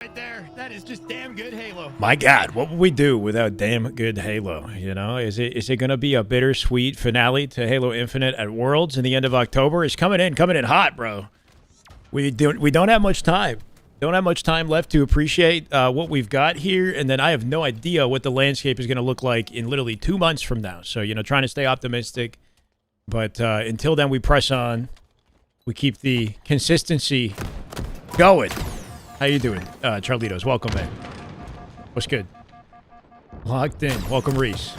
Right there. That is just damn good Halo. My God, what would we do without damn good Halo? You know, is it going to be a bittersweet finale to Halo Infinite at Worlds in the end of October? It's coming in hot, bro. We don't have much time. Don't have much time left to appreciate what we've got here, and then I have no idea what the landscape is going to look like in literally 2 months from now. So, you know, trying to stay optimistic, but until then, we press on. We keep the consistency going. How you doing, Charlitos? Welcome, man. What's good? Locked in. Welcome, Reese.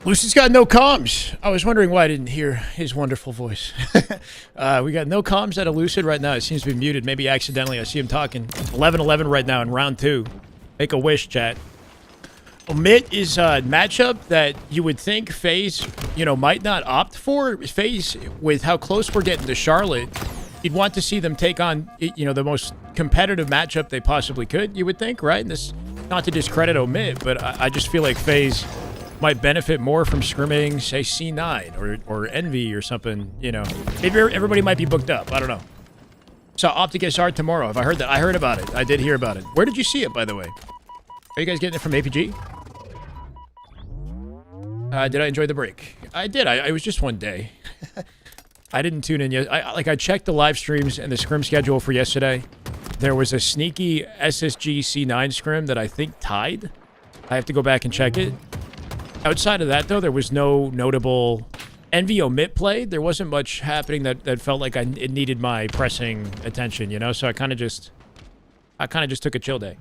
Lucid's got no comms. I was wondering why I didn't hear his wonderful voice. We got no comms out of Lucid right now. It seems to be muted. Maybe accidentally. I see him talking. 11-11 right now in round 2. Make a wish, chat. Omit is a matchup that you would think Faze, you know, might not opt for. Faze, with how close we're getting to Charlotte, you'd want to see them take on, you know, the most competitive matchup they possibly could, you would think, right? And this, not to discredit Omit, but I just feel like Faze might benefit more from scrimming, say, C9 or Envy or something, you know. Maybe everybody might be booked up. I don't know. So Optic SR tomorrow. Have I heard that? I heard about it. I did hear about it. Where did you see it, by the way? Are you guys getting it from APG? Did I enjoy the break? I did. It was just one day. I didn't tune in yet. I checked the live streams and the scrim schedule for yesterday. There was a sneaky SSG C9 scrim that I think tied. I have to go back and check it. Outside of that, though, there was no notable Envy Omit play. There wasn't much happening that felt like it needed my pressing attention, you know? So I kind of just took a chill day.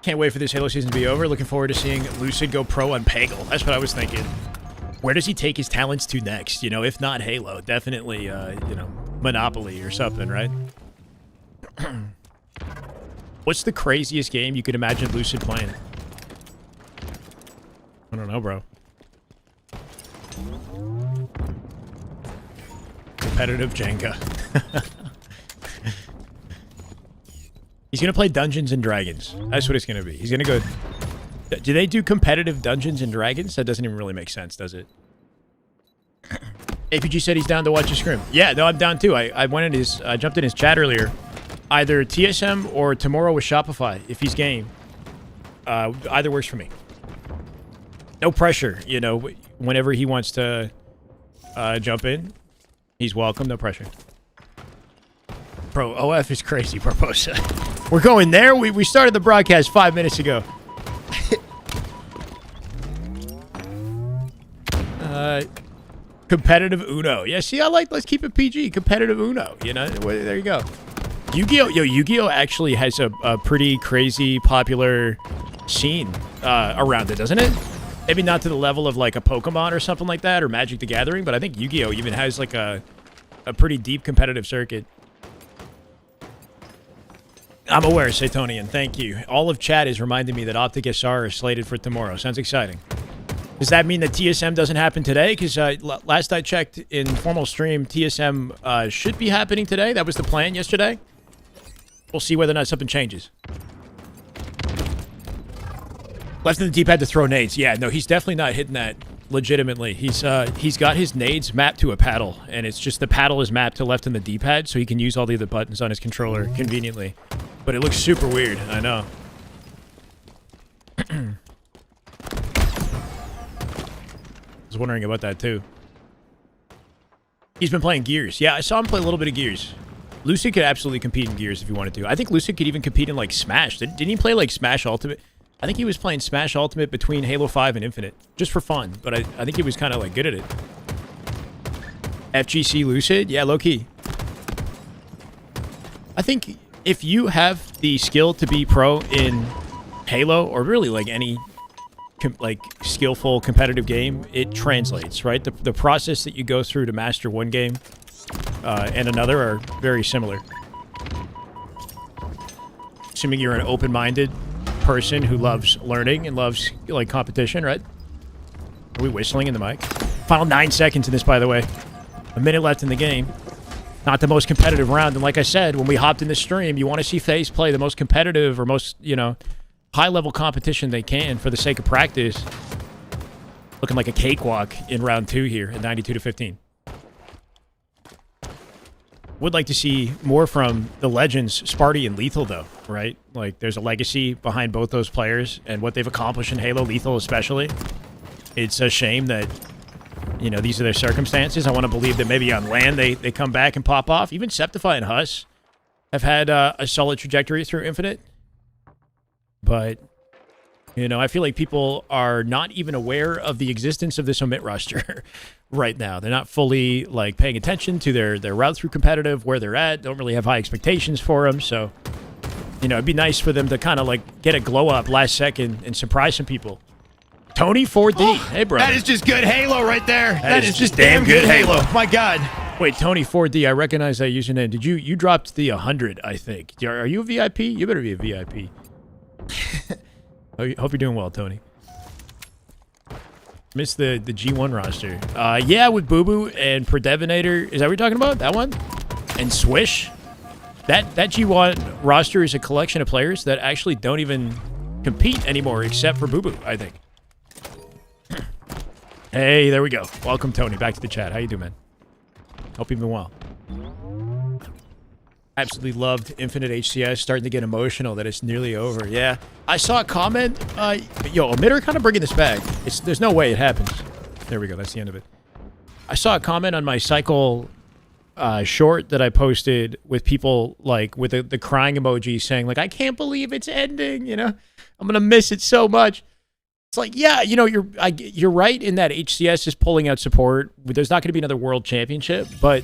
Can't wait for this Halo season to be over. Looking forward to seeing Lucid go pro on Peggle. That's what I was thinking. Where does he take his talents to next? You know, if not Halo, definitely, you know, Monopoly or something, right? What's the craziest game you could imagine Lucid playing? I don't know, bro. Competitive Jenga. He's going to play Dungeons and Dragons. That's what it's going to be. He's going to go... Do they do competitive Dungeons and Dragons? That doesn't even really make sense, does it? APG said he's down to watch a scrim. Yeah, no, I'm down too. I jumped in his chat earlier. Either TSM or tomorrow with Shopify, if he's game. Either works for me. No pressure, you know. Whenever he wants to jump in, he's welcome. No pressure. Bro, OF is crazy, Barbosa. We're going there? We started the broadcast 5 minutes ago. Competitive Uno. Yeah, see, let's keep it PG. Competitive Uno, you know? There you go. Yu-Gi-Oh! Yu-Gi-Oh! Actually has a pretty crazy popular scene around it, doesn't it? Maybe not to the level of like a Pokemon or something like that, or Magic the Gathering, but I think Yu-Gi-Oh! Even has like a pretty deep competitive circuit. I'm aware, Satonian. Thank you. All of chat is reminding me that Optic SR is slated for tomorrow. Sounds exciting. Does that mean that TSM doesn't happen today? Because last I checked in formal stream, TSM should be happening today. That was the plan yesterday. We'll see whether or not something changes. Left in the D-pad to throw nades. Yeah, no, he's definitely not hitting that legitimately. He's got his nades mapped to a paddle, and it's just the paddle is mapped to left in the D-pad, so he can use all the other buttons on his controller conveniently. But it looks super weird, I know. I was wondering about that too. He's been playing Gears. Yeah, I saw him play a little bit of Gears. Lucid could absolutely compete in Gears if he wanted to. I think Lucid could even compete in like Smash. Didn't he play like Smash Ultimate? I think he was playing Smash Ultimate between Halo 5 and Infinite, just for fun. But I think he was kind of like good at it. FGC Lucid? Yeah, low-key. I think if you have the skill to be pro in Halo, or really like any skillful competitive game, it translates, right? The process that you go through to master one game and another are very similar. Assuming you're an open-minded person who loves learning and loves like competition, right? Are we whistling in the mic? Final 9 seconds in this, by the way. A minute left in the game. Not the most competitive round, and like I said, when we hopped in the stream, you want to see Faze play the most competitive or most, you know, high-level competition they can for the sake of practice. Looking like a cakewalk in round 2 here at 92-15. Would like to see more from the legends, Sparty and Lethal, though, right? Like, there's a legacy behind both those players and what they've accomplished in Halo, Lethal especially. It's a shame that, you know, these are their circumstances. I want to believe that maybe on land they come back and pop off. Even Septify and Huss have had a solid trajectory through Infinite. But, you know, I feel like people are not even aware of the existence of this Omit roster right now. They're not fully, like, paying attention to their route through competitive, where they're at. Don't really have high expectations for them. So, you know, it'd be nice for them to kind of, like, get a glow-up last second and surprise some people. Tony 4D. Oh, hey, bro. That is just good Halo right there. That is just damn good Halo. My God. Wait, Tony 4D, I recognize that username. Did you dropped the 100, I think. Are you a VIP? You better be a VIP. Hope you're doing well, Tony. Missed the G1 roster. Yeah, with Boo Boo and Predevinator. Is that what you're talking about? That one? And Swish? That G1 roster is a collection of players that actually don't even compete anymore except for Boo Boo, I think. Hey, there we go. Welcome, Tony, back to the chat. How you doing, man? Hope you've been well. Absolutely loved Infinite HCS. Starting to get emotional that it's nearly over. Yeah. I saw a comment. Yo, Omitter kind of bringing this back. There's no way it happens. There we go. That's the end of it. I saw a comment on my cycle short that I posted with people, like, with the crying emoji saying, like, I can't believe it's ending, you know? I'm going to miss it so much. It's like, yeah, you know, you're right in that HCS is pulling out support. There's not going to be another world championship, but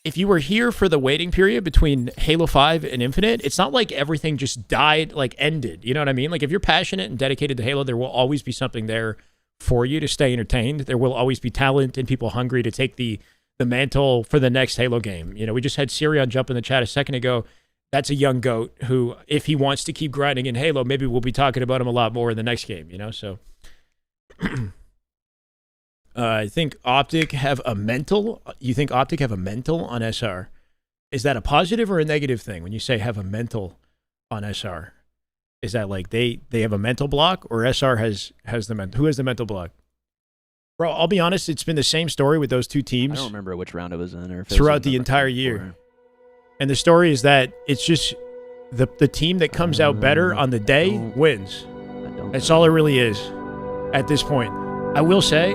if you were here for the waiting period between Halo 5 and Infinite, it's not like everything just died, like ended. You know what I mean? Like, if you're passionate and dedicated to Halo, there will always be something there for you to stay entertained. There will always be talent and people hungry to take the mantle for the next Halo game. You know, we just had Sirion jump in the chat a second ago. That's a young goat who, if he wants to keep grinding in Halo, maybe we'll be talking about him a lot more in the next game, you know? So, I think Optic have a mental. You think Optic have a mental on SR? Is that a positive or a negative thing when you say have a mental on SR? Is that like they have a mental block, or SR has the mental? Who has the mental block? Bro, I'll be honest, it's been the same story with those two teams. I don't remember which round it was in, or if throughout the entire year. And the story is that it's just the team that comes out better on the day wins. That's all it really is at this point. I will say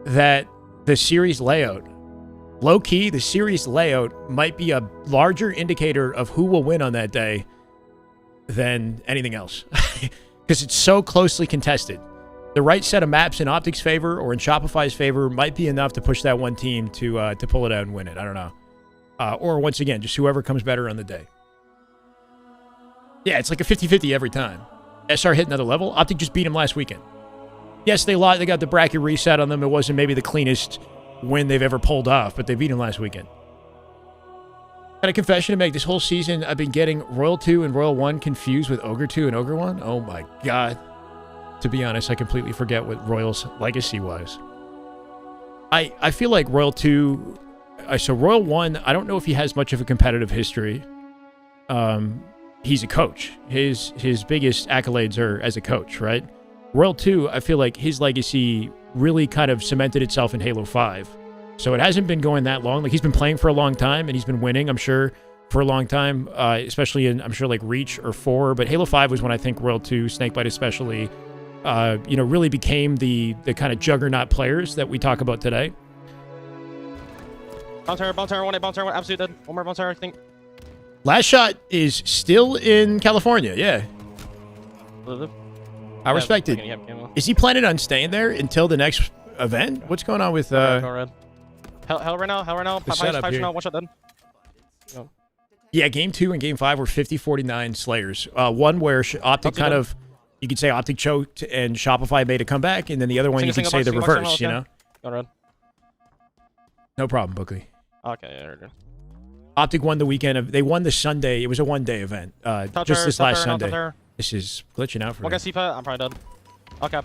that the series layout, low-key, the series layout might be a larger indicator of who will win on that day than anything else. Because it's so closely contested. The right set of maps in Optic's favor or in Shopify's favor might be enough to push that one team to pull it out and win it. I don't know. Or, once again, just whoever comes better on the day. Yeah, it's like a 50-50 every time. SR hit another level. Optic just beat him last weekend. Yes, they lost. They got the bracket reset on them. It wasn't maybe the cleanest win they've ever pulled off, but they beat him last weekend. Got a confession to make. This whole season, I've been getting Royal 2 and Royal 1 confused with Ogre 2 and Ogre 1. Oh, my God. To be honest, I completely forget what Royal's legacy was. I feel like Royal 2... So Royal 1, I don't know if he has much of a competitive history. He's a coach. His biggest accolades are as a coach, right? Royal 2, I feel like his legacy really kind of cemented itself in Halo 5. So it hasn't been going that long. Like, he's been playing for a long time, and he's been winning, I'm sure, for a long time, especially in, I'm sure, like, Reach or 4. But Halo 5 was when I think Royal 2, Snakebite especially, you know, really became the kind of juggernaut players that we talk about today. Bounce tower, one, absolute dead. One more bounce tower, I think. Last shot is still in California, yeah. I respect it. Is he planning on staying there until the next event? What's going on with Hell right now. Five shot, one shot dead. No. Yeah, game 2 and game 5 were 50-49 Slayers. One where Optic kind of, you could say Optic choked and Shopify made a comeback, and then the other one you could say the reverse, you know? No problem, Bookley. Okay, yeah, good. Optic won the weekend. They won the Sunday. It was a one-day event. Just this last Sunday. This is glitching out for me. Okay, CPA, I'm probably done. Okay,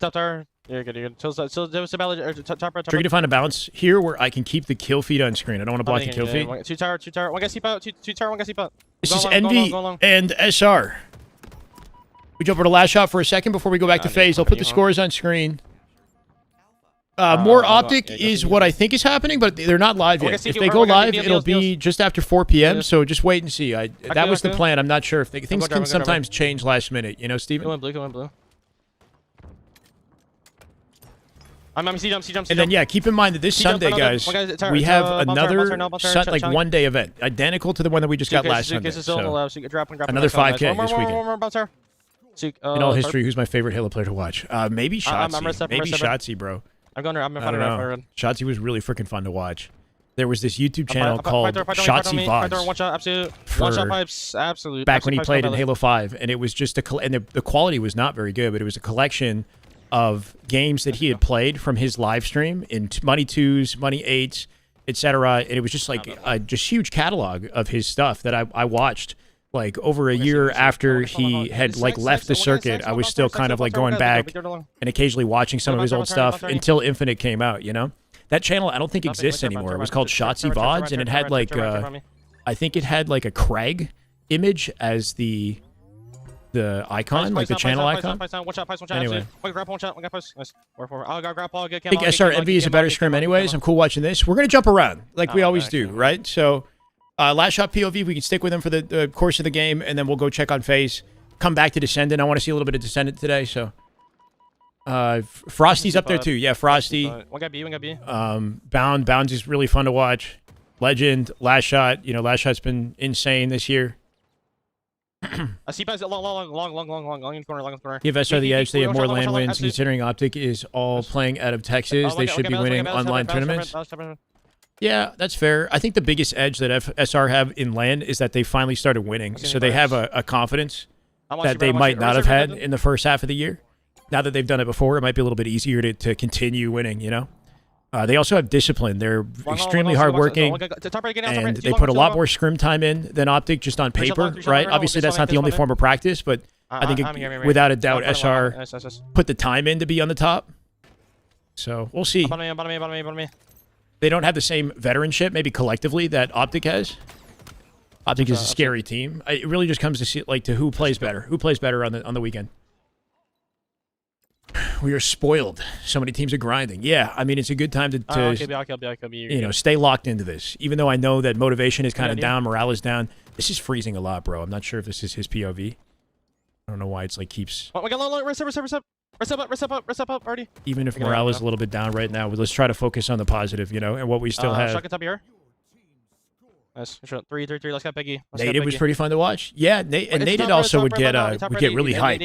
top tower. You're good. So there was a balance. Tricky to find a balance here where I can keep the kill feed on screen. I don't want to block the kill feed. Two tower. One guy CPA, two tower, one guy CPA. This is Envy and SR. We jump over to last shot for a second before we go back to Faze. I'll put the scores on screen. More go. Optic Yeah, go is see. what I think is happening, but they're not live We're yet. gonna If see- they we're go gonna live, see it'll deals. be just after 4 p.m., Yeah. so just wait and see. That was the okay. plan. I'm not sure if things go can drive, sometimes change last minute. You know, Go Steven? in blue, go in blue. I'm C-jump. And then, yeah, keep in mind that this C-jump, Sunday, another- guys, one guy's- we have another challenge. one-day event, identical to the one that we just got last Sunday. So, another 5K this weekend. in all history, who's my favorite Halo player to watch? Maybe I'm Shotzi. Maybe Shotzi, bro. I'm going. I'm in I front don't of know. red. Shotzi was really freaking fun to watch. There was this YouTube channel called Shotzi VODs. One shot, absolute. For One shot pipes, absolute. back when he absolute played in pipes, Halo 5, and it was just and the quality was not very good, but it was a collection of games that he had played from his live stream in Money 2s, Money 8s, etc. And it was just like a just huge catalog of his stuff that I watched like over a year after he had like left the circuit. I was still kind of like going back and occasionally watching some of his old stuff until Infinite came out, you know? That channel I don't think exists anymore. It was called Shotzi VODs, and it had like I think it had like a Craig image as the icon, like the channel icon. Anyway. I think SR Envy is a better scrim anyways. I'm cool watching this. We're going to jump around like we always do, right? So last shot POV, we can stick with him for the course of the game, and then we'll go check on Faze. Come back to Descendant. I want to see a little bit of Descendant today, so. Frosty's up there too. Yeah, Frosty. One guy B. Bounds is really fun to watch. Legend, Last Shot. You know, Last Shot's been insane this year. I see guys long in the corner. Give SR the edge. They have more land wins. Considering Optic is all playing out of Texas, they should be winning online tournaments. Yeah, that's fair. I think the biggest edge that SR have in land is that they finally started winning. So they have a confidence that they might not have had in the first half of the year. Now that they've done it before, it might be a little bit easier to continue winning, you know? They also have discipline. They're extremely hardworking, and they put a lot more scrim time in than Optic just on paper, right? Obviously, that's not the only form of practice, but I think without a doubt, SR put the time in to be on the top. So we'll see. They don't have the same veteranship, maybe collectively, that Optic has. Optic is a scary team. It really just comes to see, like, to who plays better. Who plays better on the weekend? We are spoiled. So many teams are grinding. Yeah, I mean, it's a good time to you know, stay locked into this. Even though I know that motivation is kind of down, morale is down. This is freezing a lot, bro. I'm not sure if this is his POV. I don't know why it's like keeps... Rest up already. Even if morale is a little bit down right now, let's try to focus on the positive, you know, and what we still have. Shotgun top here. Nice. 3. Let's get Peggy. Native was pretty fun to watch. Yeah, Native also would get really hype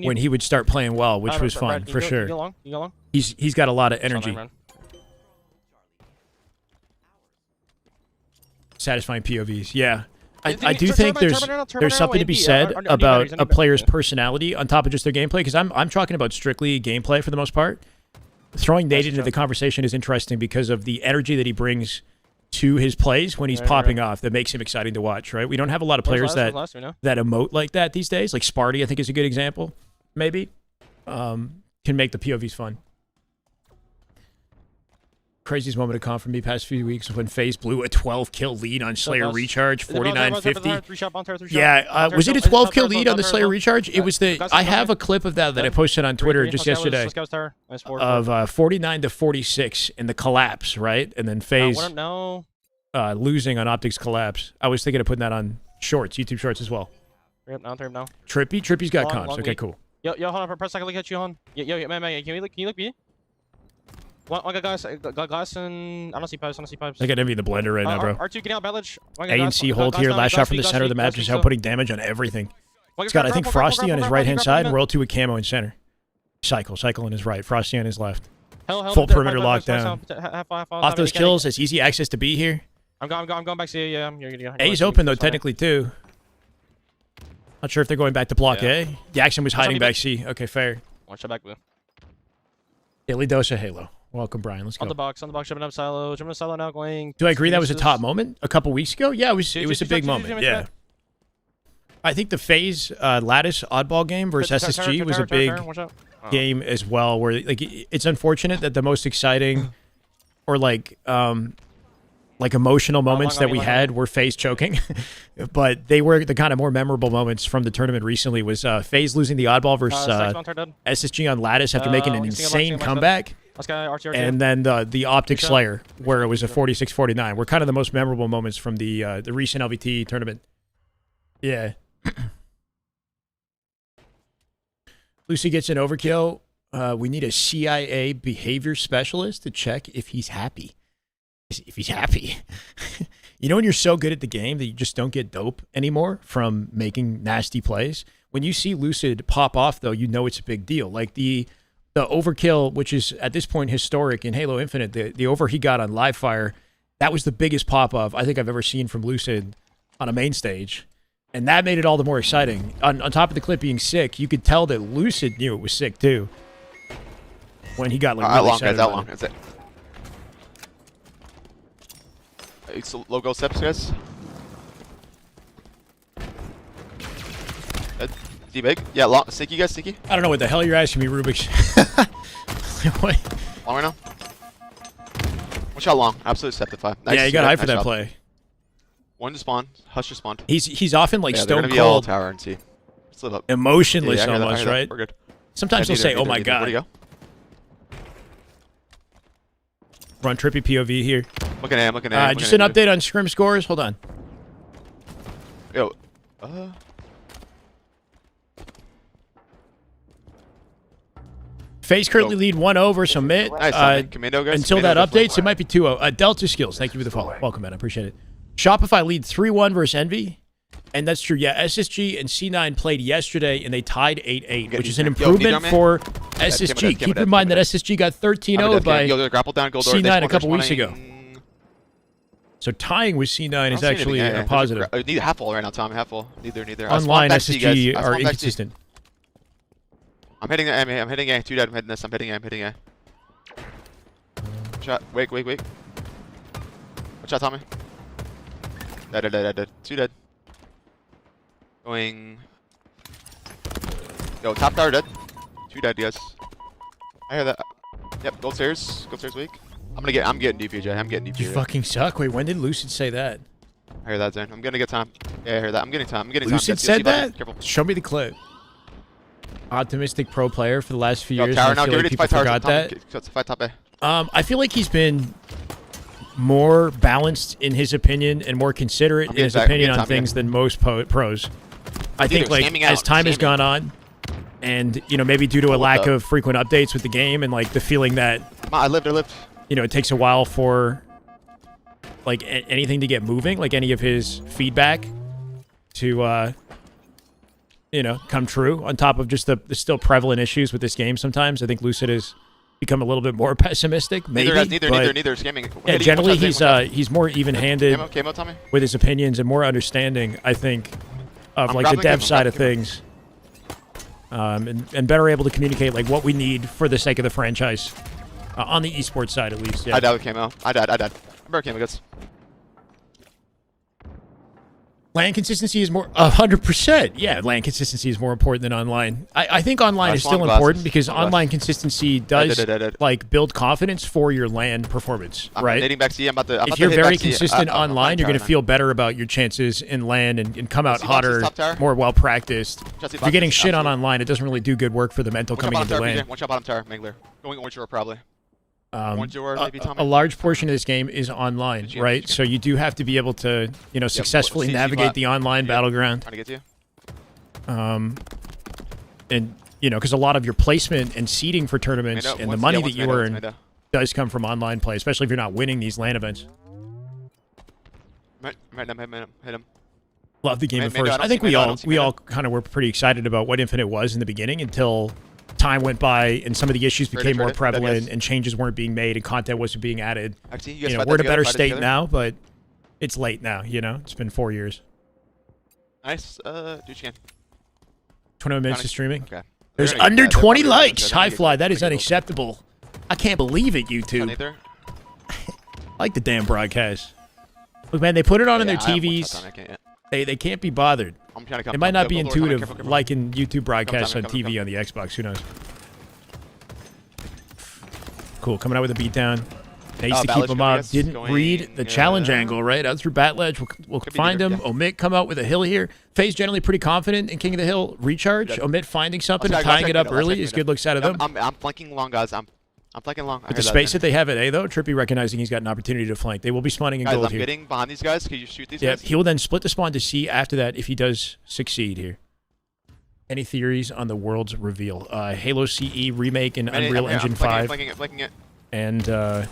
when he would start playing well, which was fun for sure. He's got a lot of energy. Satisfying POVs. Yeah. I do think there's something to be said about a player's personality on top of just their gameplay, because I'm talking about strictly gameplay for the most part. Throwing Nate into the conversation is interesting because of the energy that he brings to his plays when he's popping off that makes him exciting to watch, right? We don't have a lot of players that emote like that these days. Like Sparty, I think, is a good example, maybe. Can make the POVs fun. Craziest moment of calm for me past few weeks when Faze blew a 12-kill lead on Slayer Recharge, 49-50. Yeah, was it a 12-kill lead on the Slayer Recharge? It was the... I have a clip of that I posted on Twitter just yesterday of 49-46 in the collapse, right? And then Faze losing on Optic's collapse. I was thinking of putting that on shorts, YouTube shorts as well. Trippy's got comms. Okay, cool. Yo, hold on for a second. Look at you, hon. Yo, man, can you look B? One glass, and I don't see pipes. I got Envy in the blender right now, bro. R2 getting out Belledge. A and C hold here. Last shot from the center of the map, just putting damage on everything. He's got, I think, Frosty on his right-hand side, and Royal 2 with camo in center. Cycle on his right. Frosty on his left. Full perimeter lockdown. Off those kills, it's easy access to B here. I'm going back C. Yeah, A's open, though, technically, too. Not sure if they're going back to block A. Jackson was hiding back C. Okay, fair. One shot back blue. Daily dose of Halo. Welcome, Brian. Let's go. On the box, jumping up silo. Now going. Do I agree that was a top moment a couple weeks ago? Yeah, it was a big moment. Yeah. I think the Faze Lattice oddball game versus SSG was a big game as well, where like it's unfortunate that the most exciting or like emotional moments that we had were Faze choking, but they were the kind of more memorable moments from the tournament recently was Faze losing the oddball versus SSG on Lattice after making an insane comeback. Last guy, RT. and then the Optic Slayer, where it was a 46-49, were kind of the most memorable moments from the recent LVT tournament. Yeah. Lucy gets an overkill. We need a CIA behavior specialist to check if he's happy. If he's happy. You know when you're so good at the game that you just don't get dope anymore from making nasty plays? When you see Lucid pop off, though, you know it's a big deal. Like the overkill, which is at this point historic in Halo Infinite, the over he got on live fire, that was the biggest pop-off I think I've ever seen from Lucid on a main stage. And that made it all the more exciting. On top of the clip being sick, you could tell that Lucid knew it was sick, too. When he got, like, really excited that about long. it. That's it. It's logo steps, guys. D-big. Yeah, long. Sneaky, guys, sneaky. I don't know what the hell you're asking me, Rubik's. Wait. Long right now. One shot long. Absolute septify. Nice. Yeah, you got hype for nice that job. play. One to spawn. Hush to spawn. He's often, like, Yeah, they're stone gonna be all cold, tower and C. Just live up. emotionless Yeah, I hear that, I almost, hear that. right? We're good. Sometimes he'll say, oh my Where'd god. he go? Run trippy POV here. Looking at him, looking at him. Just an update on Scrim scores. Hold on. Yo. Faze currently lead 1-0 versus Omit. Nice, Commando, guys. Until Commando that definitely. updates, it might be 2-0. Delta Skills, thank you for the follow. Welcome, man. I appreciate it. Shopify lead 3-1 versus Envy. And that's true. Yeah, SSG and C9 played yesterday, and they tied 8-8, which is an improvement for SSG. Keep in mind that SSG got 13-0 by C9 a couple weeks ago. So tying with C9 is actually a positive. Need half full right now, Tom. Half full. Neither. Online SSG are inconsistent. I'm hitting A. I'm hitting A. Two dead. I'm hitting this. I'm hitting A. I'm hitting A. Shot. Wait. Watch out, Tommy. Dead. Two dead. Going. Yo, top tower dead. Two dead, yes. I hear that. Yep, gold stairs. Gold stairs weak. I'm getting DPJ. I'm getting DPJ. You fucking suck. Wait, when did Lucid say that? I hear that, Zane. I'm gonna get time. Yeah, I hear that. I'm getting time. Lucid said that? Careful. Show me the clip. Optimistic pro player for the last few Yo, years. tower I now. feel Get like ready to people fight tower. forgot that. Fight top A. I feel like he's been more balanced in his opinion and more considerate in his opinion on things than most pros. I think, like, as time has gone on, and, you know, maybe due to a lack of frequent updates with the game and, like, the feeling that, I lived. you know, it takes a while for, like, anything to get moving, like any of his feedback to, you know, come true, on top of just the still prevalent issues with this game sometimes. I think Lucid has become a little bit more pessimistic, maybe. Neither. Scamming. Yeah, generally he's more even-handed Tommy. with his opinions and more understanding, I think, of like the dev side of things, and better able to communicate like what we need for the sake of the franchise, on the esports side at least. Yeah. I died with camo. I died. Remember camo guys. LAN consistency is more 100%. Yeah, LAN consistency is more important than online. I think online is still important because online consistency does like build confidence for your LAN performance, right? I'm back C. If you're very consistent online, you're going to feel better about your chances in LAN and come out hotter, more well practiced. If you're getting shit on online, it doesn't really do good work for the mental coming into LAN. One shot bottom tower, Mangler. Going orange door probably. A large portion of this game is online, right? So you do have to be able to, you know, successfully navigate the online battleground. Trying to get you. And, you know, because a lot of your placement and seeding for tournaments and the money that you earn does come from online play, especially if you're not winning these LAN events. Hit him. Love the game at first. I think we all kind of were pretty excited about what Infinite was in the beginning until time went by and some of the issues became more prevalent and changes weren't being made and content wasn't being added. You know, we're in a better state now, but it's late now, you know? It's been 4 years. Nice. Do what you can. 21 minutes of streaming. Okay. There's under 20 likes. High fly. That is unacceptable. I can't believe it, YouTube. I like the damn broadcast. Look, man, they put it on in their TVs. They can't be bothered. It might not be intuitive liking YouTube broadcasts on TV on the Xbox. Who knows? Cool. Coming out with a beatdown. Nice to keep him up. Didn't read the challenge angle, right? Out through bat ledge. We'll find him. Omit come out with a hill here. Faze generally pretty confident in King of the Hill recharge. Omit finding something and tying it up early is good looks out of them. I'm flanking long, guys. I'm flanking long. With the space that they have at A, though, Trippy recognizing he's got an opportunity to flank. They will be spawning in Guys, gold I'm here. getting behind these guys. Can you shoot these Yeah, guys? he will then split the spawn to C after that if he does succeed here. Any theories on the world's reveal? Halo CE remake in Unreal Engine 5. Flanking it. And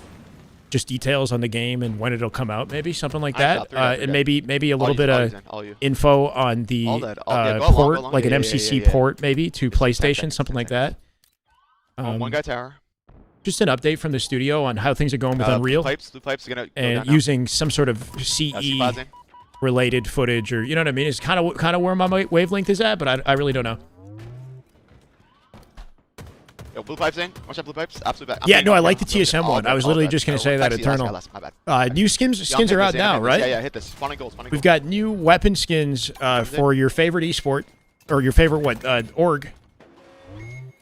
just details on the game and when it'll come out, maybe something like I that. got three, And maybe a little bit of all you. info on the All that, yeah, go port, along. like an Yeah, MCC yeah. port, maybe to PlayStation, 10 something like that. One guy tower. Just an update from the studio on how things are going with Unreal Blue pipes are gonna go and down now. using some sort of CE Phasing. related footage, or you know what I mean. It's kind of where my wavelength is at, but I really don't know. Yo, blue pipes in. Watch out, blue pipes. Absolute bad. Yeah, no, I like the TSM one. I was literally just gonna say that Eternal. My bad. New skins are out now, right? Yeah, hit this. Spawning gold. We've got new weapon skins for your favorite esport, or your favorite org.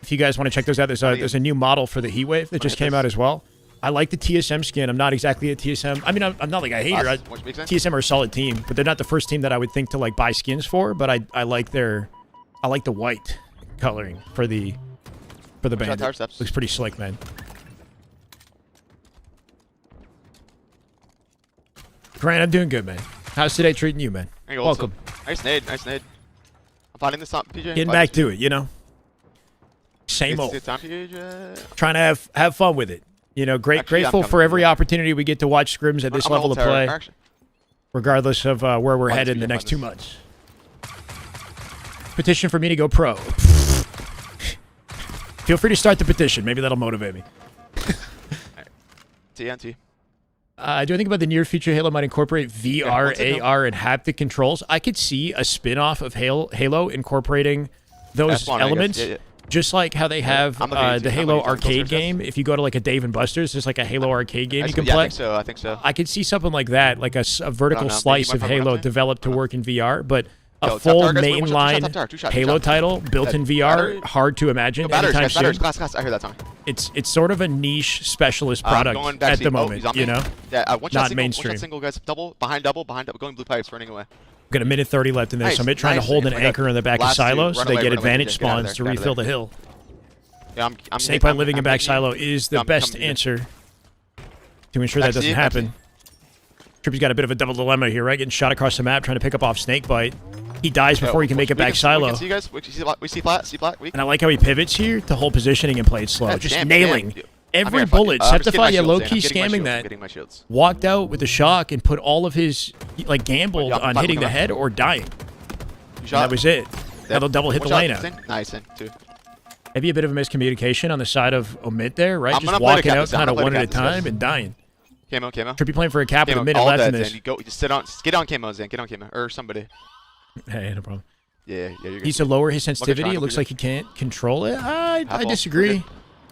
If you guys want to check those out, there's a new model for the Heatwave that just came out as well. I like the TSM skin. I'm not exactly a TSM. I mean, I'm not like a hater. TSM are a solid team, but they're not the first team that I would think to like buy skins for. But I like the white coloring for the band. Looks pretty slick, man. Grant, I'm doing good, man. How's today treating you, man? Welcome. Nice nade. I'm finding this up, PJ. Getting back to it, you know. Same old. Trying to have fun with it. You know, grateful for every opportunity we get to watch Scrims at this level of play, regardless of where we're headed in the next 2 months. Petition for me to go pro. Feel free to start the petition. Maybe that'll motivate me. TNT. Do I think about the near future Halo might incorporate VR, AR, and haptic controls? I could see a spin-off of Halo incorporating those elements. Just like how they have the Halo arcade game. If you go to like a Dave & Buster's, there's like a Halo arcade game you can play. I think so. I could see something like that, like a vertical slice of Halo developed to work in VR, but a full mainline Halo title built in VR, hard to imagine anytime soon. Class, I heard that, Tommy. It's sort of a niche specialist product at the moment, you know? Not mainstream. Single guys, behind double, going blue pipes, running away. We've got a minute 30 left in this. Omit trying to hold an anchor in the back of Silo so they get advantage spawns to refill the hill. Yeah, Snakebite living in back Silo is the best answer to ensure that doesn't happen. Trippy's got a bit of a double dilemma here, right? Getting shot across the map, trying to pick up off Snakebite. He dies before he can make it back Silo. We can see you guys. We see flat. And I like how he pivots here to hold positioning and play it slow. Just nailing every bullet. Septify, yeah, low-key scamming that. Walked out with a shock and put all of his, like, gambled on hitting the head or dying. And that was it. Now they'll double hit the lane out. Nice, too. Maybe a bit of a miscommunication on the side of Omit there, right? Just walking out kind of one at a time and dying. Camo. Trippy playing for a cap with a minute left in this. Get on camo, Zan. Get on camo. Or somebody. Hey, no problem. Yeah, you're good. Needs to lower his sensitivity. It looks like he can't control it. I disagree.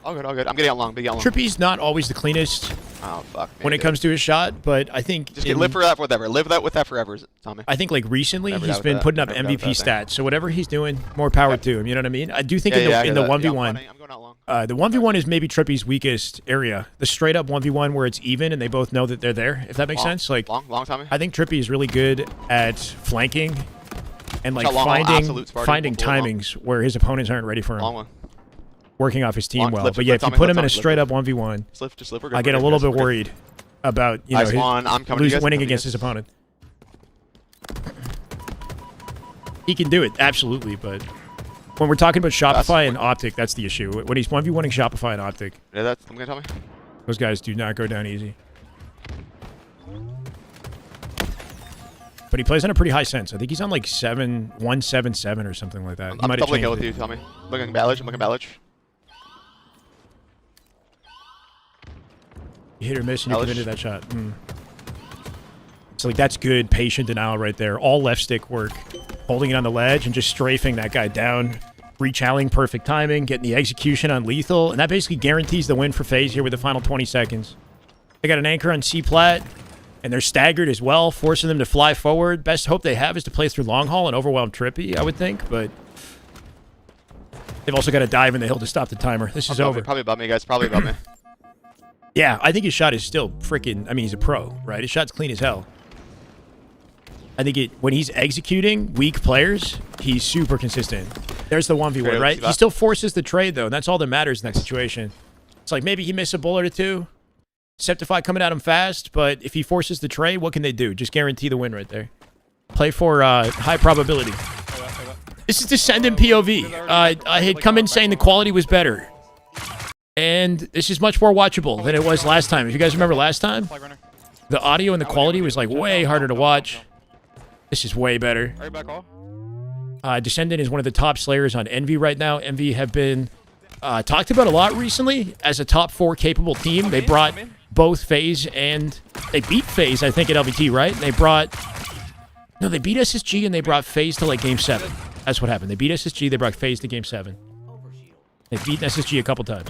All good. I'm getting out long. Trippy's not always the cleanest when it comes to his shot, but I think... Just live for that forever. Live with that forever, Tommy. I think, like, recently he's been putting up MVP stats, so whatever he's doing, more power to him, you know what I mean? I do think in the 1v1, the 1v1 is maybe Trippy's weakest area. The straight-up 1v1 where it's even and they both know that they're there, if that makes sense. Like, long, Tommy. I think Trippy is really good at flanking and, like, finding timings where his opponents aren't ready for him. Working off his team well. But yeah, if you put him in a straight-up 1v1, I get a little bit worried about, you know, winning against his opponent. He can do it, absolutely, but when we're talking about Shopify and Optic, that's the issue. When he's 1v1ing Shopify and Optic, those guys do not go down easy. But he plays on a pretty high sense. I think he's on like 177 or something like that. I'm doubling kill with you, Tommy. I'm looking Ballage. You hit or miss and you committed that shot. So, like, that's good patient denial right there. All left stick work. Holding it on the ledge and just strafing that guy down. Rechalling, perfect timing, getting the execution on lethal. And that basically guarantees the win for Faze here with the final 20 seconds. They got an anchor on C-Plat, and they're staggered as well, forcing them to fly forward. Best hope they have is to play through long haul and overwhelm Trippy, I would think, but they've also got to dive in the hill to stop the timer. This is over. Probably about me, guys. Probably about me. Yeah, I think his shot is still freaking... I mean, he's a pro, right? His shot's clean as hell. I think when he's executing weak players, he's super consistent. There's the 1v1, right? He still forces the trade, though, and that's all that matters in that situation. It's like maybe he missed a bullet or two. Septify coming at him fast, but if he forces the trade, what can they do? Just guarantee the win right there. Play for high probability. This is Descendant POV. I had come in saying the quality was better. And this is much more watchable than it was last time. If you guys remember last time, the audio and the quality was like way harder to watch. This is way better. Descendant is one of the top slayers on Envy right now. Envy have been talked about a lot recently as a top 4 capable team. They brought both Faze and... They beat Faze, I think, at LVT, right? They brought... No, they beat SSG and they brought Faze to, like, Game 7. That's what happened. They beat SSG, they brought Faze to Game 7. They've beaten SSG a couple times.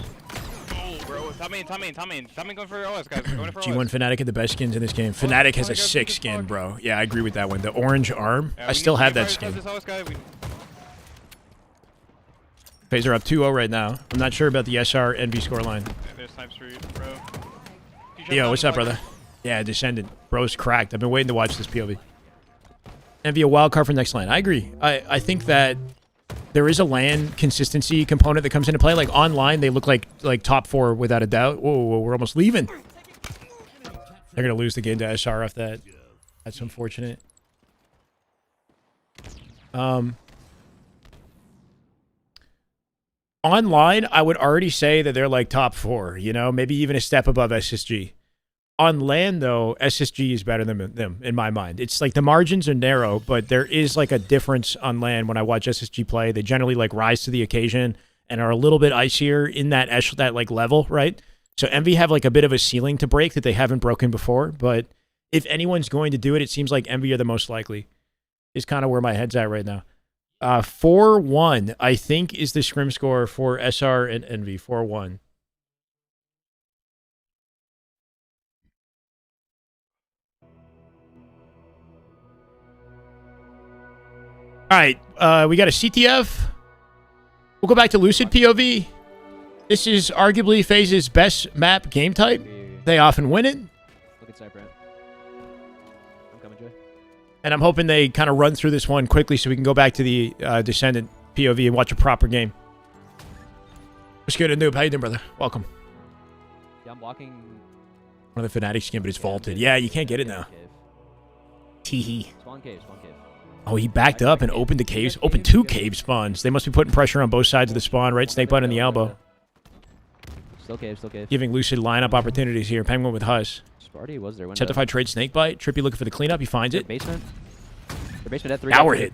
Tommy going for OS, guys. Going for G1 Fnatic had the best skins in this game. Fnatic has a sick skin, bro. Yeah, I agree with that one. The orange arm, I still have that skin. Faze are up 2-0 right now. I'm not sure about the SR Envy scoreline. Yo, what's up, brother? Yeah, Descendant. Bro's cracked. I've been waiting to watch this POV. Envy a wild card for next line. I agree. I think that there is a LAN consistency component that comes into play. Like online, they look like top 4 without a doubt. Whoa, we're almost leaving. They're gonna lose the game to SR off that. That's unfortunate. Online, I would already say that they're like top 4. You know, maybe even a step above SSG. On LAN, though, SSG is better than them, in my mind. It's like the margins are narrow, but there is like a difference on LAN when I watch SSG play. They generally like rise to the occasion and are a little bit icier in that like level, right? So Envy have like a bit of a ceiling to break that they haven't broken before, but if anyone's going to do it, it seems like Envy are the most likely. Is kind of where my head's at right now. 4-1, I think, is the scrim score for SR and Envy. 4-1. All right, we got a CTF. We'll go back to Lucid POV. This is arguably Faze's best map game type. They often win it. Look at Cypher. I'm coming, Jay. And I'm hoping they kind of run through this one quickly so we can go back to the Descendant POV and watch a proper game. What's good, Noob? How you doing, brother? Welcome. Yeah, I'm walking. One of the Fnatic skin, but it's vaulted. Yeah, you can't get it now. Teehee. Spawn cave, spawn cave. Oh, he backed up and opened the caves. Opened 2 cave spawns. They must be putting pressure on both sides of the spawn. Right snake button in the elbow. Still cave, still cave. Giving Lucid lineup opportunities here. Penguin with Huss. Sparty was there. Septified trade snake bite. Trippy looking for the cleanup. He finds it. Basement. Their basement at 3. Now we're hit.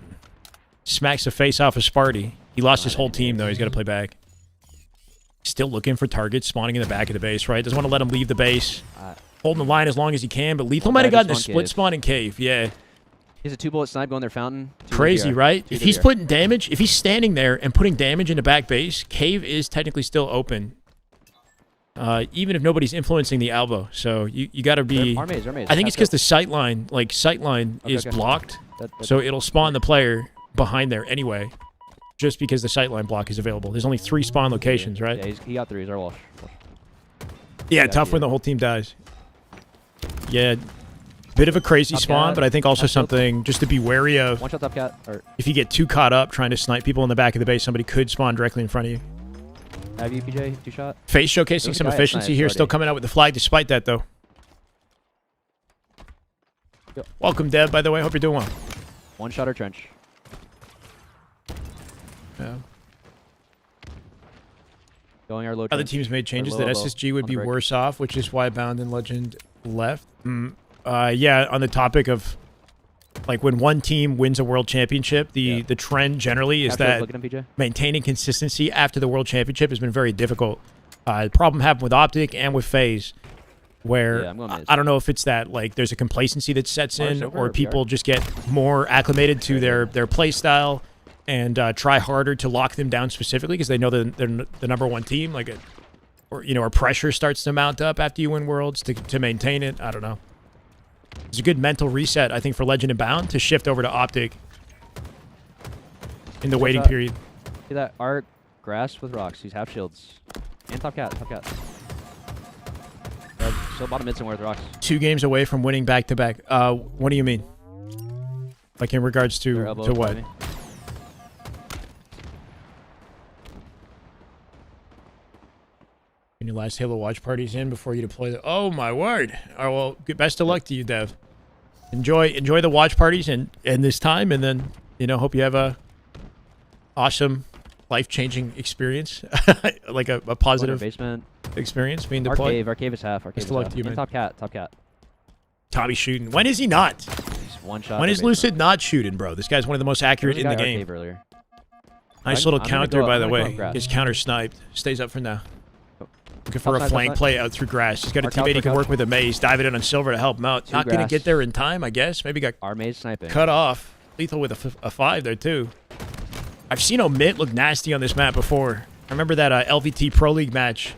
Smacks the face off of Sparty. He lost his whole team, though. He's got to play back. Still looking for targets spawning in the back of the base, right? Doesn't want to let him leave the base. Holding the line as long as he can, but Lethal might have gotten a split spawn in cave. Yeah. He's a 2-bullet snipe going their fountain. Crazy, right? If he's putting damage, if he's standing there and putting damage in the back base, cave is technically still open. Even if nobody's influencing the elbow. So you got to be... I think it's because the sightline, is blocked. So it'll spawn the player behind there anyway. Just because the sightline block is available. There's only 3 spawn locations, right? Yeah, he got 3. He's our Walsh. Yeah, tough when the whole team dies. Yeah, bit of a crazy spawn, but I think also something just to be wary of. One shot top cat. If you get too caught up trying to snipe people in the back of the base, somebody could spawn directly in front of you. Have you, PJ? 2 shot. Faze showcasing some efficiency here. Still coming out with the flag despite that, though. Yep. Welcome, Dev, by the way. Hope you're doing well. 1 shot or trench. Yeah. Going our low. Other teams made changes that SSG would be worse off, which is why Bound and Legend left. Yeah, on the topic of like when one team wins a world championship, the trend generally is that maintaining consistency after the world championship has been very difficult. The problem happened with Optic and with Faze, where I don't know if it's that like there's a complacency that sets in, or people just get more acclimated to their play style and try harder to lock them down specifically because they know that they're the #1 team. Like, or pressure starts to mount up after you win worlds to maintain it. I don't know. It's a good mental reset, I think, for Legend and Bound to shift over to Optic in the waiting period. See that Art grass with rocks. He's half shields. And top cat, top cat. Still bottom mid somewhere with rocks. 2 games away from winning back-to-back. What do you mean? Like in regards to what? When your last Halo watch party's in before you deploy the... Oh, my word. Oh, well, best of luck to you, Dev. Enjoy the watch parties and this time, and then, you know, hope you have a awesome, life-changing experience. Like a positive basement experience being deployed. Arcave is half. Arcave Best is of luck half. to you, man. Top cat. Tommy's shooting. When is he not? He's one shot. When is Lucid not shooting, bro? This guy's one of the most accurate in the game. Earlier. Nice little counter, by the way. Gets counter-sniped. Stays up for now. Looking for a flank play out through grass. He's got a teammate he can work with a maze. Diving in on Silver to help him out. Not going to get there in time, I guess. Maybe got our maze sniping. Cut off. Lethal with a 5 there, too. I've seen Omit look nasty on this map before. I remember that LVT Pro League match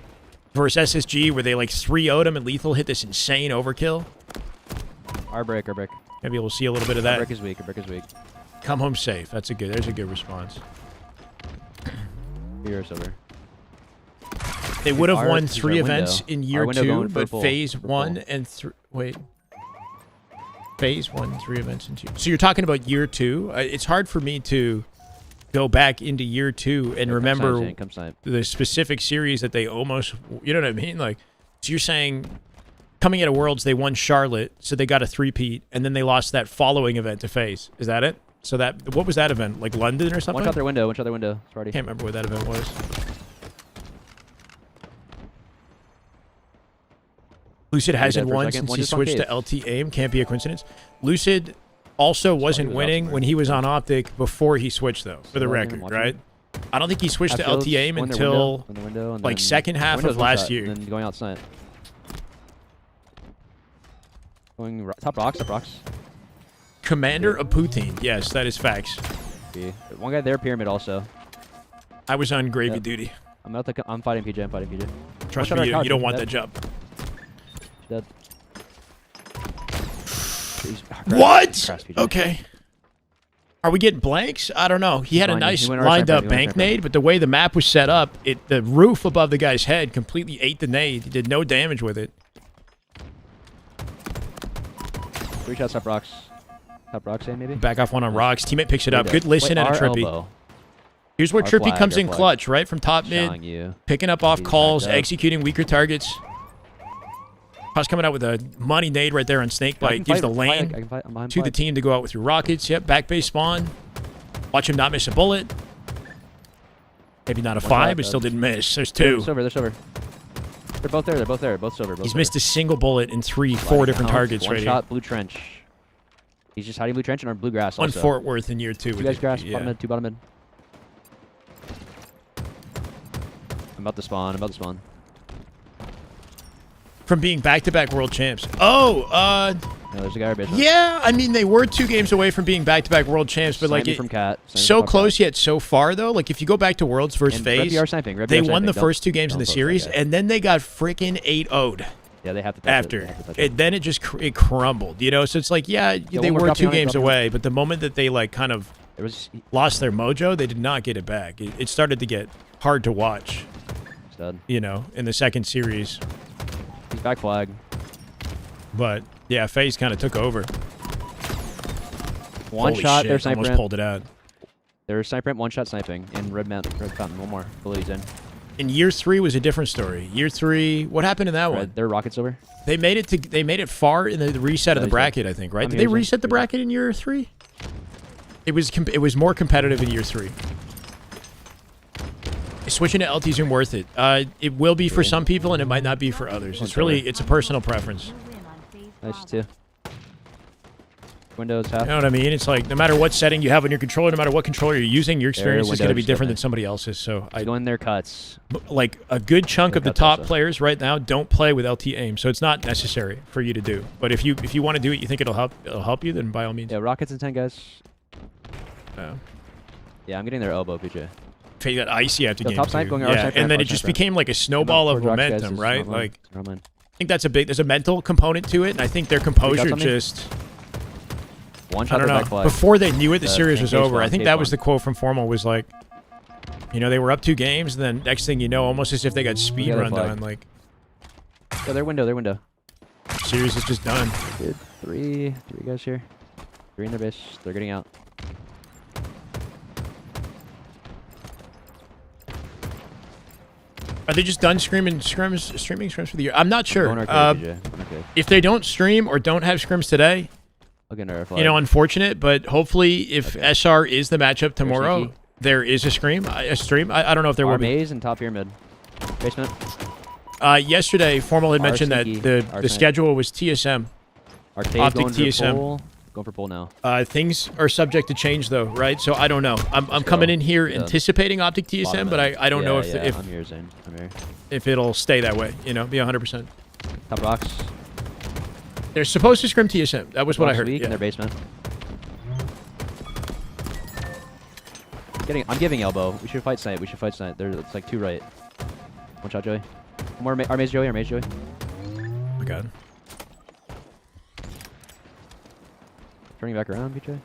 versus SSG where they like 3-0'd him and Lethal hit this insane overkill. Our brick. Maybe we'll see a little bit of that. Our brick is weak. Come home safe. There's a good response. Here, Silver. They would have won 3 window. events in year Our window 2, going but purple. Phase 1 and 3... Wait. Phase 1, 3 events in 2. So you're talking about year 2? It's hard for me to go back into year 2 and remember the specific series that they almost... You know what I mean? Like, so you're saying... Coming out of Worlds, they won Charlotte, so they got a 3-peat, and then they lost that following event to Phase. Is that it? So that... What was that event? Like London or something? One shot their window. Sorry. Can't remember what that event was. Lucid hasn't won since he switched to LT aim. Can't be a coincidence. Lucid also wasn't winning when he was on Optic before he switched, though, for the record, right? I don't think he switched to LT aim until like second half of last year. And then going outside. Going top rocks. Commander of Putin. Yes, that is facts. One guy there, pyramid also. I was on gravy duty. I'm fighting PJ. Trust me, you don't want that job. Dead. What? Okay. Are we getting blanks? I don't know. He had a nice lined up bank nade, but the way the map was set up, the roof above the guy's head completely ate the nade. He did no damage with it. 3 shots top rocks. Top rocks, maybe? Back off one on rocks. Teammate picks it up. Good listen and a Trippy. Here's where Trippy comes in clutch, right? From top mid. Picking up off calls, executing weaker targets. Haas coming out with a money nade right there on Snakebite. Gives the lane to the team to go out with your rockets. Yep, back base spawn. Watch him not miss a bullet. Maybe not a 5, but still didn't miss. There's 2. They're silver. They're both there. Both silver. He's missed a single bullet in 4 different targets right here. One shot, blue trench. He's just hiding blue trench and our blue grass also. 1 Fort Worth in year 2. 2 guys grass, bottom mid, 2 bottom mid. I'm about to spawn. From being back-to-back world champs. Oh, no, there's a guy basement. Yeah, I mean, they were 2 games away from being back-to-back world champs, but like, from Cat. So close yet so far, though. Like, if you go back to Worlds versus Faze, they won the first 2 games in the series, and then they got freaking 8-0'd. Yeah, they have to touch after. Then it just crumbled, you know? So it's like, yeah, they were 2 games away, but the moment that they, like, kind of lost their mojo, they did not get it back. It started to get hard to watch, you know, in the second series. He's back flag. But, yeah, FaZe kind of took over. One shot, shit, they're sniper. Almost pulled it out. They're sniper, 1 shot sniping in red fountain. One more. Abilities in. In year 3 was a different story. Year 3, what happened in that one? Their rockets over. They made it far in the reset of the bracket, I think, right? Did they reset the bracket in year 3? It was more competitive in year 3. Switching to LT isn't worth it. It will be for some people, and it might not be for others. It's a personal preference. Nice too. Windows half. You know what I mean? It's like no matter what setting you have on your controller, no matter what controller you're using, your experience is going to be different than somebody else's. So I go in their cuts. Like a good chunk of the top players right now don't play with LT aim, so it's not necessary for you to do. But if you want to do it, you think it'll help you, then by all means. Yeah, rockets in 10 guys. Yeah, I'm getting their elbow, PJ. You got icy after game 2. Yeah, and then it just became like a snowball of momentum, right? Like, I think there's a mental component to it, and I think their composure just... One shot, I don't know. Before they knew it, the series was over. I think that was the quote from Formal was like, you know, they were up 2 games, and then next thing you know, almost as if they got speed run done. Like, yeah, their window. Series is just done. Dude, 3 guys here. 3 in their base. They're getting out. Are they just done streaming scrims for the year? I'm not sure. Going arcade, PJ. Okay. If they don't stream or don't have scrims today, I'll get another flag. you know, unfortunate. But hopefully, if SR is the matchup tomorrow, sneaky. there is a stream. I don't know if there will be. Maze and top pyramid. Basement. Yesterday, Formal had mentioned that sneaky. the schedule was TSM. Arcade Optic going TSM. For pull. Going for pull now. Things are subject to change, though, right? So I don't know. I'm coming in here anticipating Optic TSM, but I don't know if I'm here, Zane. I'm here. if it'll stay that way. You know, be 100%. Top rocks. They're supposed to scrim TSM. That was what I heard. Weak in their basement. I'm giving elbow. We should fight snipe. It's like 2 right. One shot, Joey. One more. Our maze Joey. Oh my god. Turning back around, PJ.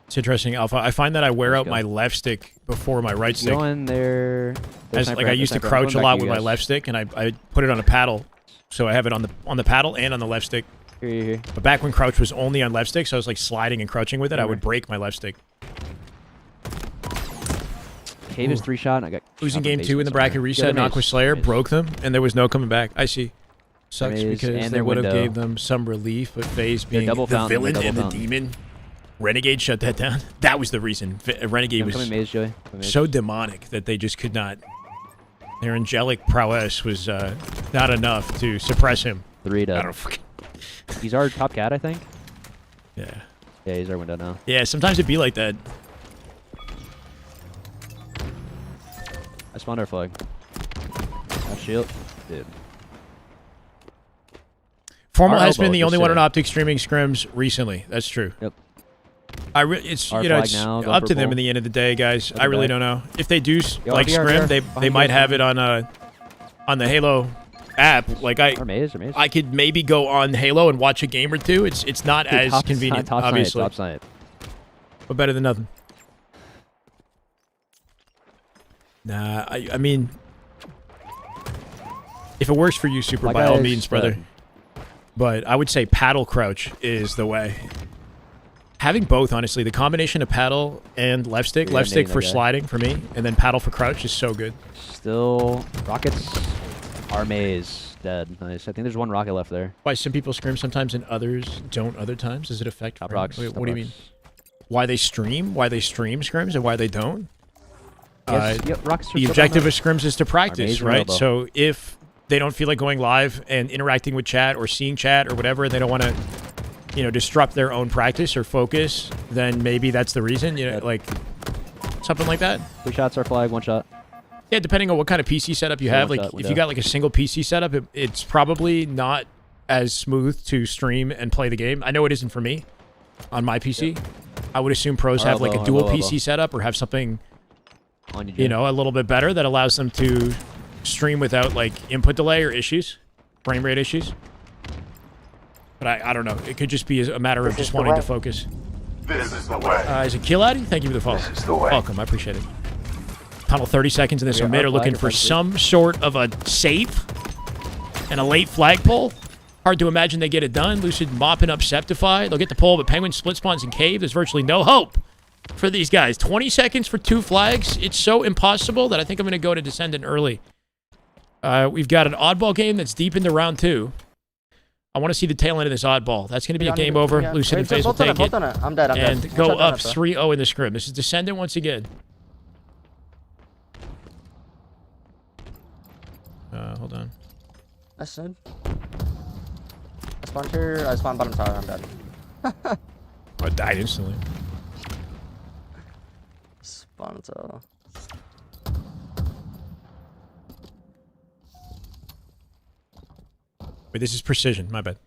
It's interesting, Alpha. I find that I wear out my left stick before my right stick. Go in there. I used to crouch a lot with my left stick, and I put it on a paddle, so I have it on the paddle and on the left stick. Here. But back when crouch was only on left stick, so I was like sliding and crouching with it, I would break my left stick. Cave is 3 shot. And I got losing game 2 in the bracket reset. Aqua Slayer broke them, and there was no coming back. I see. Sucks because they would have gave them some relief, but Faze being the villain and the demon, Renegade shut that down. That was the reason. Renegade was maze, Joey. so demonic that they just could not. Their angelic prowess was not enough to suppress him. 3 dead. I don't fucking. He's our top cat, I think. Yeah. Yeah, he's our window now. Yeah, sometimes it'd be like that. I spawned our flag. Shield. Dude. Formal has been the only one on Optic streaming scrims recently. That's true. Yep. It's it's up to them in the end of the day, guys. I really don't know if they do like scrim. They might have it on the Halo app. Like I could maybe go on Halo and watch a game or two. It's not as convenient, obviously. Top side. But better than nothing. Nah, I mean, if it works for you, Super, by all means, brother. But I would say paddle crouch is the way. Having both, honestly, the combination of paddle and left stick for sliding for me, and then paddle for crouch is so good. Still, rockets, our maze, dead. Nice. I think there's 1 rocket left there. Why some people scrim sometimes and others don't other times? Does it affect? Top rocks. Wait, what do you mean? Why they stream? Why they stream scrims and why they don't? The objective of scrims is to practice, right? So if they don't feel like going live and interacting with chat or seeing chat or whatever, they don't want to, you know, disrupt their own practice or focus, then maybe that's the reason, you know, like something like that. 3 shots, our flag, 1 shot. Yeah, depending on what kind of PC setup you have. Like if you got like a single PC setup, it's probably not as smooth to stream and play the game. I know it isn't for me on my PC. Yep. I would assume pros have like a dual PC setup or have something, you know, a little bit better that allows them to stream without like input delay or issues, frame rate issues. But I don't know. It could just be a matter of just wanting to focus. This is the way. Is it Kill Addy? Thank you for the follow. This is the way. Welcome. I appreciate it. Tunnel 30 seconds in this Omit are looking for some sort of a save and a late flagpole. Hard to imagine they get it done. Lucid mopping up Septify. They'll get the pole, but Penguin split spawns in Cave. There's virtually no hope for these guys. 20 seconds for 2 flags. It's so impossible that I think I'm going to go to Descendant early. We've got an oddball game that's deep into round 2. I want to see the tail end of this oddball. That's going to be a game over. Lucid and Faze will take it. I'm dead. And go up 3-0 in the scrim. This is Descendant once again. Hold on. That's good. I spawned here. I spawned bottom tower. I'm dead. I died instantly. Spawn tower. Wait, this is precision. My bad.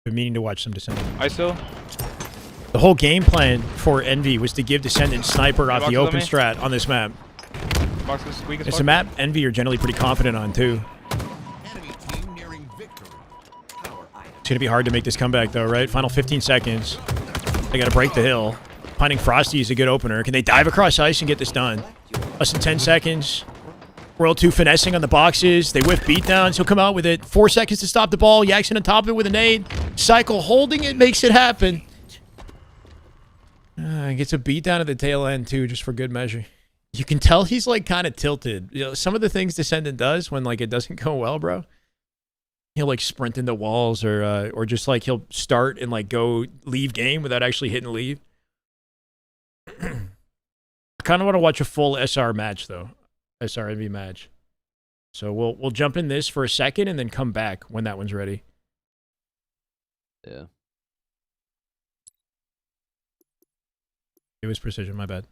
Been meaning to watch some Descendant. The whole game plan for Envy was to give Descendant sniper off the open strat on this map. It's a map Envy are generally pretty confident on too. It's gonna be hard to make this comeback though, right? Final 15 seconds. They gotta break the hill. Finding Frosty is a good opener. Can they dive across ice and get this done? Less than 10 seconds. World 2 finessing on the boxes. They whiff beatdowns. He'll come out with it. 4 seconds to stop the ball. Yakson on top of it with a nade. Cycle holding it makes it happen. Gets a beatdown at the tail end too, just for good measure. You can tell he's like kind of tilted. You know, some of the things Descendant does when like it doesn't go well, bro. He'll like sprint into walls or just like he'll start and like go leave game without actually hitting leave. I kind of want to watch a full SR match though, SRMV match. So we'll jump in this for a second and then come back when that one's ready. Yeah. It was precision, my bad.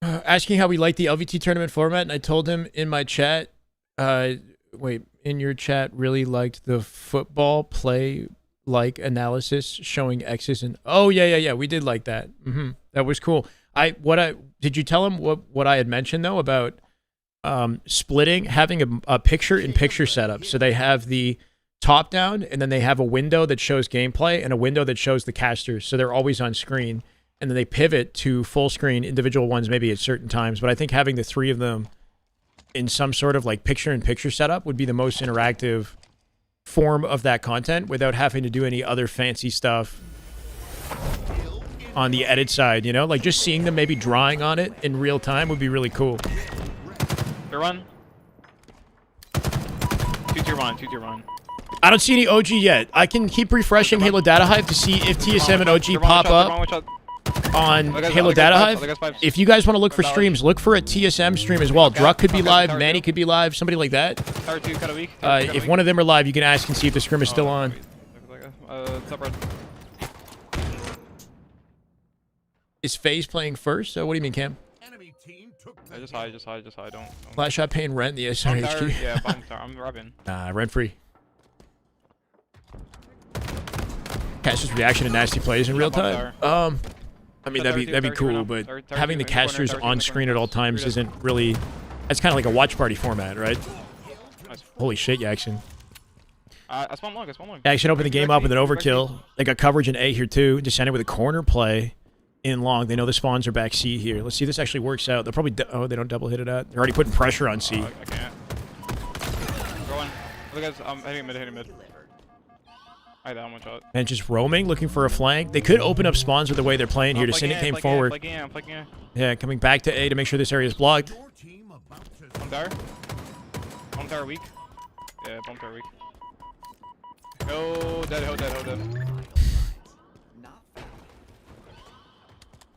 Asking how we like the LVT tournament format, and I told him in my chat, wait, in your chat, really liked the football play like analysis showing X's and oh yeah, we did like that. That was cool. Did you tell him what I had mentioned though about splitting, having a picture-in-picture setup, so they have the top down and then they have a window that shows gameplay and a window that shows the casters, so they're always on screen. And then they pivot to full screen individual ones maybe at certain times. But I think having the three of them in some sort of like picture-in-picture setup would be the most interactive form of that content without having to do any other fancy stuff on the edit side, you know? Like just seeing them maybe drawing on it in real time would be really cool. Tier 1. 2 tier 1, 2 tier 1. I don't see any OG yet. I can keep refreshing Halo Data Hive to see if TSM and OG pop up on Halo Data Hive. If you guys want to look for streams, look for a TSM stream as well. Druck could be live, Manny could be live, somebody like that. If one of them are live, you can ask and see if the scrim is still on. Is Faze playing first? What do you mean, Cam? Just hide. Don't. Last shot paying rent in the SRHQ. Yeah, I'm rubbing. Nah, rent free. Caster's reaction to nasty plays in real time. I mean that'd be cool, but having the casters on screen at all times isn't really. That's kind of like a watch party format, right? Holy shit, Jackson. I spawn long. Jackson opened the game up with an overkill. They got coverage in A here too. Descended with a corner play in long. They know the spawns are back C here. Let's see if this actually works out. They'll probably they don't double hit it out. They're already putting pressure on C. I can't. Going. Look guys, I'm hitting mid. I that one shot. And just roaming, looking for a flank. They could open up spawns with the way they're playing here. Descendant came forward. I'm flanking in. Yeah, coming back to A to make sure this area is blocked. Bomb tower weak. Yeah, bomb tower weak. Go dead.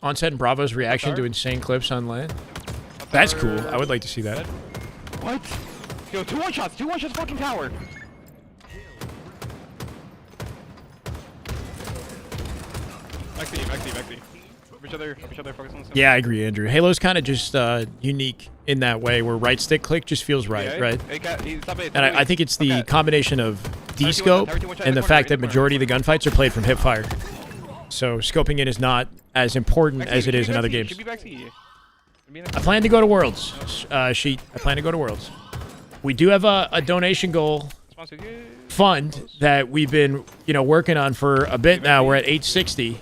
Onset and Bravo's reaction to insane clips on land. That's cool. I would like to see that. What? Yo, 2 1-shots fucking tower. Maxi. Each other, focus on the Yeah, I agree, Andrew. Halo's kind of just unique in that way, where right stick click just feels right, right? And I think it's the combination of D-scope and the fact that majority of the gunfights are played from hipfire. So scoping in is not as important as it is in other games. I plan to go to Worlds, Sheet. I plan to go to Worlds. We do have a donation goal fund that we've been, working on for a bit now. We're at 860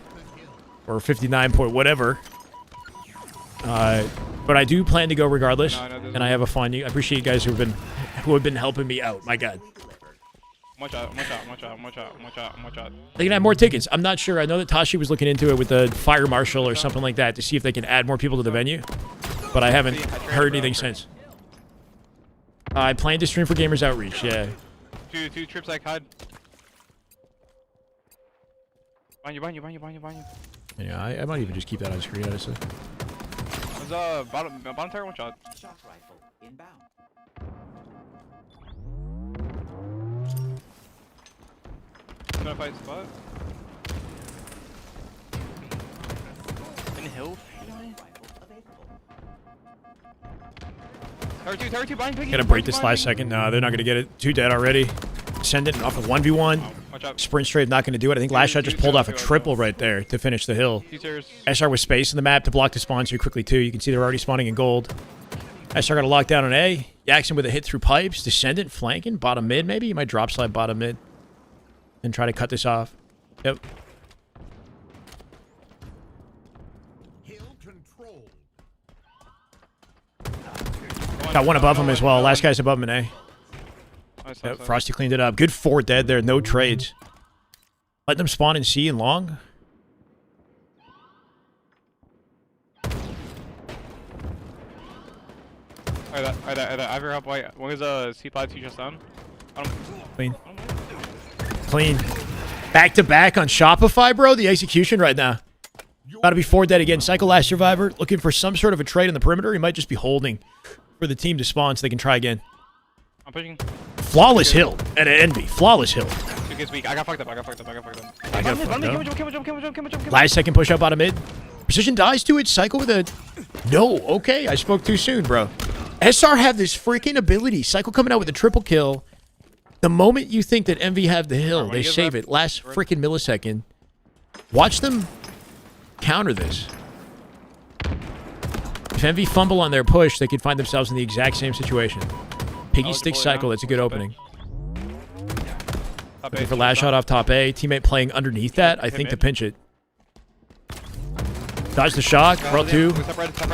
or 59 point whatever. But I do plan to go regardless, and I have a fund. I appreciate you guys who have been helping me out. My God. Watch out. They can add more tickets. I'm not sure. I know that Tashi was looking into it with the fire marshal or something like that to see if they can add more people to the venue, but I haven't heard anything since. I plan to stream for Gamers Outreach. Yeah. Two trips like HUD. Behind you. Yeah, I might even just keep that on screen, honestly. There's bottom tower 1 shot. Shock rifle inbound. Gonna fight spot. In the hill. Tower 2 behind Piggy. Gotta break this last second. No, they're not gonna get it. 2 dead already. Send it off a 1v1. Sprint straight not going to do it. I think last shot just pulled off a triple right there to finish the hill. SR with space in the map to block the spawns here quickly too. You can see they're already spawning in gold. SR got a lockdown on A. Jackson with a hit through pipes. Descendant flanking. Bottom mid maybe. He might drop slide bottom mid. And try to cut this off. Yep. Got one above him as well. Last guy's above him in A. Yep, Frosty cleaned it up. Good 4 dead there. No trades. Let them spawn in C and long. Alright, Ivor up white. One is a C5 2 just down. Clean. Clean. Back to back on Shopify, bro. The execution right now. About to be 4 dead again. Cycle last survivor. Looking for some sort of a trade in the perimeter. He might just be holding for the team to spawn so they can try again. I'm pushing. Flawless hill at Envy. Flawless hill. 2 gets weak. I got fucked up. I got fucked up. Last second push up out of mid. Precision dies to it. Cycle with a... No. Okay. I spoke too soon, bro. SR have this freaking ability. Cycle coming out with a triple kill. The moment you think that Envy have the hill, they save it. Last freaking millisecond. Watch them counter this. If Envy fumble on their push, they could find themselves in the exact same situation. Piggy stick Cycle. That's a good opening. Looking for last shot off top A. Teammate playing underneath that, I think, to pinch it. Dodge the shock. Roll 2.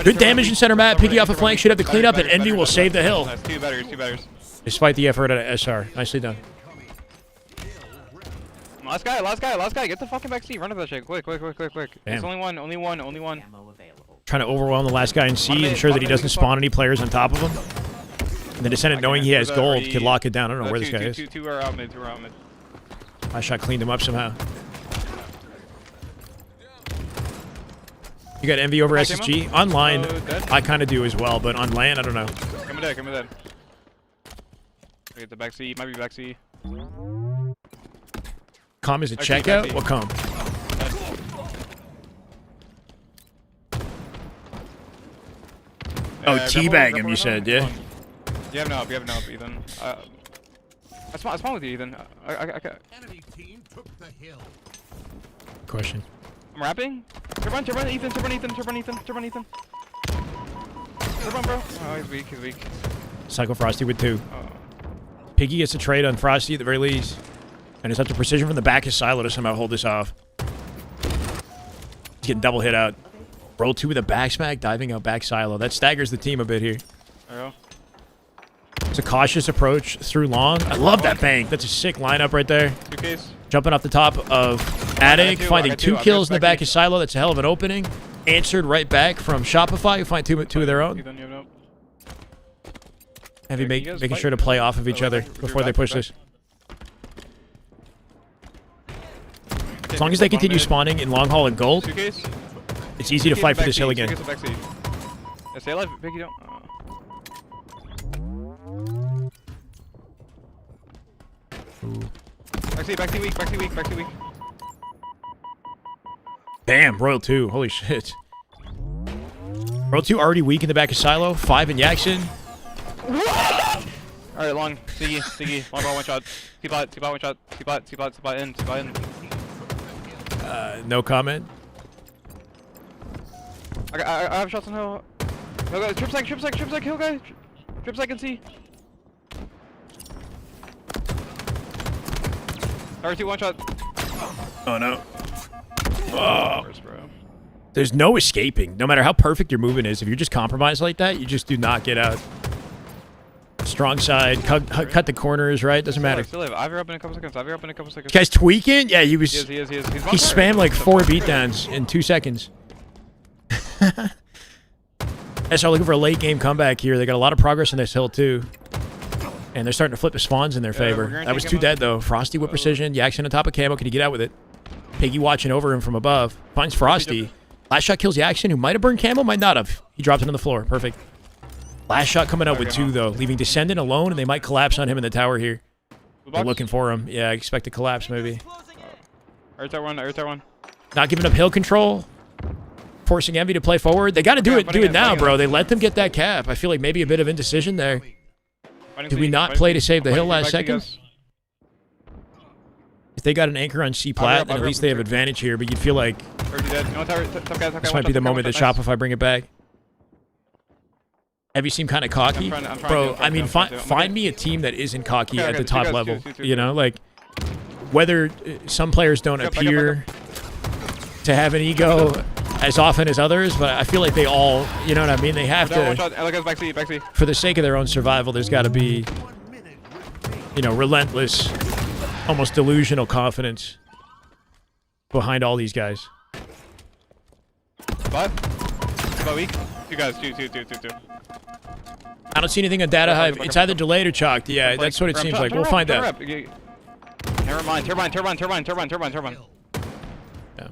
Good damage in center mat. Piggy off a flank. Should have the cleanup, and Envy will save the hill. Nice. 2 batters. Despite the effort at SR. Nicely done. Last guy. Get the fucking back seat. Run to that shit. Quick. Damn. There's only one. Trying to overwhelm the last guy in C, ensure that he doesn't spawn any players on top of him. And the Descendant, knowing he has gold, could lock it down. I don't know where this guy is. Two are out mid. Last shot cleaned him up somehow. You got Envy over SSG. Online, I kind of do as well, but on LAN, I don't know. Come dead. I get the back seat. Might be back seat. Com is a Actually, checkout? backseat. What com? Oh, teabag him, you said, yeah? You have no up, Ethan. I spawn with you, Ethan. Enemy team took the hill. Question. I'm rapping. Turban, Ethan. Turban, bro. Oh, he's weak. Cycle Frosty with 2. Oh. Piggy gets a trade on Frosty at the very least. And it's up to Precision from the back of Silo to somehow hold this off. He's getting double hit out. Roll 2 with a back smack, diving out back Silo. That staggers the team a bit here. There you go. It's a cautious approach through long. I love that bank. That's a sick lineup right there. 2 case. Jumping off the top of Attic, finding 2 kills in the back of Silo. That's a hell of an opening. Answered right back from Shopify, who find two of their own. Ethan, you have no. Heavy making sure to play off of each other before they push this. As long as they continue spawning in long haul and gold, 2 case. it's easy to fight for this hill again. Yeah, stay alive, Piggy, don't. Back seat weak. Damn, Royal 2. Holy shit. Royal 2 already weak in the back of Silo. 5 in Yaxon. Alright, long. Siggy. One ball, one shot. T-bot, one shot. T-bot in. No comment. I have shots on hill. Hill guy, trip sec, hill guy. Trip sec and C. R2, one shot. Oh no. Oh. First, bro. There's no escaping. No matter how perfect your movement is, if you're just compromised like that, you just do not get out. Strong side, cut the corners, right? Doesn't matter. Still live. Ivor up in a couple seconds. Guy's tweaking? Yeah, he was. He is. He spammed like 4 beatdowns in 2 seconds. SR looking for a late game comeback here. They got a lot of progress in this hill too. And they're starting to flip the spawns in their favor. That was 2 dead though. Frosty with precision. Yaxon on top of camo. Can he get out with it? Piggy watching over him from above. Finds Frosty. Last shot kills Yaxon, who might have burned camo, might not have. He drops it on the floor. Perfect. Last shot coming out with 2 though, leaving Descendant alone, and they might collapse on him in the tower here. They're looking for him. Yeah, I expect a collapse maybe. Earth one. Not giving up hill control. Forcing Envy to play forward. They got to do it now, bro. They let them get that cap. I feel like maybe a bit of indecision there. Did we not play to save the hill last second? If they got an anchor on C plat, then at least they have advantage here. But you'd feel like this might be the moment that Shopify bring it back. Envy seem kind of cocky, bro. I mean, find me a team that isn't cocky at the top level. You know, like whether some players don't appear to have an ego as often as others, but I feel like they all, you know what I mean? They have to, for the sake of their own survival, there's got to be, you know, relentless, almost delusional confidence. behind all these guys. But weak. Two guys. Two. I don't see anything on Data Hive. It's either delayed or chalked. Yeah, that's what it seems like. We'll find out. Never mind. Turbine. Yeah.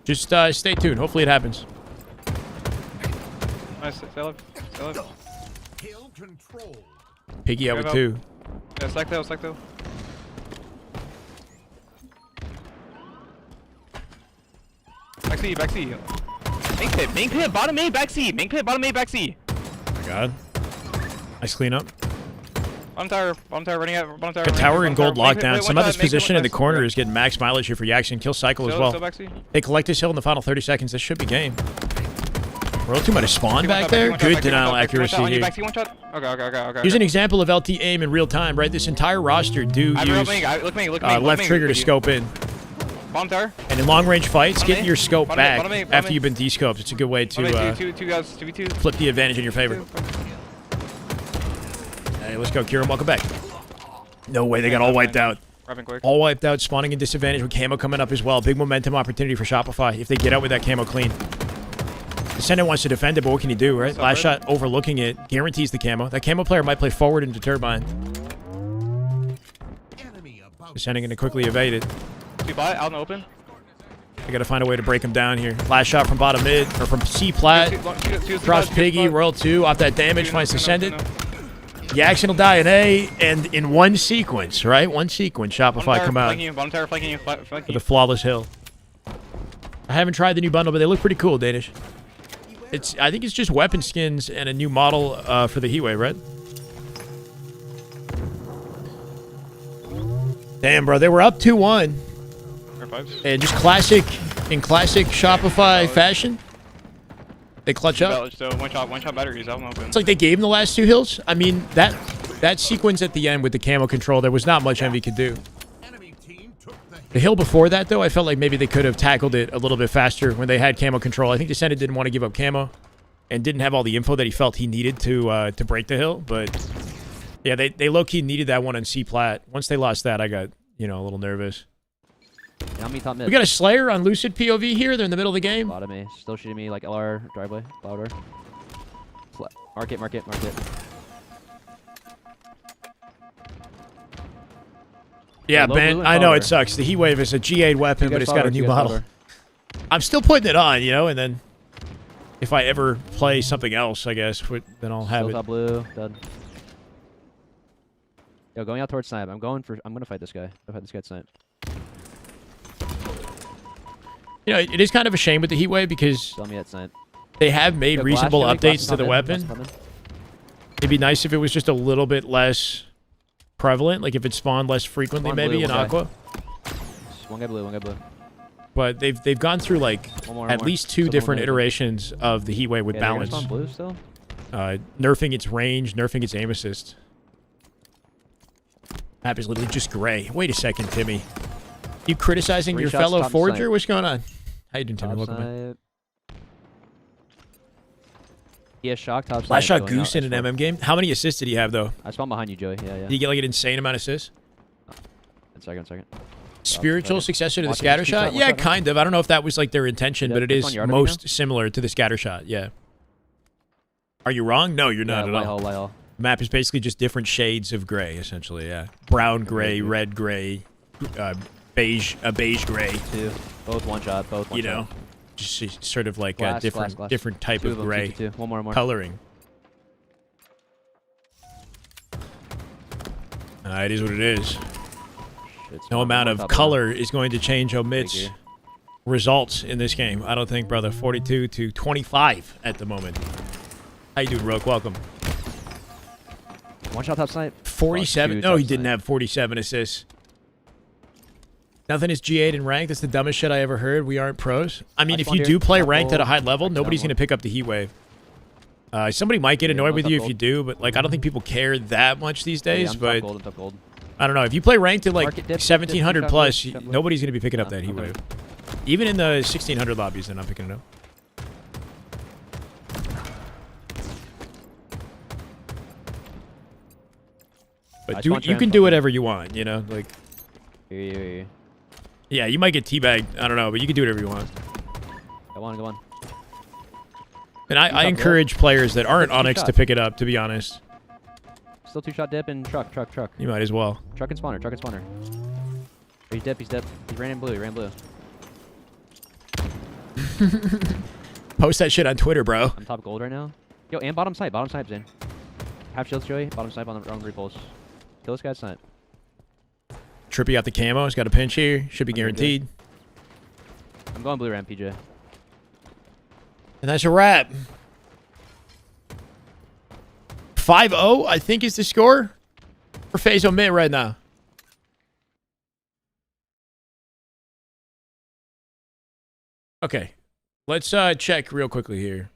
Just stay tuned. Hopefully it happens. Nice. Stay alive. Kill control. Piggy out with Up. 2. Yeah, stack though. Back C. Main pit, bottom A, back C. Main pit, bottom A, back C. Oh my god. Nice cleanup. Bottom tower running out. Bottom tower. Good tower and gold Main pit, lockdown. wait, Some one of this shot, main pit, position in the one shot. corner is getting max mileage here for Yaxin. Kill cycle as Still well. back C. They collect this hill in the final 30 seconds. This should be game. Royalty might have spawned back One there. shot, Good back C, denial one shot, accuracy on you, here. back C, one shot. Okay. Here's an example of LT aim in real time, right? This entire roster do use Look me. left trigger to scope in. Bottom tower. And in long range fights, Bottom getting A. your scope Bottom A, back bottom A, bottom after A. you've been de-scoped. It's a good way Bottom A, to two guys, 2v2. flip the advantage in your favor. Hey, let's go, Kieran. Welcome back. No way, they got all wiped out. Wrapping quick. All wiped out, spawning in disadvantage with camo coming up as well. Big momentum opportunity for Shopify if they get out with that camo clean. Descendant wants to defend it, but what can you do, right? Last shot overlooking it guarantees the camo. That camo player might play forward into Turbine. Enemy above. Descending going to quickly evade it. Two bot out in the open. They got to find a way to break him down here. Last shot from bottom mid, or from C plat. Drops Piggy, Royal 2, off that damage, finds Descendant. Yaxin will die in A, and in one sequence, right? One sequence, Shopify come out Bottom tower flanking you. with a flawless hill. I haven't tried the new bundle, but they look pretty cool, Danish. I think it's just weapon skins and a new model for the Heatwave, right? Damn, bro, they were up 2-1. And just in classic Shopify fashion, they clutch up. So one shot batteries out in the open. It's like they gave him the last 2 hills. I mean, that sequence at the end with the camo control, there was not much Envy could do. Enemy team took the The hill before that, though, I felt like maybe they could have tackled it a little bit faster when they had camo control. I think Descendant didn't want to give up camo and didn't have all the info that he felt he needed to break the hill. But yeah, they low-key needed that one on C plat. Once they lost that, I got, a little nervous. Yeah, me top mid. We got a Slayer on Lucid POV here. They're in the middle of the game. Bottom A. Still shooting me like LR driveway. Louder. Mark it. Yeah, low Ben, blue and I know power. it sucks. The Heatwave is a G8 weapon, but it's got a new model. I'm still putting it on, and then if I ever play something else, I guess, then I'll have Still it. top blue. Dead. Yo, going out towards snipe. I'm gonna fight this guy. I'll fight this guy at snipe. It is kind of a shame with the Heatwave because Tell me at snipe. they have made Yo, reasonable Glass, updates to the Glass weapon. coming. It'd be nice if it was just a little bit less prevalent, like if it spawned less frequently, Spawn maybe blue, in one guy. Aqua. One guy blue. But they've gone through like One at more. least 2 Still different one more. iterations of the Heatwave with Yeah, they're gonna balance, spawn blue still? nerfing its range, nerfing its aim assist. Map is literally just gray. Wait a second, Timmy. You criticizing 3 your shots, fellow top forger? snipe. What's going on? How you doing, Timmy? Top Welcome in. snipe. He has shock top snipe. Last shot going Goose out. in an MM game. How many assists did he have though? I spawned behind you, Joey. Yeah. Did he get like an insane amount of assists? One second. Spiritual successor to the Watch it, scatter keep shot? that, watch Yeah, that. kind of. I don't know if that was like their intention, Yeah, but it it's is on yard of me most similar to the scatter shot. Yeah. Are you wrong? No, you're not at all. Light Map is basically just different shades of gray, essentially. Yeah, brown gray, red gray, beige gray. 2. Both one shot. You know, just sort of like Glass, a glass. different type 2 of them, gray 2. One more. coloring. It is what it is. No amount of color is going to change Omit's results in this game. I don't think, brother. 42 to 25 at the moment. How you doing, Roke? Welcome. One shot top snipe. 47. No, he didn't have 47 assists. Nothing is G8 in ranked. That's the dumbest shit I ever heard. We aren't pros. I mean, if you do play ranked at a high level, nobody's going to pick up the Heatwave. Somebody might get annoyed with you if you do, but like I don't think people care that much these days. But Top gold. I don't know. If you play ranked at like Market dip, 1700 dip, plus, dip, dip. nobody's going to be picking up that Okay. Heatwave. Even in the 1600 lobbies, they're not picking it up. But you can do whatever you want, like Here. Yeah, you might get teabagged. I don't know, but you can do whatever you want. Go on, go on. And I encourage players that aren't Onyx to pick it up, to be honest. Still 2-shot dip and truck. You might as well. Truck and spawner. He's dip. He ran in blue, Post that shit on Twitter, bro. I'm top gold right now. Yo, and bottom snipe, Zane. Half shields, Joey. Bottom snipe on the wrong repulse. Kill this guy's snipe. Trippy got the camo. He's got a pinch here. Should be guaranteed. I'm going blue ramp, PJ. And that's a wrap. 5-0, I think, is the score for Faze Omit right now. Okay. Let's check real quickly here.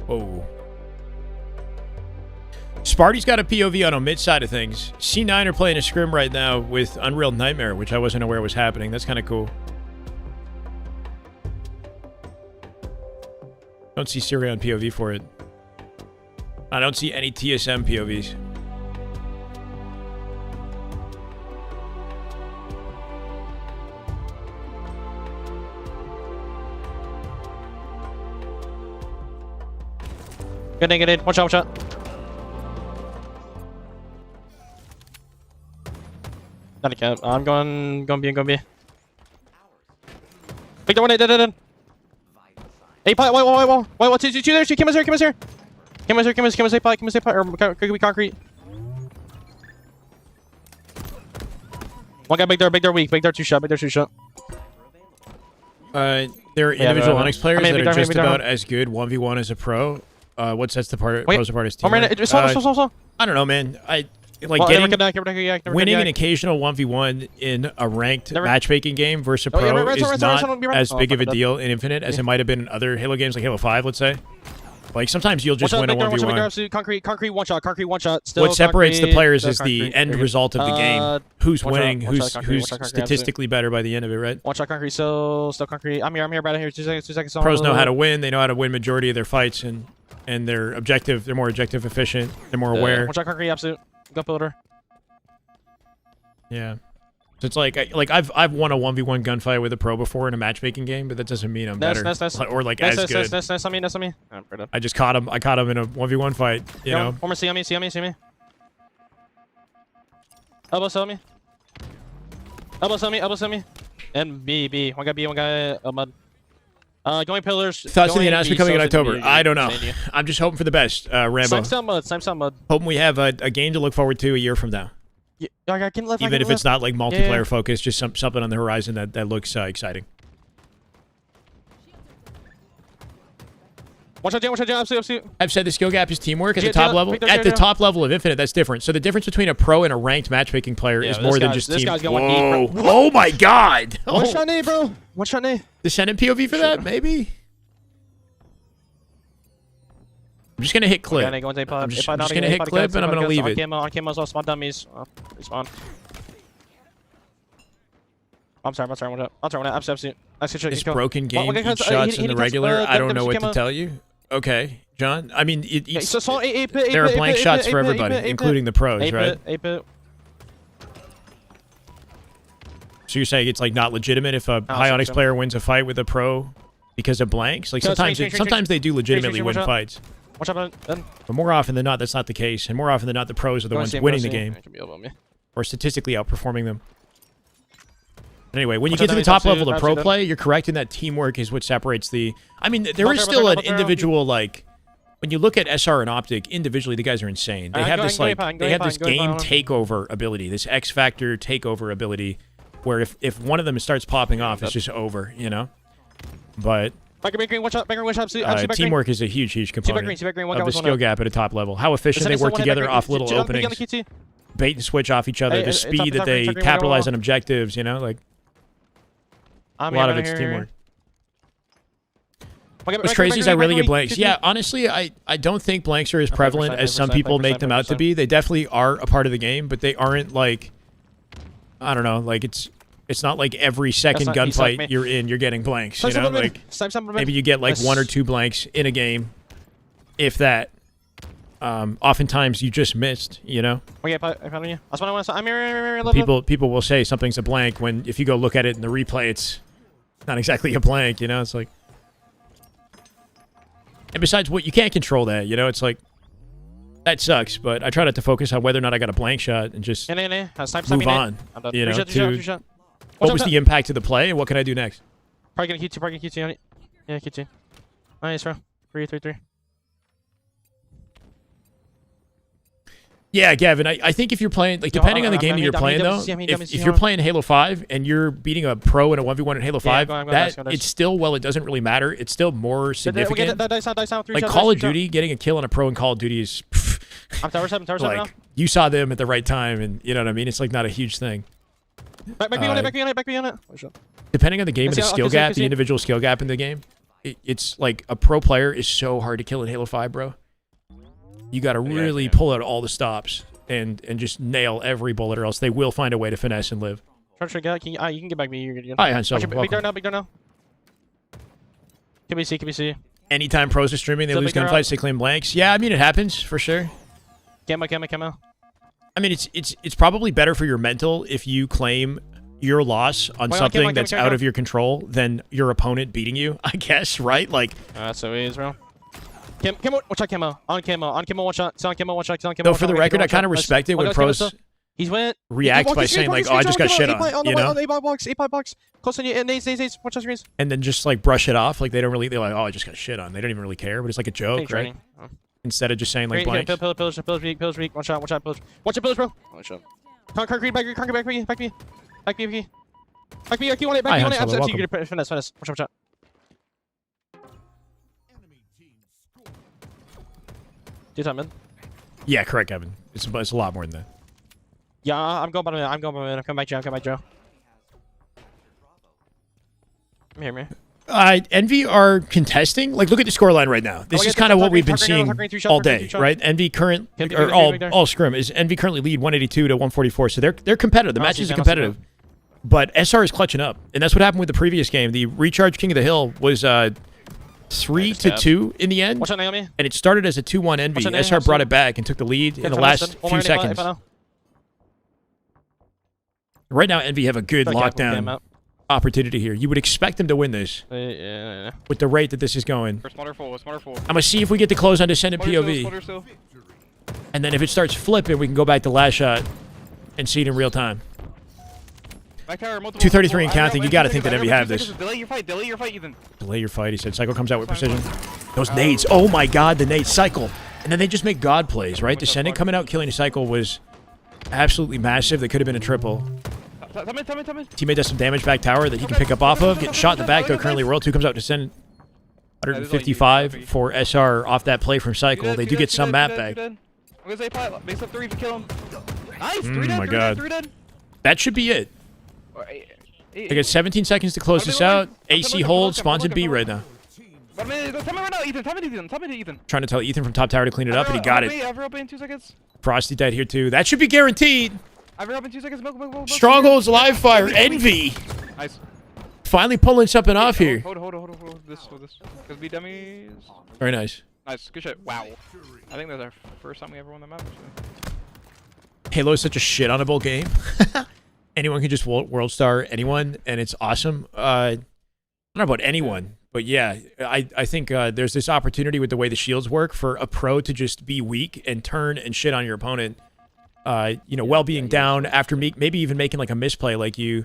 Whoa. Sparty's got a POV on Omit side of things. C9 are playing a scrim right now with Unreal Nightmare, which I wasn't aware was happening. That's kind of cool. Don't see Syria on POV for it. I don't see any TSM POVs. Get in. Watch out. Not a cap. I'm going B. Big door, dead. Hey, pot, wait, two there, two, Kim is here. Kim is pot, or could be concrete. One guy, big door, weak, big door, two shot. There are individual Onyx players that are just big door. about as good 1v1 as a pro. What sets the pros apart is team. I don't know, man. Winning an occasional 1v1 in a ranked matchmaking game versus a pro is not as big of a deal in Infinite as it might have been in other Halo games like Halo 5, let's say. Like, sometimes you'll just win a 1v1. Concrete one shot. Still what separates the concrete, players is the end result of the game. Who's winning, who's concrete, statistically better by the end of it, right? One shot concrete, still concrete. I'm here, Brad, here. 2 seconds. Pros know how to win. They know how to win majority of their fights, and they're objective. They're more objective efficient. They're more aware. One shot concrete, absolute. Gun builder. Yeah. So it's like I've won a 1v1 gunfight with a pro before in a matchmaking game, but that doesn't mean I'm better or like as good. That's on me. I just caught him. I caught him in a 1v1 fight. You know. One more, see me. Elbow sell me. And B. One guy mud. Going pillars. Thoughts on the announcement coming in October? I don't know. I'm just hoping for the best, Rambo. Slime mud. Hoping we have a game to look forward to a year from now. Even if it's not like multiplayer focused, just something on the horizon that looks exciting. Watch out, absolute. I've said the skill gap is teamwork at the top level. At the top level of Infinite, that's different. So the difference between a pro and a ranked matchmaking player is more than just team. Whoa! Oh my God! One shot nade, bro. One shot nade. Descendant POV for that, maybe. I'm just gonna hit clip. I'm just gonna hit clip and I'm gonna leave it. On camo as well. Spawn dummies. Respawn. I'm sorry. I'll turn one. Absolute. This broken game eats shots in the regular. I don't know what to tell you. Okay, John. I mean, there are blank shots for everybody, including the pros, right? So you're saying it's like not legitimate if a high Onyx player wins a fight with a pro because of blanks? Like sometimes they do legitimately win fights. But more often than not, that's not the case. And more often than not, the pros are the ones winning the game. Or statistically outperforming them. Anyway, when you get to the top level of pro play, you're correct in that teamwork is what separates the... I mean, there is still an individual, like... When you look at SR and Optic, individually, the guys are insane. They have this, like... They have this game takeover ability, this X-Factor takeover ability, where if one of them starts popping off, it's just over, you know? But... teamwork is a huge component of the skill gap at a top level. How efficient they work together off little openings. Bait and switch off each other. The speed that they capitalize on objectives, you know? Like... A lot of it's teamwork. What's crazy is I really get blanks. Yeah, honestly, I don't think blanks are as prevalent as some people make them out to be. They definitely are a part of the game, but they aren't like... I don't know, like it's not like every second gunfight you're in, you're getting blanks, you know? Like, maybe you get like 1 or 2 blanks in a game, if that. oftentimes you just missed, you know? Okay, I found you. That's what I want to say. I'm here. People will say something's a blank when if you go look at it in the replay, it's not exactly a blank, you know? It's like... And besides, what you can't control that, you know? It's like... That sucks, but I try not to focus on whether or not I got a blank shot and just move on, you know, to what was the impact of the play and what can I do next? Probably gonna Q2 on it. Yeah, Q2. Nice, bro. 3. Yeah, Gavin, I think if you're playing, like, depending on the game that you're playing, though, if you're playing Halo 5 and you're beating a pro in a 1v1 in Halo 5, it's still, well, it doesn't really matter. It's still more significant. Like, Call of Duty, getting a kill on a pro in Call of Duty is... I'm tower 7 like, now. you saw them at the right time, and you know what I mean? It's, like, not a huge thing. Back me on it. Depending on the game and the skill gap, the individual skill gap in the game, it's, like, a pro player is so hard to kill in Halo 5, bro. You got to really pull out all the stops and just nail every bullet, or else they will find a way to finesse and live. You can get back me. You're good. Hi, Hansel. Big door now. Can we see? Anytime pros are streaming, they lose gunfights, they claim blanks. Yeah, I mean, it happens, for sure. Camo. I mean, it's probably better for your mental if you claim your loss on something that's out of your control than your opponent beating you, I guess, right? Like... That's so easy, bro. Camo, watch out, camo. On camo, one shot. It's on camo, one shot. No, for the record, I kind of respect it when pros react by saying, like, oh, I just got shit on, you know? On the A box. Close on you, and nades. Watch out, screens. And then just, like, brush it off. Like, they're like, oh, I just got shit on. They don't even really care, but it's like a joke, right? Instead of just saying, like, blanks. Pillars weak. Watch out, pillars. Watch out, pillars, bro. Watch out. Concrete, back me. Back me, Q on it, absolutely. You're gonna finesse. Watch out. Do time, man. Yeah, correct, Kevin. It's a lot more than that. Yeah, I'm going bottom. I'm coming back, Joe. I'm here, man. Envy are contesting. Like, look at the scoreline right now. This is kind of what we've been seeing all day, right? Envy current, or all Scrim is Envy currently lead 182 to 144. So they're competitive. The matches are competitive. But SR is clutching up, and that's what happened with the previous game. The Recharge King of the Hill was 3-2 in the end, and it started as a 2-1 Envy. SR brought it back and took the lead in the last few seconds. Right now, Envy have a good lockdown opportunity here. You would expect them to win this with the rate that this is going. I'm going to see if we get to close on Descendant POV. And then if it starts flipping, we can go back to last shot and see it in real time. 233 and counting. You got to think that Envy have this. Delay your fight, Ethan. Delay your fight, he said. Cycle comes out with precision. Those nades. Oh my god, the nades. Cycle. And then they just make god plays, right? Descendant coming out, killing a Cycle was absolutely massive. They could have been a triple. Teammate does some damage back tower that he can pick up off of. Getting shot in the back, though. Currently, World 2 comes out Descendant. 155 for SR off that play from Cycle. They do get some map back. Oh my god. That should be it. They got 17 seconds to close this out. AC hold, spawns in B right now. Trying to tell Ethan from top tower to clean it up, and he got it. Frosty died here too. That should be guaranteed. Strongholds live fire. Envy. Nice. Finally pulling something off here. Hold this. Because be dummies. Very nice. Nice, good shit. Wow. I think that's our first time we ever won the map. Halo is such a shit on a bowl game. Anyone can just world star anyone, and it's awesome. I don't know about anyone, but yeah, I think there's this opportunity with the way the shields work for a pro to just be weak and turn and shit on your opponent. You know, while being down after maybe even making like a misplay, like you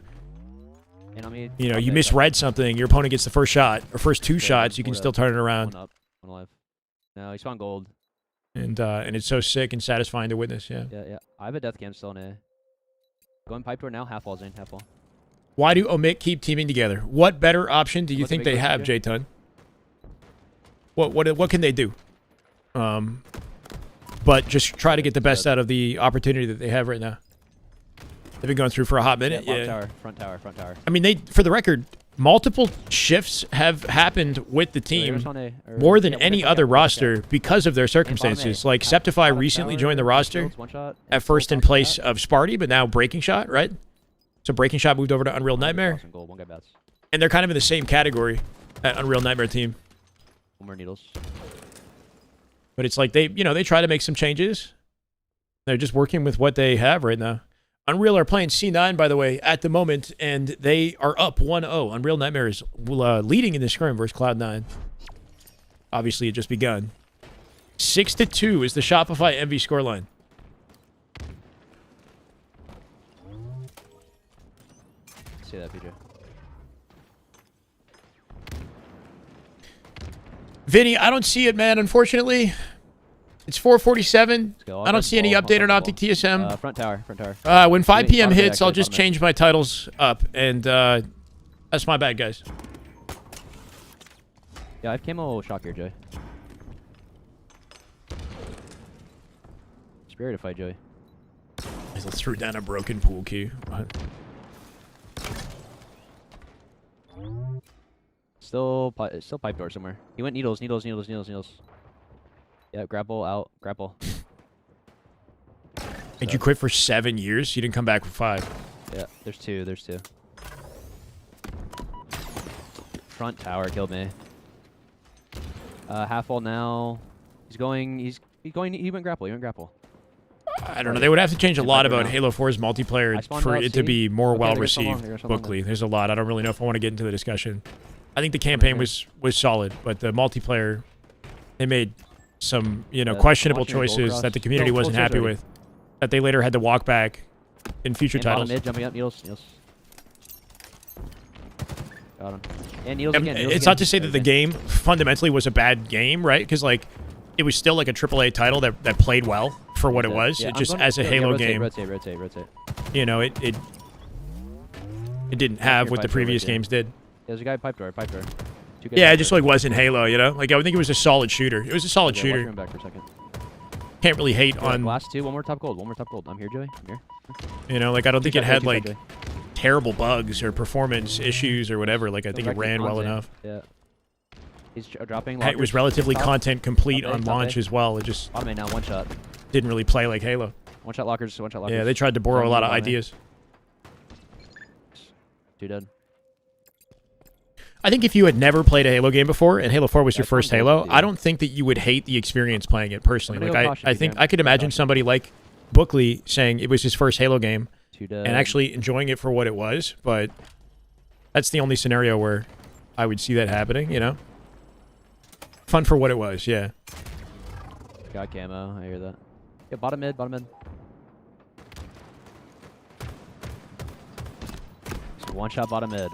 misread something, your opponent gets the first shot or first two shots, you can still turn it around. One alive. No, he spawned gold. And it's so sick and satisfying to witness. Yeah. Yeah. I have a death cam still in A. Going pipe door now, half wall, Zane, half wall. Why do Omit keep teaming together? What better option do you think they have, J-Ton? What can they do? But just try to get the best out of the opportunity that they have right now. They've been going through for a hot minute. Yeah, front tower. I mean, for the record, multiple shifts have happened with the team more than any other roster because of their circumstances. Like, Septify recently joined the roster at first in place of Sparty, but now Breaking Shot, right? So Breaking Shot moved over to Unreal Nightmare. And they're kind of in the same category at Unreal Nightmare team. One more needles. But it's like they try to make some changes. They're just working with what they have right now. Unreal are playing C9, by the way, at the moment, and they are up 1-0. Unreal Nightmare is leading in the scrim versus Cloud9. Obviously, it just begun. 6-2 is the Shopify MV scoreline. See that, PJ. Vinny, I don't see it, man, unfortunately. It's 4:47. I don't see any update on Optic TSM. Front tower, front tower. When 5 p.m. Bottom mid, hits, I'll actually, just bottom mid. change my titles up, and that's my bad, guys. Yeah, I have camo shock here, Joey. Spirit to fight, Joey. I threw down a broken pool cue. What? Still pipe door somewhere. He went needles. Yeah, grapple out, grapple. Did you quit for 7 years? You didn't come back for 5. Yeah, there's two. Front tower killed me. Half wall now. He went grapple. I don't know. They would have to change a lot Viper about now. Halo 4's multiplayer I spawned for out it to C. be more Okay, well they're gonna spawn long, received. they're gonna spawn long Bookly, there's a lot. I don't really know if I want to get into the discussion. I think the campaign was solid, but the multiplayer, they made some questionable watching your gold choices cross. that the community Gold wasn't stairs happy already. with. That they later had to walk back in future And bottom titles. mid, jumping up, needles. Got him. And needles again. It's not to say that the game fundamentally was a bad game, right? Because like, it was still like a AAA title that played well for what it was. Yeah, It I'm just going- as a yeah, Halo rotate, game, Rotate. it didn't have your what the pipe door right previous there. games did. There's a guy pipe door. Two guys Yeah, pipe it just door. like wasn't Halo, Like I think it was a solid shooter. It was a solid Okay, watch shooter. him back for a second. Can't really hate Yeah, on, last two, one more top gold. I'm here, Joey. I'm here. like I don't think Two it side, had two side, like Joey. terrible bugs or performance issues or whatever. Like I think it Directly ran well onto him. enough. Yeah. He's dropping. It was lockers. relatively Top. content complete Top A, on top A. launch as well. It just Bottom A now, one shot. didn't really play like Halo. One shot lockers. Yeah, they tried to borrow a lot of Bottom A. ideas. Two dead. I think if you had never played a Halo game before and Halo 4 was your That's one first gold, Halo, dude. I don't think that you would hate the experience playing it personally. I'm gonna Like go caution, I PJ. think I'm I could gonna imagine caution. somebody like Bookley saying it was his first Halo game Two dead. and actually enjoying it for what it was, but that's the only scenario where I would see that happening, Fun for what it was, yeah. Got camo. I hear that. Yeah, bottom mid. So one shot bottom mid.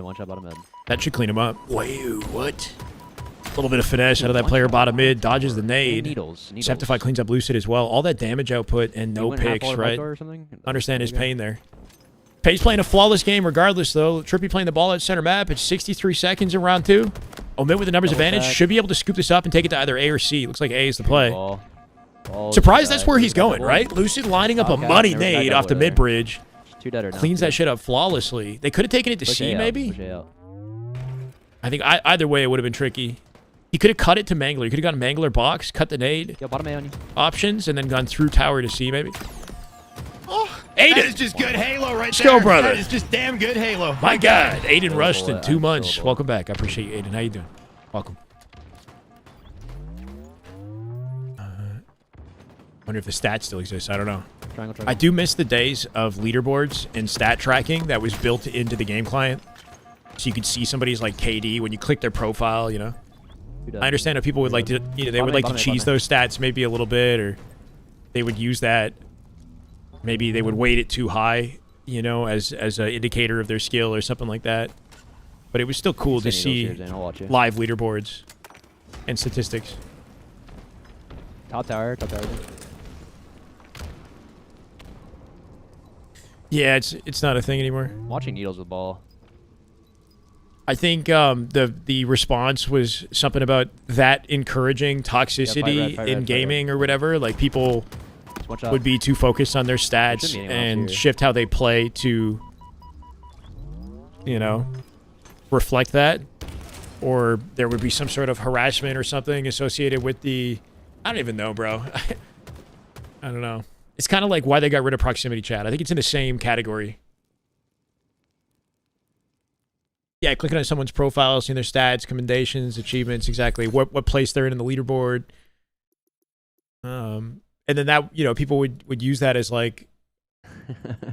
That should clean him up. Wow, what? A little bit of finesse out of that player bottom mid, dodges the nade. Needles. Septify cleans up Lucid as well. All that damage output and no picks, right? Or something? Understand his There you pain there. Pace playing a flawless game regardless, though. Trippy playing the ball at center map. It's 63 seconds in round 2. Omit with the numbers Double advantage. stack. Should be able to scoop this up and take it to either A or C. Looks like A is the go. play. Ball Surprised side. that's where he's going, Double. right? Lucid lining up a Okay, money never tried nade double off the there. mid-bridge. Two deader now. Cleans that shit up flawlessly. They could have taken it to Push C, A out, maybe? push A out. I think either way it would have been tricky. He could have cut it to Mangler. He could have gone Mangler box, cut the nade Yo, bottom A on you. options, and then gone through tower to C, maybe. That Aiden! is just good Halo right Let's there. go, brother. That is just damn good Halo. My God, Aiden Still rushed in bullet. 2 I'm months. still Welcome back. I appreciate you, Aiden. How you doing? Welcome. Wonder if the stats still exist. I don't know. Triangle. I do miss the days of leaderboards and stat tracking that was built into the game client, so you could see somebody's like KD when you click their profile. Two dead. I understand if people would like to, they would like to cheese those stats maybe a little bit, or they would use that. Maybe they would weight it too high, as an indicator of their skill or something like that. But it was still cool to Stay needles see here, Zane, I'll watch you. live leaderboards and statistics. Top tower. Yeah, it's not a thing anymore. Watching needles with ball. I think the response was something about that encouraging toxicity fight in red. gaming or whatever. Like people Just one shot. would be too focused on their stats Shouldn't be anyone and else here. shift how they play to, reflect that. Or there would be some sort of harassment or something associated with the... I don't even know, bro. I don't know. It's kind of like why they got rid of proximity chat. I think it's in the same category. Yeah, clicking on someone's profile, seeing their stats, commendations, achievements, exactly what place they're in the leaderboard. And then that, you know, people would use that as like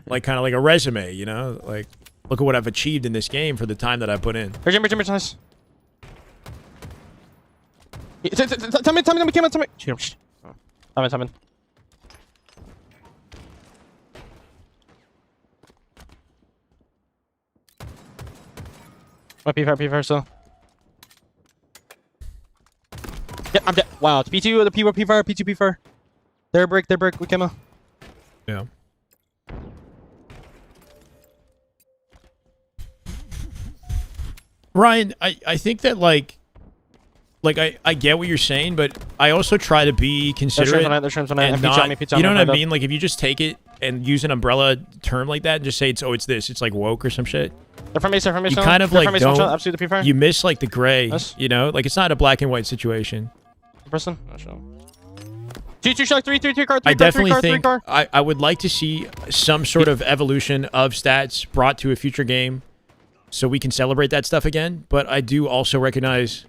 kind of like a resume, you know, like look at what I've achieved in this game for the time that I put in. Jimmy, nice. Tell me. Come in. My P5 still. Yeah, I'm dead. Wow, it's P2, the P4, P2, P4. They're brick, we came out. Yeah. Ryan, I think that like I get what you're saying, but I also try to be considerate There's shrimps on it. and not, you know what I mean? Like if you just take it and use an umbrella term like that and just say it's this, it's like woke or some shit. They're from me. You kind of like don't, absolutely P5. you miss like the gray, Yes. you know? Like it's not a black and white situation. Person? Not sure. 2 shock, 3 car, 3 I car, definitely 3 think car. I would like to see some sort of evolution of stats brought to a future game so we can celebrate that stuff again. But I do also recognize,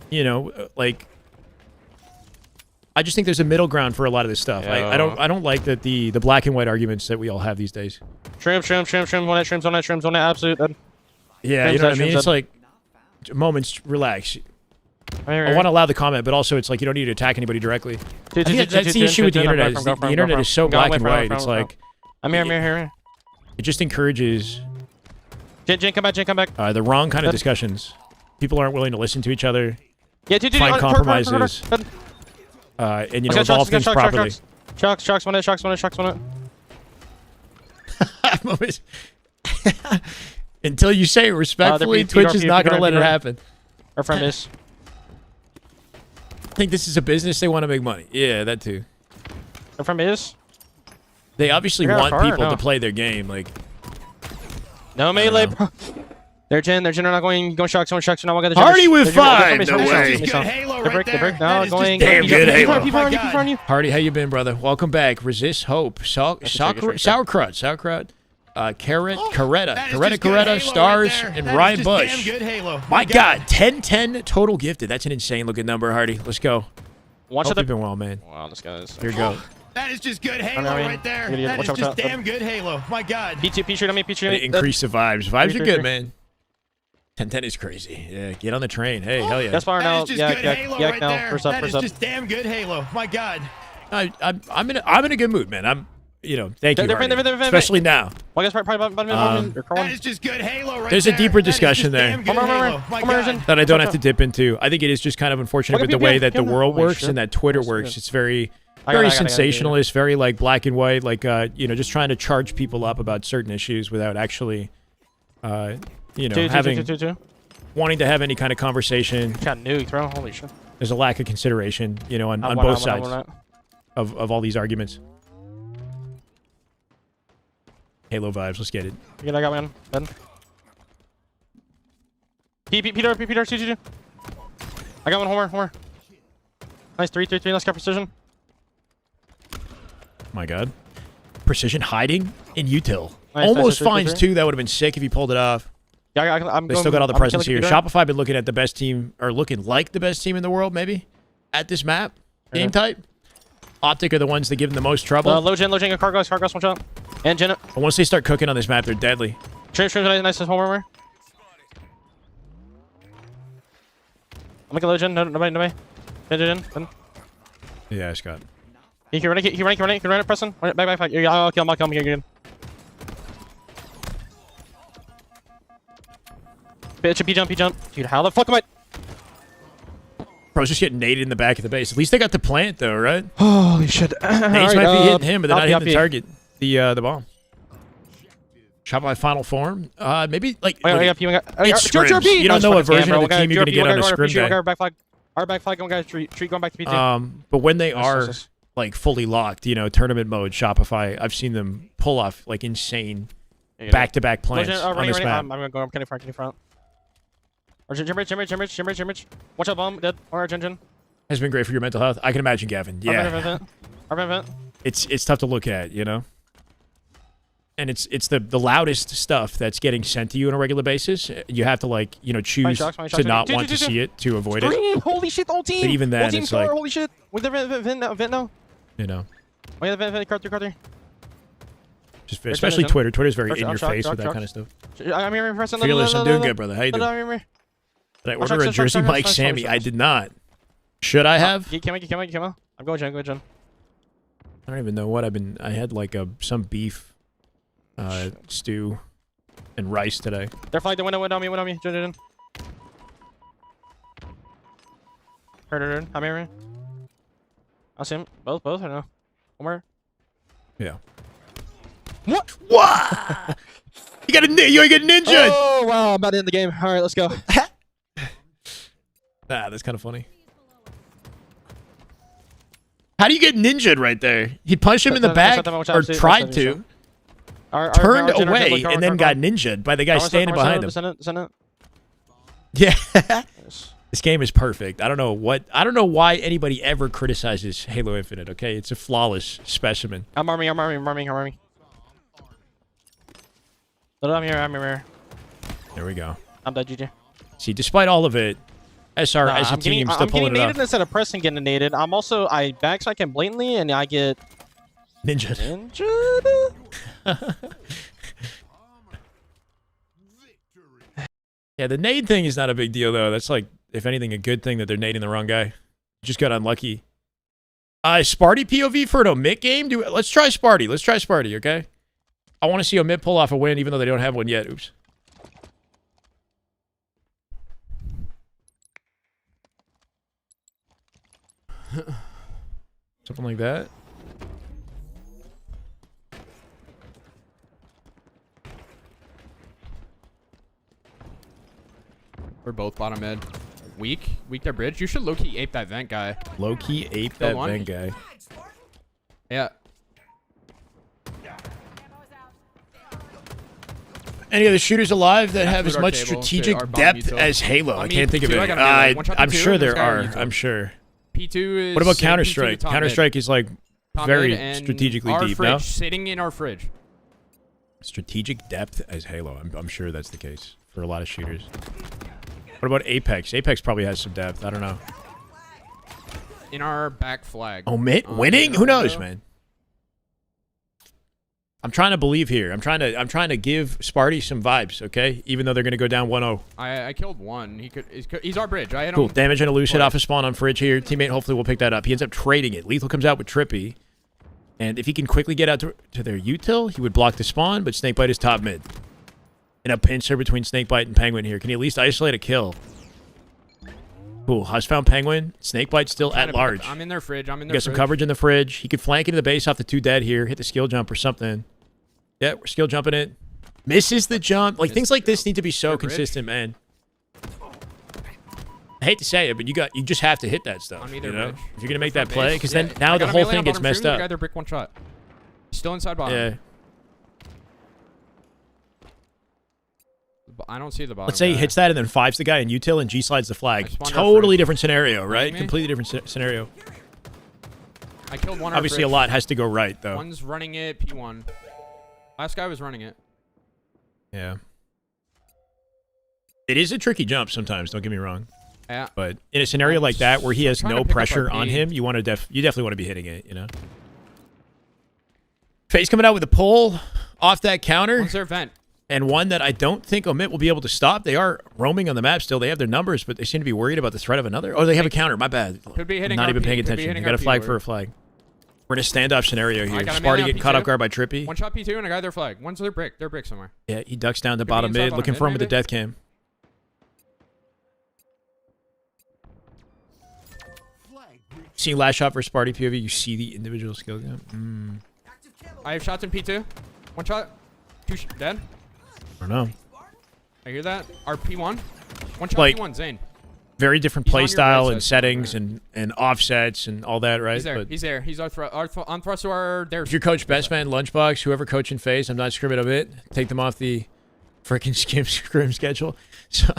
you know, like I just think there's a middle ground for a lot of this stuff. Yeah. I don't like that the black and white arguments that we all have these days. Shrimp, shrimps on it, absolute. Yeah, you know what I mean? It's like moments, relax. I want to allow the comment, but also it's like you don't need to attack anybody directly. I think that's the issue with the internet. The internet is so black and white. It's like I'm here. it just encourages Jin, come back. the wrong kind of discussions. People aren't willing to listen to each other, Yeah, find compromises, and you know resolve things properly. Shocks on it. Until you say it respectfully, Twitch is not going to let it happen. Our friend is. I think this is a business. They want to make money. Yeah, that too. Our friend is. They obviously They're want car or people no? to play their game. Like, No melee, bro. They're Jin are not going shocks. Now I got the Hardy with 5. No way. Good Halo right there. They're now That is going. just damn good Halo. People on you. Hardy, how you been, brother? Welcome back. Resist hope. Sauerkraut. Carrot, Coretta, Stars, and Ryan Bush. Damn good Halo. My God, 10-10 total gifted. That's an insane looking number, Hardy. Let's go. Watch Hope the. you've been well, man. Wow, this guy is. Here you go. That is just good Halo I mean, right there. you gotta That watch is out, just watch out. damn good Halo. My God. P2 shoot on me. Gotta increase the vibes. Vibes are Three. good, man. 10-10 is crazy. Yeah, get on the train. Hey, hell yeah. That's far That now. is just Yeah, good Halo right now. there. First up. That is just damn good Halo. My God. I'm in a good mood, man. Thank you, They're Hardy. fan. Especially now. Well, I guess probably That is just good Halo right there. There's a deeper That is discussion just there. damn good Halo. My God. That I don't have to dip into. I think it is just kind of unfortunate Look with at the way PPF. that the Come on. world Holy works shit. and that Twitter That's works. good. It's very I got it. sensationalist, very like black and white, like just trying to charge people up about certain issues without actually, Two. wanting to have any kind of conversation. Got nuked, bro. Holy shit. There's a lack of consideration, on both sides of all these arguments. Halo vibes. Let's get it. Yeah, I got one. Ben. Peter, 2. I got one, Homer. Nice, 3. Let's get precision. My God. Precision hiding in util. Nice, Almost nice, finds 3. 2. That would have been sick if he pulled it off. Yeah, I'm They going, still got all the I'm presence killing here. Peter. Shopify been looking at the best team, or looking like the best team in the world, maybe, at this map. Game type. Optic are the ones that give them the most trouble. Low gen, Carglass, one shot. And Jen. But once they start cooking on this map, they're deadly. Shrimp, nice Homer. I'm making low gen, nobody. Gen. Yeah, Scott. He can run it, Preston. Back. Yeah, I'll kill him, you're good. Bitch, P jump. Dude, how the fuck am I? Bro's just getting naded in the back of the base. At least they got the plant, though, right? Holy shit. Nades might be hitting him, but they're not hitting the target. The bomb. Shopify final form. Maybe, like... It's Scrims. You don't know what version of the team you're going to get on a Scrim day. Back flag, one guy, treat going back to PT. But when they are, like, fully locked, tournament mode, Shopify, I've seen them pull off, like, insane back-to-back plants on this map. I'm going to go kitty front. Or Jimrich. Watch out, bomb, dead. Or Jin. Has been great for your mental health. I can imagine, Gavin. Yeah. Our event. It's tough to look at, And and it's the loudest stuff that's getting sent to you on a regular basis. You have to like choose to not want to see it to avoid it. Scream! Holy shit, the whole team! But even then, whole team it's four, like holy shit! With the vent now. Oh yeah, the vent, Carter. just especially Twitter. Twitter's very in your face with that kind of stuff. I'm here, pressing. Fearless, I'm doing good, brother. How you doing? Did I order a Jersey Mike Sammy? I did not. Should I have? Come on. I'm going, John. I don't even know what I had like some beef stew and rice today. They're flying the window on me. John. Heard. I'm here. I'll see him. Both, or no? One more. Yeah. What? You got ninja! Oh, wow. I'm about to end the game. All right, let's go. That's kind of funny. How do you get ninja'd right there? He punched him in the back, or tried to, turned away, and then got ninja'd by the guy standing behind him. Send it. Yeah. This game is perfect. I don't know why anybody ever criticizes Halo Infinite, okay? It's a flawless specimen. I'm arming. Look, I'm here. There we go. I'm dead, GG. See, despite all of it, SR as a team still pulling it I'm off. getting naded instead of pressing getting naded. I'm also, I backstrike him blatantly, and I get... Ninja'd. Yeah, the nade thing is not a big deal, though. That's like, if anything, a good thing that they're nading the wrong guy. Just got unlucky. Sparty POV for an Omit game? Let's try Sparty. Okay? I want to see Omit pull off a win, even though they don't have one yet. Oops. Something like that. We're both bottom mid. Weak their bridge. You should low-key ape that vent guy. Low-key ape that vent guy. Yeah. Any of the shooters alive that have as much strategic depth as Halo? I can't think of it. I'm sure there are. I'm sure. P2 is... What about Counter-Strike? Counter-Strike is like very strategically deep, no? Sitting in our fridge. Strategic depth as Halo. I'm sure that's the case for a lot of shooters. What about Apex? Apex probably has some depth. I don't know. In our back flag. Omit winning? Who knows, man? I'm trying to believe here. I'm trying to give Sparty some vibes, okay? Even though they're going to go down 1-0. I killed one. He's our bridge. I hit cool. him. Damage and a Lucid off a spawn on Fridge here. Teammate hopefully will pick that up. He ends up trading it. Lethal comes out with Trippy. And if he can quickly get out to their util, he would block the spawn, but Snakebite is top mid. And a pincer between Snakebite and Penguin here. Can he at least isolate a kill? Cool. Hush found Penguin. Snakebite still at large. I'm in their fridge. Got some coverage in the fridge. He could flank into the base off the 2 dead here. Hit the skill jump or something. Yeah, we're skill jumping it. Misses the jump. Like, things like this need to be so consistent, man. I hate to say it, but you just have to hit that stuff. You know? If you're going to make that play, because then now the whole thing gets messed up. Either brick one shot. Still inside bottom. Yeah. I don't see the bottom. Let's say he hits that and then 5's the guy in util and G slides the flag. Totally different scenario, right? Completely different scenario. I killed one. Obviously, a lot has to go right, though. One's running it, P1. Last guy was running it. Yeah. It is a tricky jump sometimes, don't get me wrong. Yeah. But in a scenario like that where he has no pressure on him, you definitely want to be hitting it, you know? Faze coming out with a pull off that counter. One's their vent. And one that I don't think Omit will be able to stop. They are roaming on the map still. They have their numbers, but they seem to be worried about the threat of another. Oh, they have a counter. My bad. Could be hitting not even RP. paying attention. You got a flag for a flag. We're in a standoff scenario here. Sparty getting caught off guard by Trippy. One shot P2 and a guy their flag. One's their brick. Their brick somewhere. Yeah, he ducks down to bottom mid, looking for him with the death cam. See last shot for Sparty POV. You see the individual skill gap. I have shots in P2. One shot. Dead. I don't know. I hear that. Our P1. One shot like, P1, Zane. Very different play style and settings and offsets and all that, right? He's there. He's there. He's on thrust to our... If your coach, best man, Lunchbox, whoever coaching Faze, I'm not scrimming a bit. Take them off the freaking Scrim schedule. So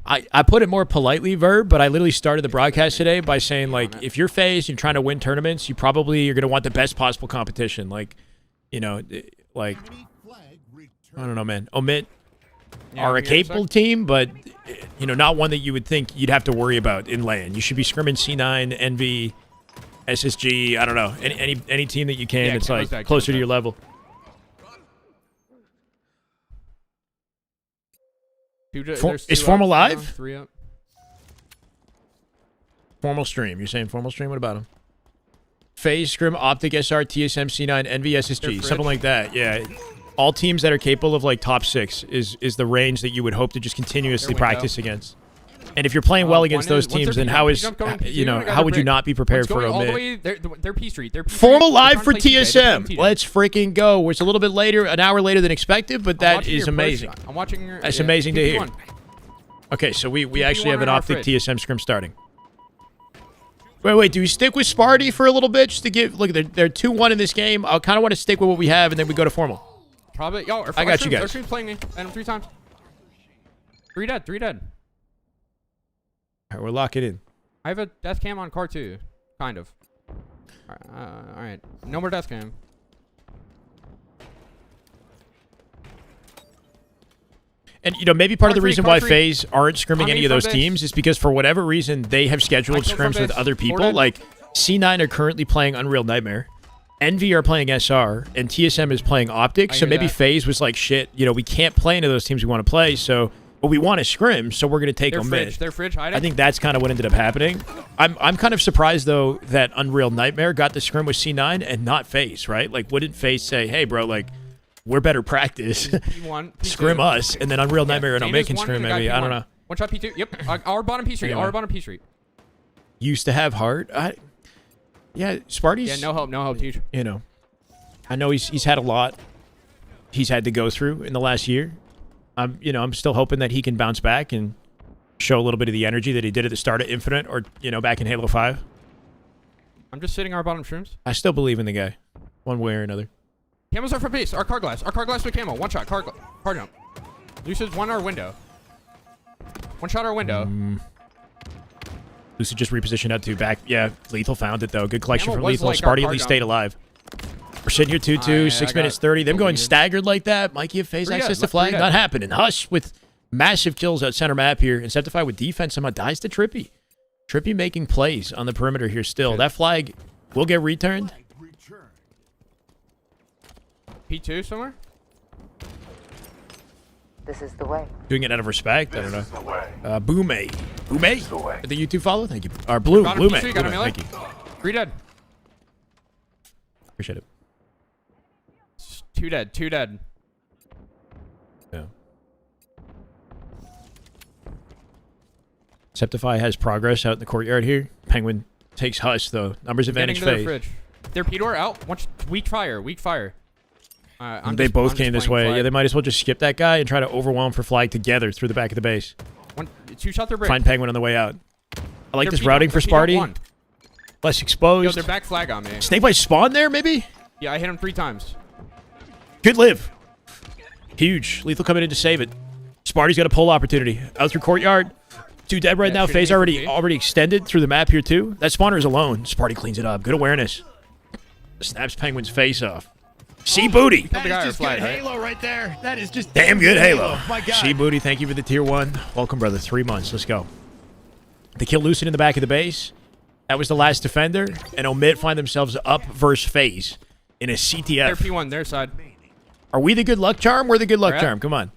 I put it more politely, Verb, but I literally started the broadcast today by saying, like, if you're Faze and you're trying to win tournaments, you're going to want the best possible competition. Like, you know, like... I don't know, man. Omit Yeah, are a you capable understand? team, but you know, not one that you would think you'd have to worry about in LAN. You should be scrimming C9, NV, SSG. I don't know, any team that you can Yeah, that's Camo's like dead, closer Camo's to your dead. level. Is Formal live? 3 up. Formal stream. You're saying formal stream? What about him? Faze, Scrim, Optic, SR, TSM, C9, NV, SSG, They're something like that. Yeah. All teams that are capable of like top 6 is the range that you would hope to just continuously Their window. practice against. And if you're playing well against those teams, then how is how would you not be prepared for all the Omit? way, they're P Street. They're P Street. Formal They're live trying for to play TJ. They're playing TSM. TJ. Let's freaking go. It's a little bit later, an hour later than expected, but I'm that watching is your push. amazing. I'm watching your. That's yeah, amazing to hear. TP1. Okay, so we TP1 actually have an in our Optic fridge. TSM scrim starting. Wait, do we stick with Sparty for a little bit just to give? Look, they're 2-1 in this game. I kind of want to stick with what we have, and then we go to formal. Probably. Yo, I got you guys. Our stream's playing me. And 3 times. 3 dead. 3 dead. All right, we're locking in. I have a death cam on car too. Kind of. All right. No more death cam. And, you know, maybe part of the Car reason three, why car FaZe aren't scrimming On any me, of those front base. teams is because, for whatever reason, they have I scheduled killed front scrims with base. other 4 people. dead. Like, C9 are currently playing Unreal Nightmare. Envy are playing SR, and TSM is playing Optic. I So hear maybe that. FaZe was like, shit, you know, we can't play any of those teams we want to play, but we want to scrim, so we're going to take They're them fridge. mid. They're fridge hiding. I think that's kind of what ended up happening. I'm kind of surprised, though, that Unreal Nightmare got the scrim with C9 and not FaZe, right? Like, wouldn't FaZe say, hey, bro, like, we're better practice. P1, P2. Scrim us, and then Unreal Nightmare and Zane Omit is can one, scrim and the guy maybe. I don't P1. know. One shot P2. Yep. Our bottom P Street. Anyway. Our bottom P Street. Used to have heart. Yeah, Sparty's, Yeah, no help. No help. Huge. you know, I know he's had a lot he's had to go through in the last year. I'm still hoping that he can bounce back and show a little bit of the energy that he did at the start of Infinite or, you know, back in Halo 5. I'm just sitting our bottom shrooms. I still believe in the guy, one way or another. Camos are for base. Our car glass. Our car glass with camo. One shot. Car jump. Lucid's one our window. One shot our window. Lucid just repositioned out to back. Yeah, Lethal found it, though. Good collection Camo from was Lethal. like our Sparty at car least jump. stayed alive. We're sitting here 2-2, yeah, 6 I minutes got 30. Them going deleted. staggered like that might give FaZe Three access dead, to flag. three Not dead. happening. Hush with massive kills at center map here. Inceptify with defense somehow dies to Trippy. Trippy making plays on the perimeter here still. Good. That flag will get returned. Return. P2 somewhere. This is the way. Doing it out of respect. I don't know. Boomay. Boomay? Did the YouTube follow? Thank you. Or Blue. Got him, Blue P3, Man. got him, Blue Man. melee. Thank you. 3 dead. Appreciate it. 2 dead. 2 dead. Yeah. Septify has progress out in the courtyard here. Penguin takes Hush, though. Numbers advantage Getting to their FaZe. fridge. Their P-door out. Weak fire. Weak fire. They both came this way. Yeah, they might as well just skip that guy and try to overwhelm for flag together through the back of the base. 2 shot their break. Find Penguin on the way out. I like They're this P-door, routing for they're P-door Sparty. one. Less Yo, exposed. they're back flag on me. Snakebite spawn there, maybe? Yeah, I hit him 3 times. Good live. Huge. Lethal coming in to save it. Sparty's got a pull opportunity. Out through courtyard. 2 dead right Yeah, now. shooting FaZe me for already extended through the map here, too. That spawner is alone. Sparty cleans it up. Good awareness. Snaps Penguin's face off. See booty. That the guy is on just flag, good right? Halo right there. That is just Damn good Halo. My God. See booty, thank you for the tier 1. Welcome, brother. 3 months. Let's go. They kill Lucid in the back of the base. That was the last defender. And Omit find themselves up versus FaZe in a They're CTF. P1, their side. Are we the good luck charm? We're the good luck We're at- charm. Come on.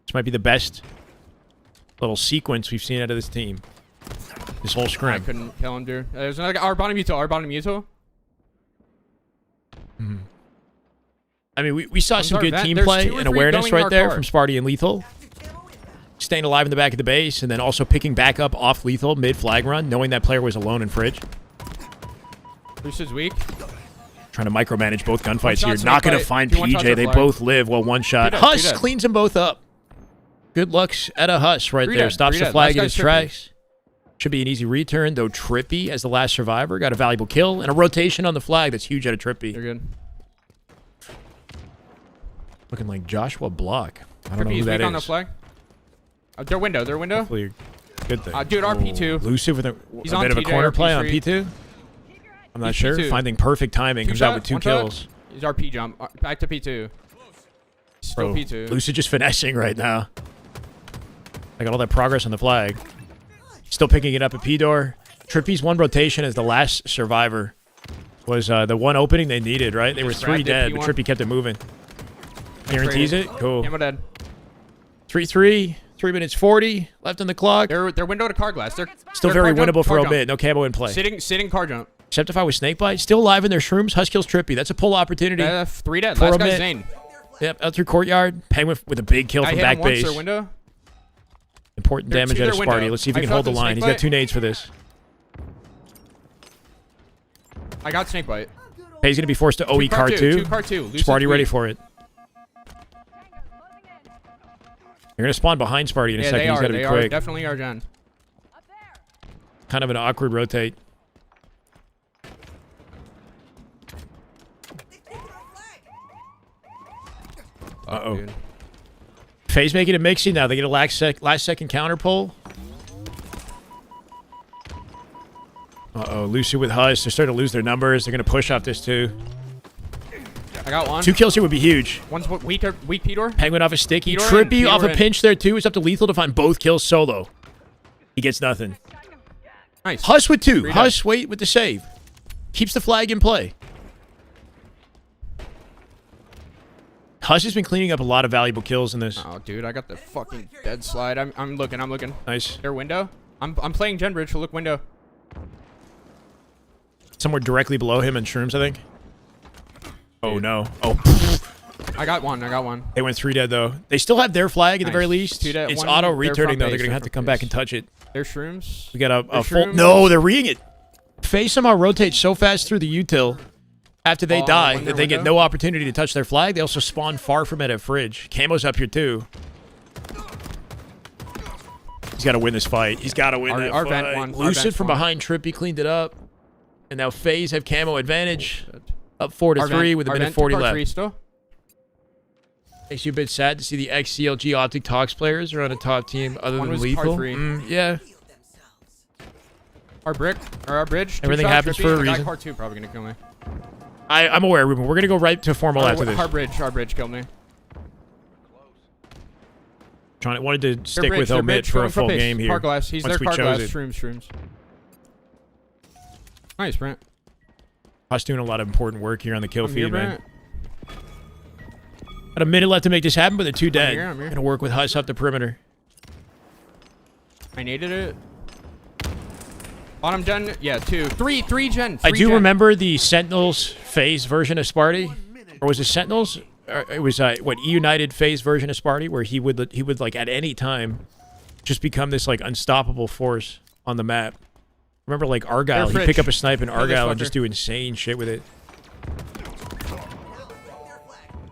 This might be the best little sequence we've seen out of this team. This whole I scrim. couldn't kill him, dude. There's another guy. Our bottom Muto. Our bottom Muto. I mean, we saw some our good vet. team There's play 2 or and 3 awareness going right our there car. from Sparty and Lethal. Staying alive in the back of the base and then also picking back up off Lethal mid-flag run, knowing that player was alone in Fridge. Lucid's weak. Trying to micromanage both gunfights One here. shot, Not going to snake find bite. 2 1 shots PJ. are They flag. both live. Well, one shot. Two dead, Huss two dead. cleans them both up. Good lucks at a Huss right 3 there. dead, Stops 3 the dead. flag Last in guy's its Trippy. tracks. Should be an easy return, though Trippy, as the last survivor, got a valuable kill and a rotation on the flag that's huge out of Trippy. They're good. Looking like Joshua Block. I don't know who Trippy's that weak on the is. flag. Their window. Their window. Hopefully, good thing. Dude, our P2. Lucid with a He's bit on of a TJ, corner our play on P3. P2. I'm not He's sure. P2. Finding perfect timing. Comes out with 2 one shot. kills. He's our P jump. Back to P2. Still P2. Lucid just finessing right now. I got all that progress on the flag. Still picking it up at P-door. Trippy's one rotation as the last survivor was the one opening they needed, right? They were 3 dead, but Trippy kept it moving. Guarantees it? Cool. Camo dead. 3-3. 3 minutes 40 left on the clock. They're window to car glass. They're still very winnable for Omit. No camo in play. Sitting car jump. Septify with snakebite. Still alive in their shrooms. Husk kills Trippy. That's a pull opportunity. 3 dead. For Last guy's Omit. Zane. Yep, out through courtyard. Penguin with a big kill I from hit back him once, base. their window. Important They're damage to out of their Sparty. window. Let's see if he I can hold the felt the line. He's got snakebite. 2 nades for this. I got snakebite. He's going to be forced to OE car 2. 2 car 2. Lucid Sparty ready weak. for it. You're going to spawn behind Sparty in a Yeah, second. they He's are. got to They be are. quick. Definitely are, Jen. Kind of an awkward rotate. Uh-oh. Dude. Faze making a mixing now. They get a last second counter pull. Uh-oh. Lucid with Huss. They're starting to lose their numbers. They're going to push off this too. I got one. 2 kills here would be huge. One's weak P-door. Penguin off a sticky. Peter in, Trippy Peter off a in. pinch there too. It's up to Lethal to find both kills solo. He gets nothing. Nice. Huss with 2. Three Huss wait with the save. Keeps the flag in play. Huss has been cleaning up a lot of valuable kills in this. Oh, dude, I got the fucking dead slide. I'm looking. Nice. Their window. I'm playing Gen Bridge. Look window. Somewhere directly below him in Shrooms, I think. Oh, no. Oh, I got one. they went 3 dead, though. They still have their flag at the Nice. very least. 2 dead. It's One- auto they're returning, front though. base, They're going to they're have to front come back base. and touch it. They're shrooms. We got a They're full... Shrooms. No, they're reading it. Faze somehow rotates so fast through the util after they Oh, die on that their they get window? no opportunity to touch their flag. They also spawn far from it at Fridge. Camo's up here, too. He's got to win this fight. He's got to win that Our fight. vent won. Our Lucid vent from won. behind Trippy cleaned it up. And now Faze have camo advantage. Up 4-3 with a minute 40 left. Still. Makes you a bit sad to see the ex-CLG Optic Tox players are on a top team other One than was par Lethal. 3. Yeah. Our bridge. 2 Everything shots, happens Trippy. for a The guy reason. car 2 probably gonna kill me. I'm aware, Ruben. We're going to go right to formal after this. Our bridge killed me. Wanted to Their stick bridge, with their Omit bridge for a going full base. game here. Car glass. He's once their we car chose glass. it. Shrooms. Nice, Brent. Us doing a lot of important work here on the kill I'm here, feed, man. Brent. Got a minute left to make this happen, but they're 2 dead. I'm here. Going to work with Huss up the perimeter. I needed it. Bottom gen. Yeah, 2. 3 gen. I 3 do gen. remember the Sentinels Phase version of Sparty. Or was it Sentinels? Or it was, E-United Phase version of Sparty, where he would like, at any time, just become this, like, unstoppable force on the map. Remember, like, Argyle. He'd pick up a snipe in Kill this Argyle and fucker. just do insane shit with it.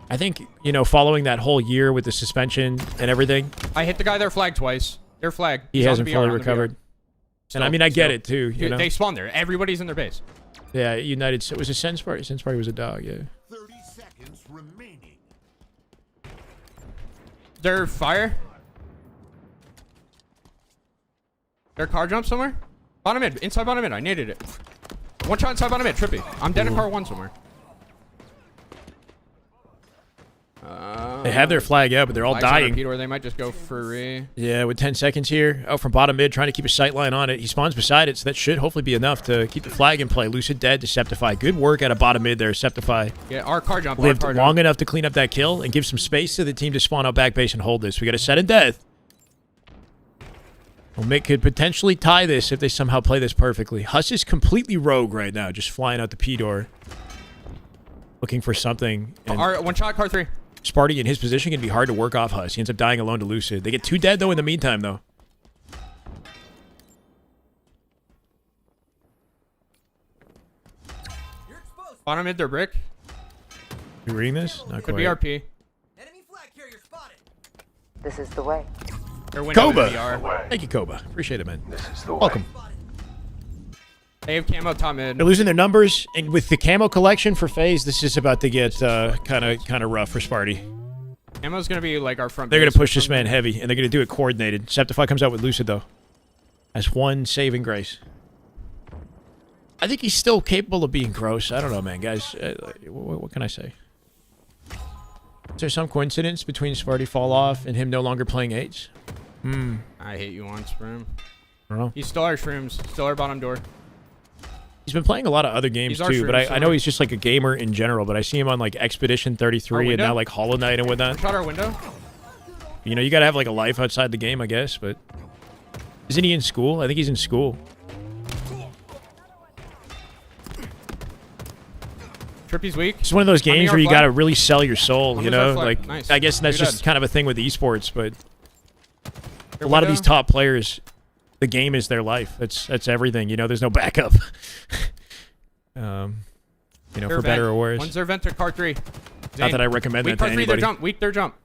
I think, you know, following that whole year with the suspension and everything, I hit the guy their flag twice. Their flag. he He's on hasn't the fully BR, on the recovered. BR. And I mean, I get Still. it, too, you Dude, know? they spawned there. Everybody's in their base. Yeah, United. It was a Sense Party. Sense Party was a dog, yeah. 30 seconds remaining. Their fire. Their car jump somewhere. Bottom mid. Inside bottom mid. I needed it. One shot inside bottom mid. Trippy. I'm dead in car 1 somewhere. They have their flag out, but they're all dying. Or they might just go free. Yeah, with 10 seconds here. Out from bottom mid, trying to keep a sight line on it. He spawns beside it, so that should hopefully be enough to keep the flag in play. Lucid dead, Deceptify. Good work out of bottom mid there, Deceptify. Yeah, our car jump. Lived long enough to clean up that kill and give some space to the team to spawn out back base and hold this. We got a sudden death. Omit could potentially tie this if they somehow play this perfectly. Huss is completely rogue right now, just flying out the P-door. Looking for something. And Our one shot car 3. Sparty in his position can be hard to work off Huss. He ends up dying alone to Lucid. They get 2 dead, though, in the meantime, though. Bottom mid, their brick. You reading this? Not Could quite. be RP. This is the way. Their window is Koba! BR. Thank you, Koba. Appreciate it, man. Welcome. They have camo top mid. They're losing their numbers, and with the camo collection for Faze, this is about to get kind of rough for Sparty. Camo's gonna be like our front. They're going base to or push this something. man heavy, and they're going to do it coordinated. Septify comes out with Lucid, though. As one saving grace. I think he's still capable of being gross. I don't know, man, guys. What can I say? Is there some coincidence between Sparty fall off and him no longer playing 8s? I hate you on Scrim. I don't know. He's still our Scrims. Still our bottom door. He's been playing a lot of other games He's our too, but shooter, I know he's just like a gamer in general, but I see him on like Expedition 33 and now like Hollow Knight and whatnot. Shot our window. You know, you gotta have like a life outside the game, I guess, but... Isn't he in school? I think he's in school. Trippy's weak. It's one of those games where you gotta really sell your soul, One you is our know? flag. Like, Nice. I guess that's Two just dead. kind of a thing with esports, but... Your A lot of window. these top players, the game is their life. That's everything, you know? There's no backup. You know, Their for vent. better or worse. One's their vent to car 3. Not that I recommend weak that to car 3, their anybody. jump. Weak their jump.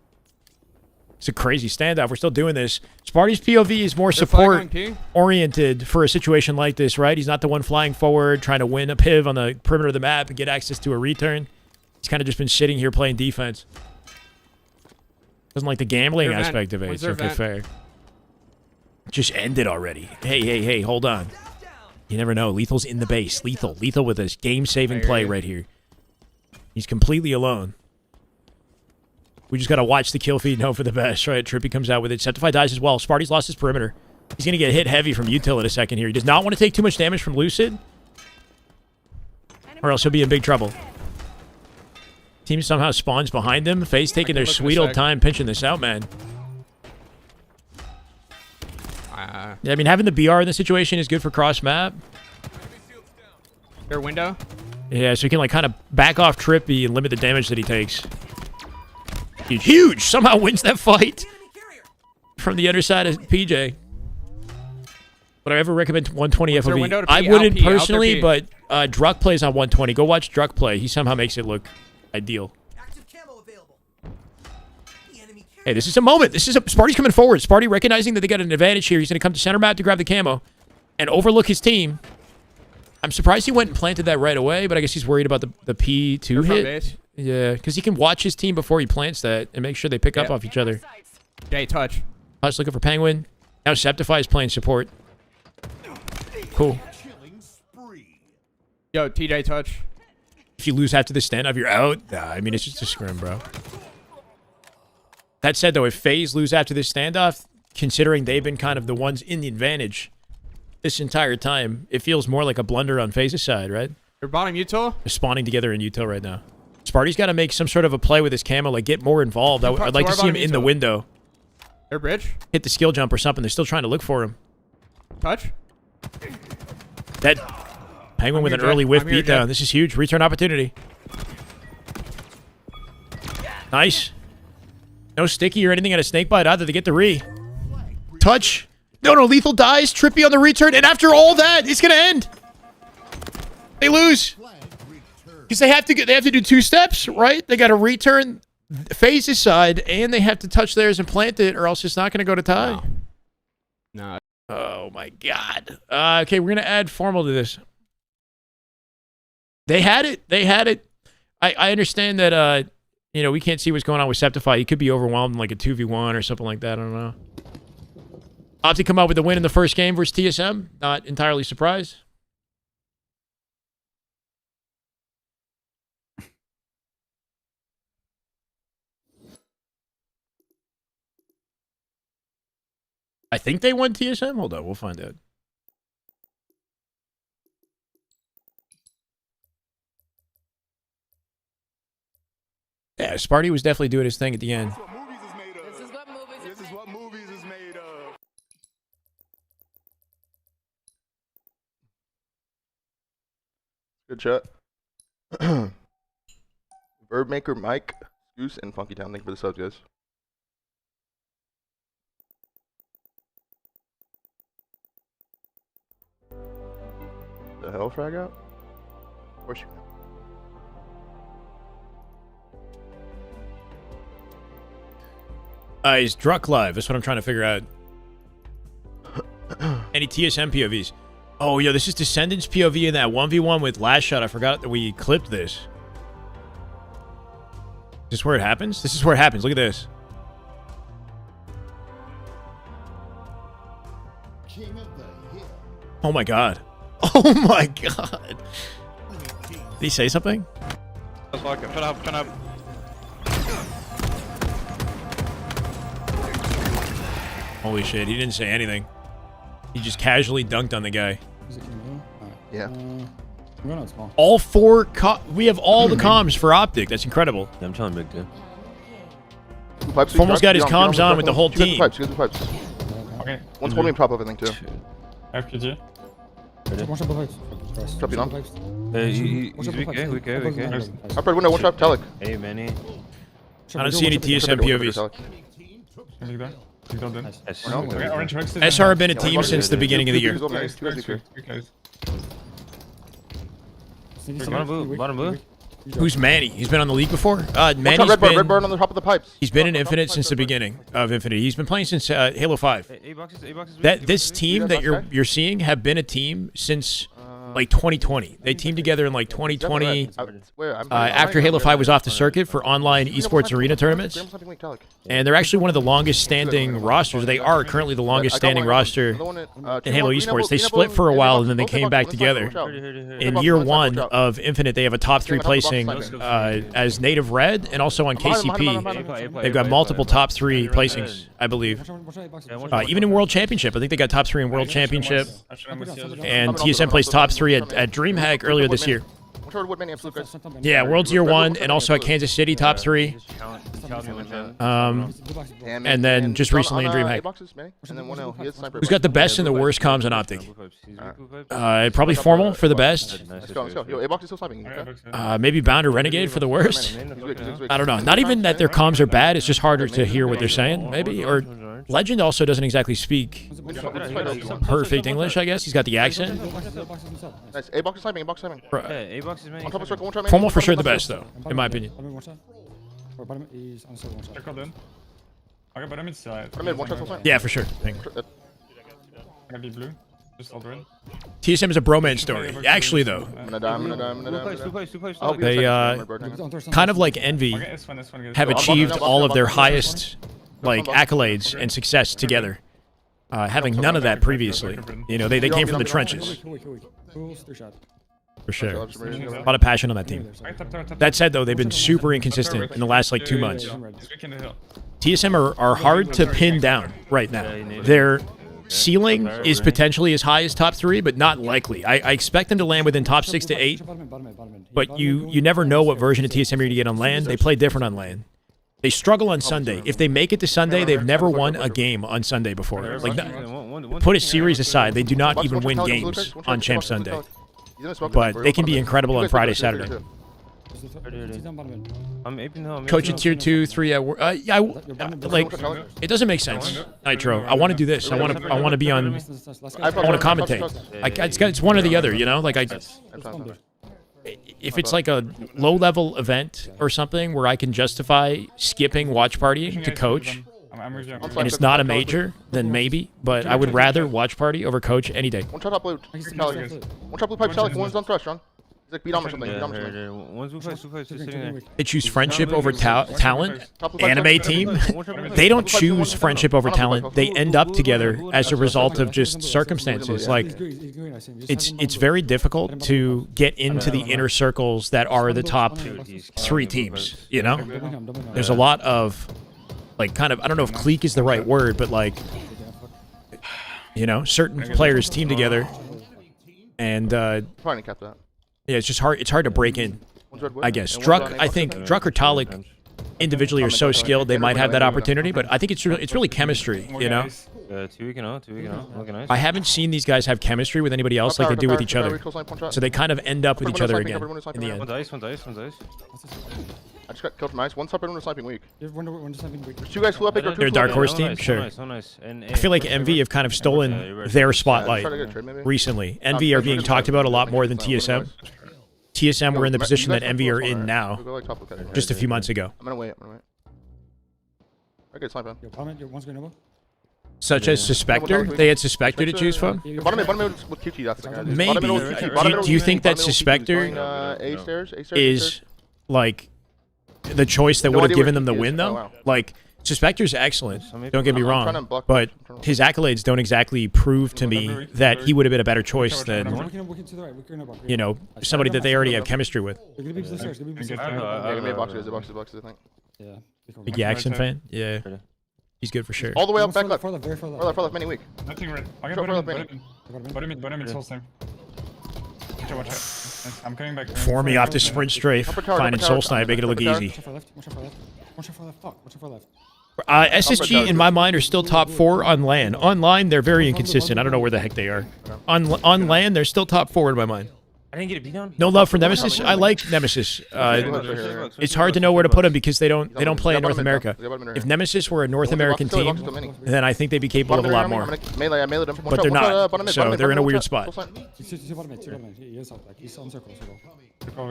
It's a crazy standoff. We're still doing this. Sparty's POV is more They're flag support going P. oriented for a situation like this, right? He's not the one flying forward, trying to win a piv on the perimeter of the map and get access to a return. He's kind of just been sitting here playing defense. Doesn't like the gambling Their vent. aspect of it. One's It's their okay, vent. fair. Just ended already. Hey, hold on. You never know. Lethal's in the base. Lethal with a game-saving play right here. He's completely alone. We just got to watch the kill feed and hope for the best, right? Trippy comes out with it. Septify dies as well. Sparty's lost his perimeter. He's going to get hit heavy from Util in a second here. He does not want to take too much damage from Lucid, or else he'll be in big trouble. Team somehow spawns behind him. Faze taking their sweet old time pinching this out, man. Yeah, I mean, having the BR in this situation is good for cross-map. Their window. Yeah, so he can, like, kind of back off Trippy and limit the damage that he takes. Huge! Somehow wins that fight from the other side of PJ. Would I ever recommend 120 What's their window FOV? to I P? wouldn't Out P, out their personally, P. but Druck plays on 120. Go watch Druck play. He somehow makes it look ideal. Hey, this is a moment. Sparty's coming forward. Sparty recognizing that they got an advantage here. He's going to come to center map to grab the camo and overlook his team. I'm surprised he went and planted that right away, but I guess he's worried about the P2 They're front hit. base. Yeah, because he can watch his team before he plants that and make sure they pick up off each other. Jay, touch. Hush looking for Penguin. Now Septify is playing support. Cool. Yo, TJ, touch. If you lose after the standoff, you're out. Nah, I mean, it's just a scrim, bro. That said, though, if FaZe lose after this standoff, considering they've been kind of the ones in the advantage this entire time, it feels more like a blunder on FaZe's side, right? Your bottom util. They're spawning together in Util right now. Sparty's got to make some sort of a play with his camo, like get more involved. I'd like to see him in the window. Their bridge. Hit the skill jump or something. They're still trying to look for him. Touch. That Penguin with an early whiff beatdown. This is huge. Return opportunity. Nice. No sticky or anything at a snake bite either. They get the re. Touch. No, Lethal dies. Trippy on the return. And after all that, it's going to end. They lose. Because they have to do 2 steps, right? They got to return FaZe's side, and they have to touch theirs and plant it, or else it's not going to go to tie. No. Oh, my God. Okay, we're going to add formal to this. They had it. I understand that, you know, we can't see what's going on with Septify. He could be overwhelmed in like a 2v1 or something like that. I don't know. Optic come out with the win in the first game versus TSM. Not entirely surprised. I think they won TSM. Hold on, we'll find out. Yeah, Sparty was definitely doing his thing at the end. This is what movies is made of. Good chat. Birdmaker, Mike, Goose, and Funky Town. Thank you for the subs, guys. The hell, frag out? Of course you can. Is Druck live? That's what I'm trying to figure out. Any TSM POVs? Oh, yo, this is Descendants POV in that 1v1 with Last Shot. I forgot that we clipped this. Is this where it happens? This is where it happens. Look at this. King of the hill. Oh, my God. Oh, my God. Did he say something? Let's lock it. Shut up. Holy shit, he didn't say anything. He just casually dunked on the guy. Yeah. All 4 we have all the comms for Optic. That's incredible. Yeah, I'm telling big dude. Formal's got his comms on with the whole team. Pipes. Okay. One's holding prop up, I think, too. FPG. Drop you down. He's weak, okay. Upper window, one trap, Telic. Hey, Manny. I don't see any TSM POVs. SR have been a team since the beginning of the year. Bottom blue. Who's Manny? He's been on the league before? Manny's Red been... bird on the top of the pipes. He's been in Infinite since the beginning of Infinite. He's been playing since Halo 5. This team that you're seeing have been a team since like 2020. They teamed together in like 2020 after Halo 5 was off the circuit for online esports arena tournaments. And they're actually one of the longest standing rosters. They are currently the longest standing roster in Halo esports. They split for a while and then they came back together. In year 1 of Infinite, they have a top 3 placing as Native Red and also on KCP. They've got multiple top 3 placings, I believe. Even in World Championship, I think they got top 3 in World Championship. And TSM placed top 3 at DreamHack earlier this year. Yeah, World's year 1, and also at Kansas City, top 3. And then just recently in DreamHack. Who's got the best and the worst comms on Optic? Probably Formal for the best. Maybe Bound or Renegade for the worst. I don't know. Not even that their comms are bad, it's just harder to hear what they're saying, maybe. Or Legend also doesn't exactly speak perfect English, I guess. He's got the accent. Nice. A-box is sniping, A-box is sniping. On top of circle, one shot main. Formal for sure the best, though, in my opinion. Yeah, for sure. TSM is a bromance story. Actually, though, they kind of like Envy have achieved all of their highest like accolades and success together, having none of that previously. You know, they came from the trenches. For sure. A lot of passion on that team. That said, though, they've been super inconsistent in the last, like, 2 months. TSM are hard to pin down right now. Their ceiling is potentially as high as top 3, but not likely. I expect them to land within top 6 to 8, but you never know what version of TSM you're going to get on LAN. They play different on LAN. They struggle on Sunday. If they make it to Sunday, they've never won a game on Sunday before. Like, put a series aside, they do not even win games on Champ Sunday. But they can be incredible on Friday, Saturday. Coach at tier 2, 3. Like, it doesn't make sense. Nitro. I want to do this. I want to be on. I want to commentate. It's one or the other, you know. Like if it's like a low-level event or something where I can justify skipping watch party to coach, and it's not a major, then maybe. But I would rather watch party over coach any day. One shot top blue. One shot blue pipe Telic. One's on thrust, John. He's like beat on or something. They choose friendship over talent. Anime team. They don't choose friendship over talent. They end up together as a result of just circumstances. Like, it's very difficult to get into the inner circles that are the top 3 teams. You know, there's a lot of like kind of, I don't know if clique is the right word, but like, you know, certain players team together, and Trying to cap that. yeah, it's just hard. It's hard to break in, I guess. I think Druck or Talik individually are so skilled they might have that opportunity, but I think it's really chemistry, you know. I haven't seen these guys have chemistry with anybody else like they do with each other, so they kind of end up with each other again in the end. I just got killed from ice. One top window sniping weak. There's 2 guys flew up. They're a dark horse team, sure. I feel like Envy have kind of stolen their spotlight recently. Envy are being talked about a lot more than TSM. TSM were in the position that Envy are in now, just a few months ago. I'm gonna wait. I get sniping. Such as Suspector? They had Suspector to choose from? Maybe. Do you think that Suspector is, like, the choice that would have given them the win, though? Like, Suspector's excellent, don't get me wrong, but his accolades don't exactly prove to me that he would have been a better choice than, you know, somebody that they already have chemistry with. Big Jackson fan? Yeah. He's good for sure. All the way up, back left. Far left, very far Far left. left, many weak. Nothing red. Okay, Short put him far in, left, put him in, soul snipe. Watch out, watch out. Nice. I'm coming back. For me off the sprint strafe, finding soul snipe, making it look easy. One shot far left. One shot far left. One shot far left. Fuck. One shot far left. SSG in my mind are still top 4 on LAN. On LAN, they're very inconsistent. I don't know where the heck they are. On LAN, they're still top 4 in my mind. I didn't get a beat down. No love for Nemesis. I like Nemesis. It's hard to know where to put them because they don't play in North America. If Nemesis were a North American team, then I think they'd be capable of a lot more. But they're not, so they're in a weird spot.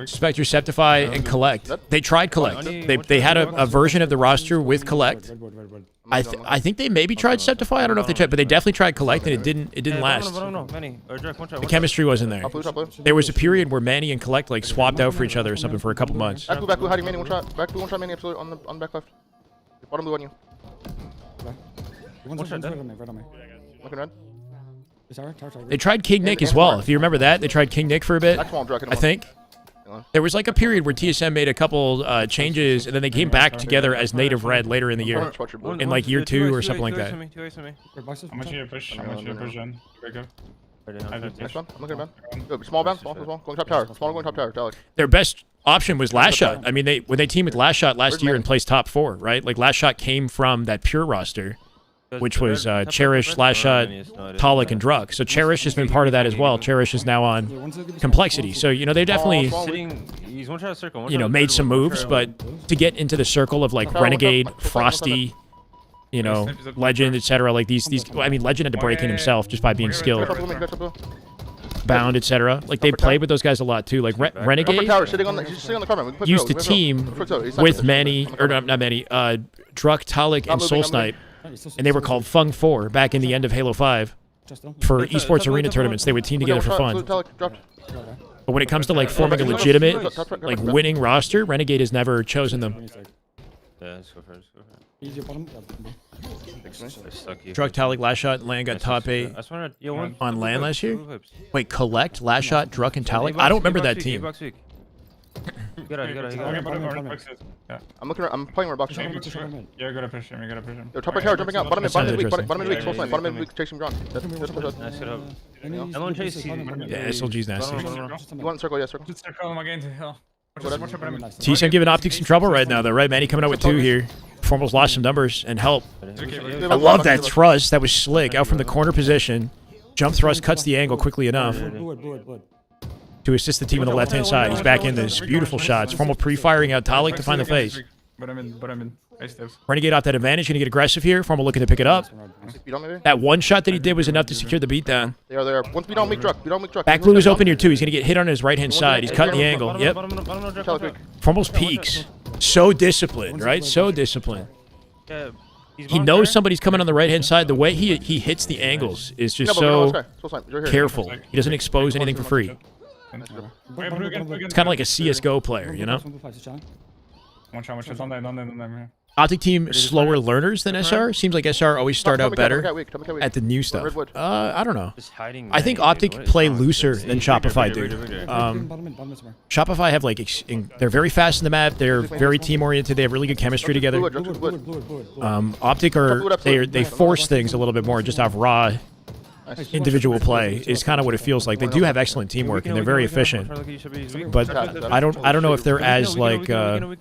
Suspect Receptify and Collect. They tried Collect. They had a version of the roster with Collect. I think they maybe tried Septify. I don't know if they tried, but they definitely tried Collect, and it didn't last. The chemistry wasn't there. There was a period where Manny and Collect like swapped out for each other or something for a couple months. Back blue, hiding Manny, one shot. Back blue, one shot Manny, absolutely, on back left. Bottom blue on you. Looking red. They tried King Nick as well. If you remember that, they tried King Nick for a bit. I think. There was like a period where TSM made a couple changes, and then they came back together as Native Red later in the year, in like year 2 or something like that. How much you push? How much you push on? Break up. Next one. I'm looking at man. Small bounce, small. Going top tower. Small going top tower. Dalek. Their best option was Last Shot. I mean, when they teamed with Last Shot last year and placed top 4, right? Like Last Shot came from that pure roster, which was Cherish, Last Shot, Talik, and Druk. So Cherish has been part of that as well. Cherish is now on Complexity. So, you know, they definitely, you know, made some moves, but to get into the circle of like Renegade, Frosty, you know, Legend, etc. Like these, I mean, Legend had to break in himself just by being skilled. Bound, etc. Like they played with those guys a lot too. Like Renegade used to team with Manny, or not Manny, Druk, Talik, and Soul Snipe. And they were called Fung 4 back in the end of Halo 5 for esports arena tournaments. They would team together for fun. But when it comes to like forming a legitimate, like winning roster, Renegade has never chosen them. Drug Talik, Last Shot, LAN got top 8 on LAN last year. Wait, Collect, Last Shot, Druk, and Talik? I don't remember that team. I'm looking. I'm playing where box. You're gonna push him. You're gonna push him. Yo, top right tower jumping out. Bottom mid weak. Bottom mid weak. Soul snipe. Bottom mid weak. Chasing John. Yeah, SLG's nasty. You want circle? Yeah, circle. Just circle him again to hill. TSM giving Optic some trouble right now, though, right? Manny coming out with 2 here. Formal's lost some numbers and help. I love that thrust. That was slick. Out from the corner position. Jump thrust cuts the angle quickly enough to assist the team on the left-hand side. He's back in this. Beautiful shots. Formal pre-firing out Talik to find the Faze. But I'm in. Renegade off that advantage. Going to get aggressive here. Formal looking to pick it up. That one shot that he did was enough to secure the beatdown. They are there. Once we don't make Druk. Back blue is open here too. He's going to get hit on his right-hand side. He's cutting the angle. Yep. Formal's peaks. So disciplined, right? So disciplined. He knows somebody's coming on the right-hand side. The way he hits the angles is just so careful. He doesn't expose anything for free. It's kind of like a CSGO player, you know? Optic team slower learners than SR. Seems like SR always start out better at the new stuff. I don't know. I think Optic play looser than Shopify do. Shopify have like they're very fast in the map. They're very team oriented. They have really good chemistry together. Optic they force things a little bit more just off raw individual play is kind of what it feels like. They do have excellent teamwork and they're very efficient, but I don't know if they're as like they're the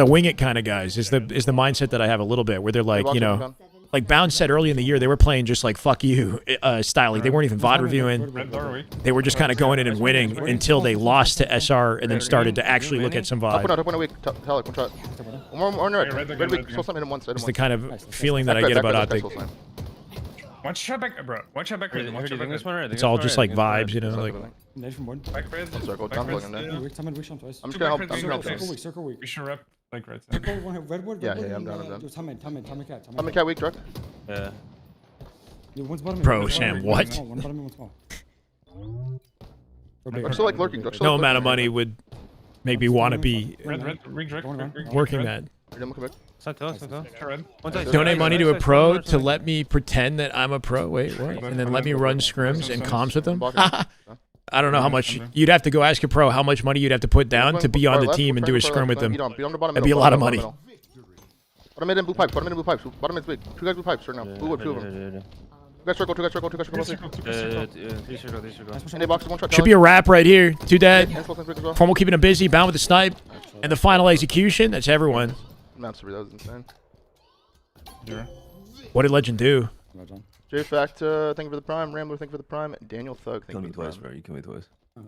wing it kind of guys. Is the mindset that I have a little bit where they're like, you know, like Bound said early in the year, they were playing just like fuck you style. Like they weren't even VOD reviewing. They were just kind of going in and winning until they lost to SR and then started to actually look at some VOD. It's the kind of feeling that I get about Optic. One shot back, bro. One shot back. It's all just like vibes, you know, like. Back red. I'm just gonna help. Circle weak. We should rep like red. Yeah, I'm down. I'm cat weak, Druk. Yeah. Bro, Sam, what? I'm still like lurking, Druk. No amount of money would make me want to be working that. Donate money to a pro to let me pretend that I'm a pro. Wait, what? And then let me run scrims and comms with them? I don't know how much. You'd have to go ask a pro how much money you'd have to put down to be on the team and do a scrim with them. That'd be a lot of money. Bottom mid and blue pipes. Bottom mid and blue pipes. Bottom mid's big. Two guys blue pipes right now. Blue wood, two of them. Two guys circle. Two guys circle. Two guys circle. And they box one shot. Should be a wrap right here. Two dead. And smoke and quick as well. Formal keeping him busy. Bound with the snipe. And the final execution. That's everyone. Maps that was insane. What did Legend do? J Fact, thank you for the prime. Rambler, thank you for the prime. Daniel Thug, thank you for the prime. Bro. You killed me twice. I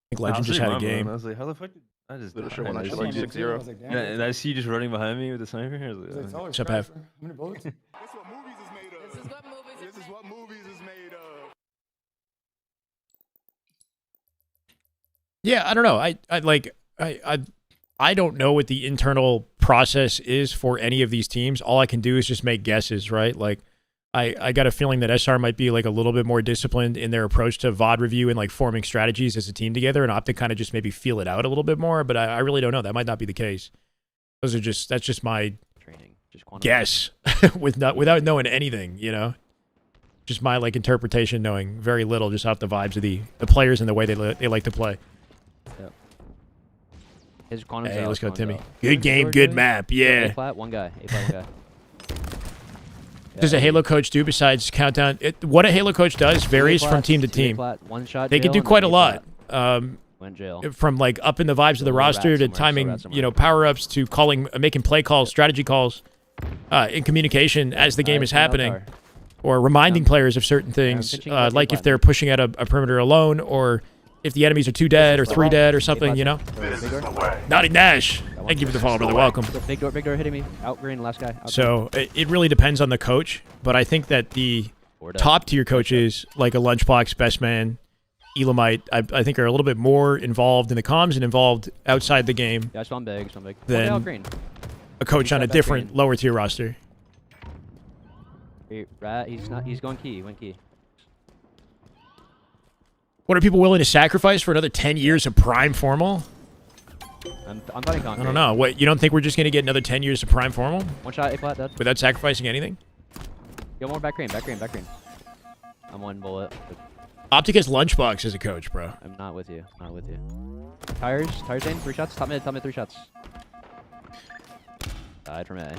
think Legend just had a game. I was like, how the fuck did I just Little die? shit when I And shot I like see- 6-0. Yeah, and I see you just running behind me with the sniper. I was like, What's up, Have? This is what movies is made of. This is what movies is made of. Yeah, I don't know. I don't know what the internal process is for any of these teams. All I can do is just make guesses, right? Like, I got a feeling that SR might be like a little bit more disciplined in their approach to VOD review and like forming strategies as a team together, and Optic kind of just maybe feel it out a little bit more. But I really don't know. That might not be the case. That's just my Training. Just guess without knowing anything, you know. Just my like interpretation, knowing very little, just off the vibes of the players and the way they like to play. Yep. His quantum's Hey, out, let's go, quantum's Timmy. out. Good game, good map. Yeah. A-flat, one guy. A-flat, one guy. Does a Halo coach do besides countdown? What a Halo coach does varies from team to team. One shot They can jail do and quite a then lot. Went jail. From like up in the vibes of the roster to timing, you know, power ups to calling, making play calls, strategy calls, in communication as the game is happening, or reminding players of certain things, like if they're pushing out a perimeter alone, or if the enemies are 2 dead or 3 dead or something, you know. Naughty Nash, thank you for the follow, brother. Welcome. Big door hitting me. Out green, last guy. So it really depends on the coach, but I think that the top tier coaches like a Lunchbox, Best Man, Elamite, I think are a little bit more involved in the comms and involved outside the game. Yeah, I spawned big. Than out green. a coach on a different lower tier roster. Rat, he's going key. He went key. What are people willing to sacrifice for another 10 years of prime formal? I'm fighting concrete. I don't know. What, you don't think we're just going to get another 10 years of prime formal? One shot, A-flat, dead. Without sacrificing anything? Yo, more back green. I'm one bullet. Optic has Lunchbox as a coach, bro. I'm not with you. Tires in, 3 shots. Top mid, 3 shots. Died from A.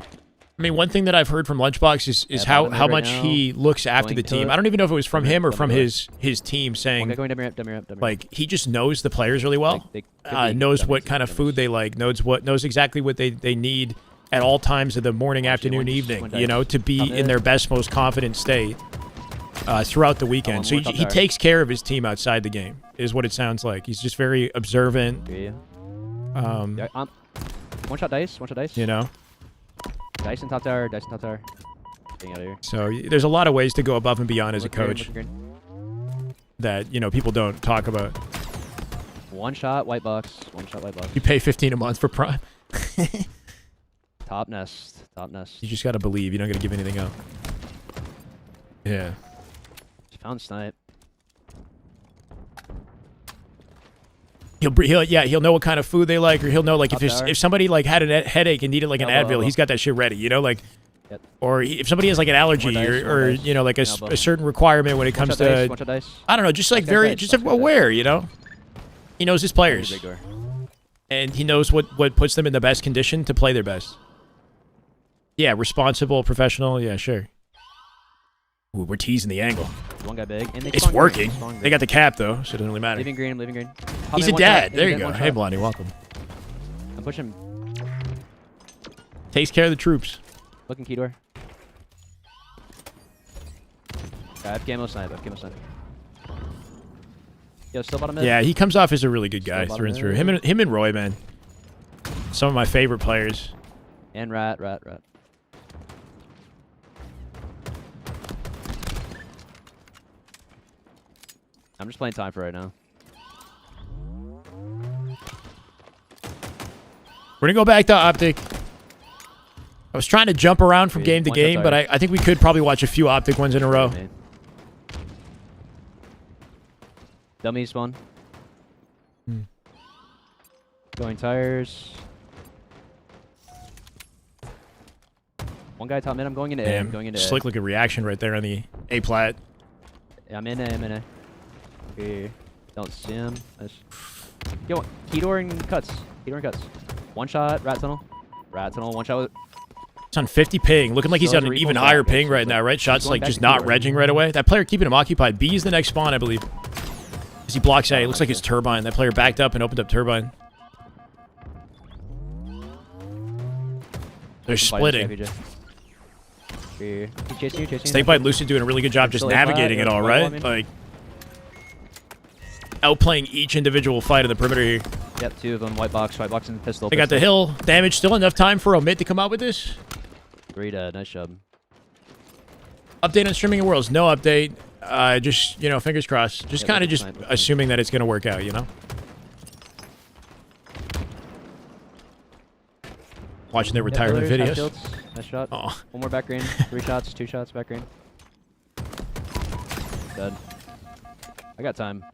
I mean, one thing that I've heard from Lunchbox is how much he looks after the team. I don't even know if it was from him or from his team saying, like, he just knows the players really well, knows what kind of food they like, knows exactly what they need at all times of the morning, afternoon, evening, you know, to be in their best, most confident state throughout the weekend. So he takes care of his team outside the game, is what it sounds like. He's just very observant. One shot dice. You know? Dice in top tower. Getting out of here. So there's a lot of ways to go above and beyond as a coach that, you know, people don't talk about. One shot white box. You pay 15 a month for prime. Top nest. You just gotta believe. You're not gonna give anything up. Yeah. Found snipe. He'll know what kind of food they like, or he'll know like if somebody like had a headache and needed like an Advil, he's got that shit ready, you know, like. Yep. Or if somebody has like an allergy or you know, like a certain requirement when it comes to I don't know, just like just aware, you know. He knows his players, and he knows what puts them in the best condition to play their best. Yeah, responsible, professional. Yeah, sure. Ooh, we're teasing the angle. One guy big. And it's working. They got the cap though, so it doesn't really matter. Leaving green. He's a dad. There you go. Hey, Blondie, welcome. I'm pushing. Takes care of the troops. Looking key door. I have camo snipe. Yo, still bottom mid. Yeah, he comes off as a really good guy through and through. Him and Roy, man. Some of my favorite players. And rat. I'm just playing time for right now. We're gonna go back to Optic. I was trying to jump around from game to game, but I think we could probably watch a few Optic ones in a row. Dummy spawn. Going tires. One guy top mid. I'm going into A. I'm going into Slick looking reaction right there on the A plat. Yeah, I'm in A. Okay. Don't see him. Yo, key door and cuts. One shot, rat tunnel. Rat tunnel, one shot with... It's on 50 ping. Looking like he's on an even higher ping right now, right? Shots like just not regging right away. That player keeping him occupied. B is the next spawn, I believe. As he blocks A, it looks like it's Turbine. That player backed up and opened up Turbine. They're splitting. Snakebite Lucid doing a really good job just navigating it all, right? Like, outplaying each individual fight in the perimeter here. Yep, 2 of them. White box and pistol. They got the hill. Damage. Still enough time for Omit to come out with this? 3 dead. Nice job. Update on Streaming Worlds. No update. Just, you know, fingers crossed. Just kind of just assuming that it's going to work out, you know? Watching their retirement videos. Nice shot. Oh. One more back green. 3 shots, 2 shots back green. Dead. I got time.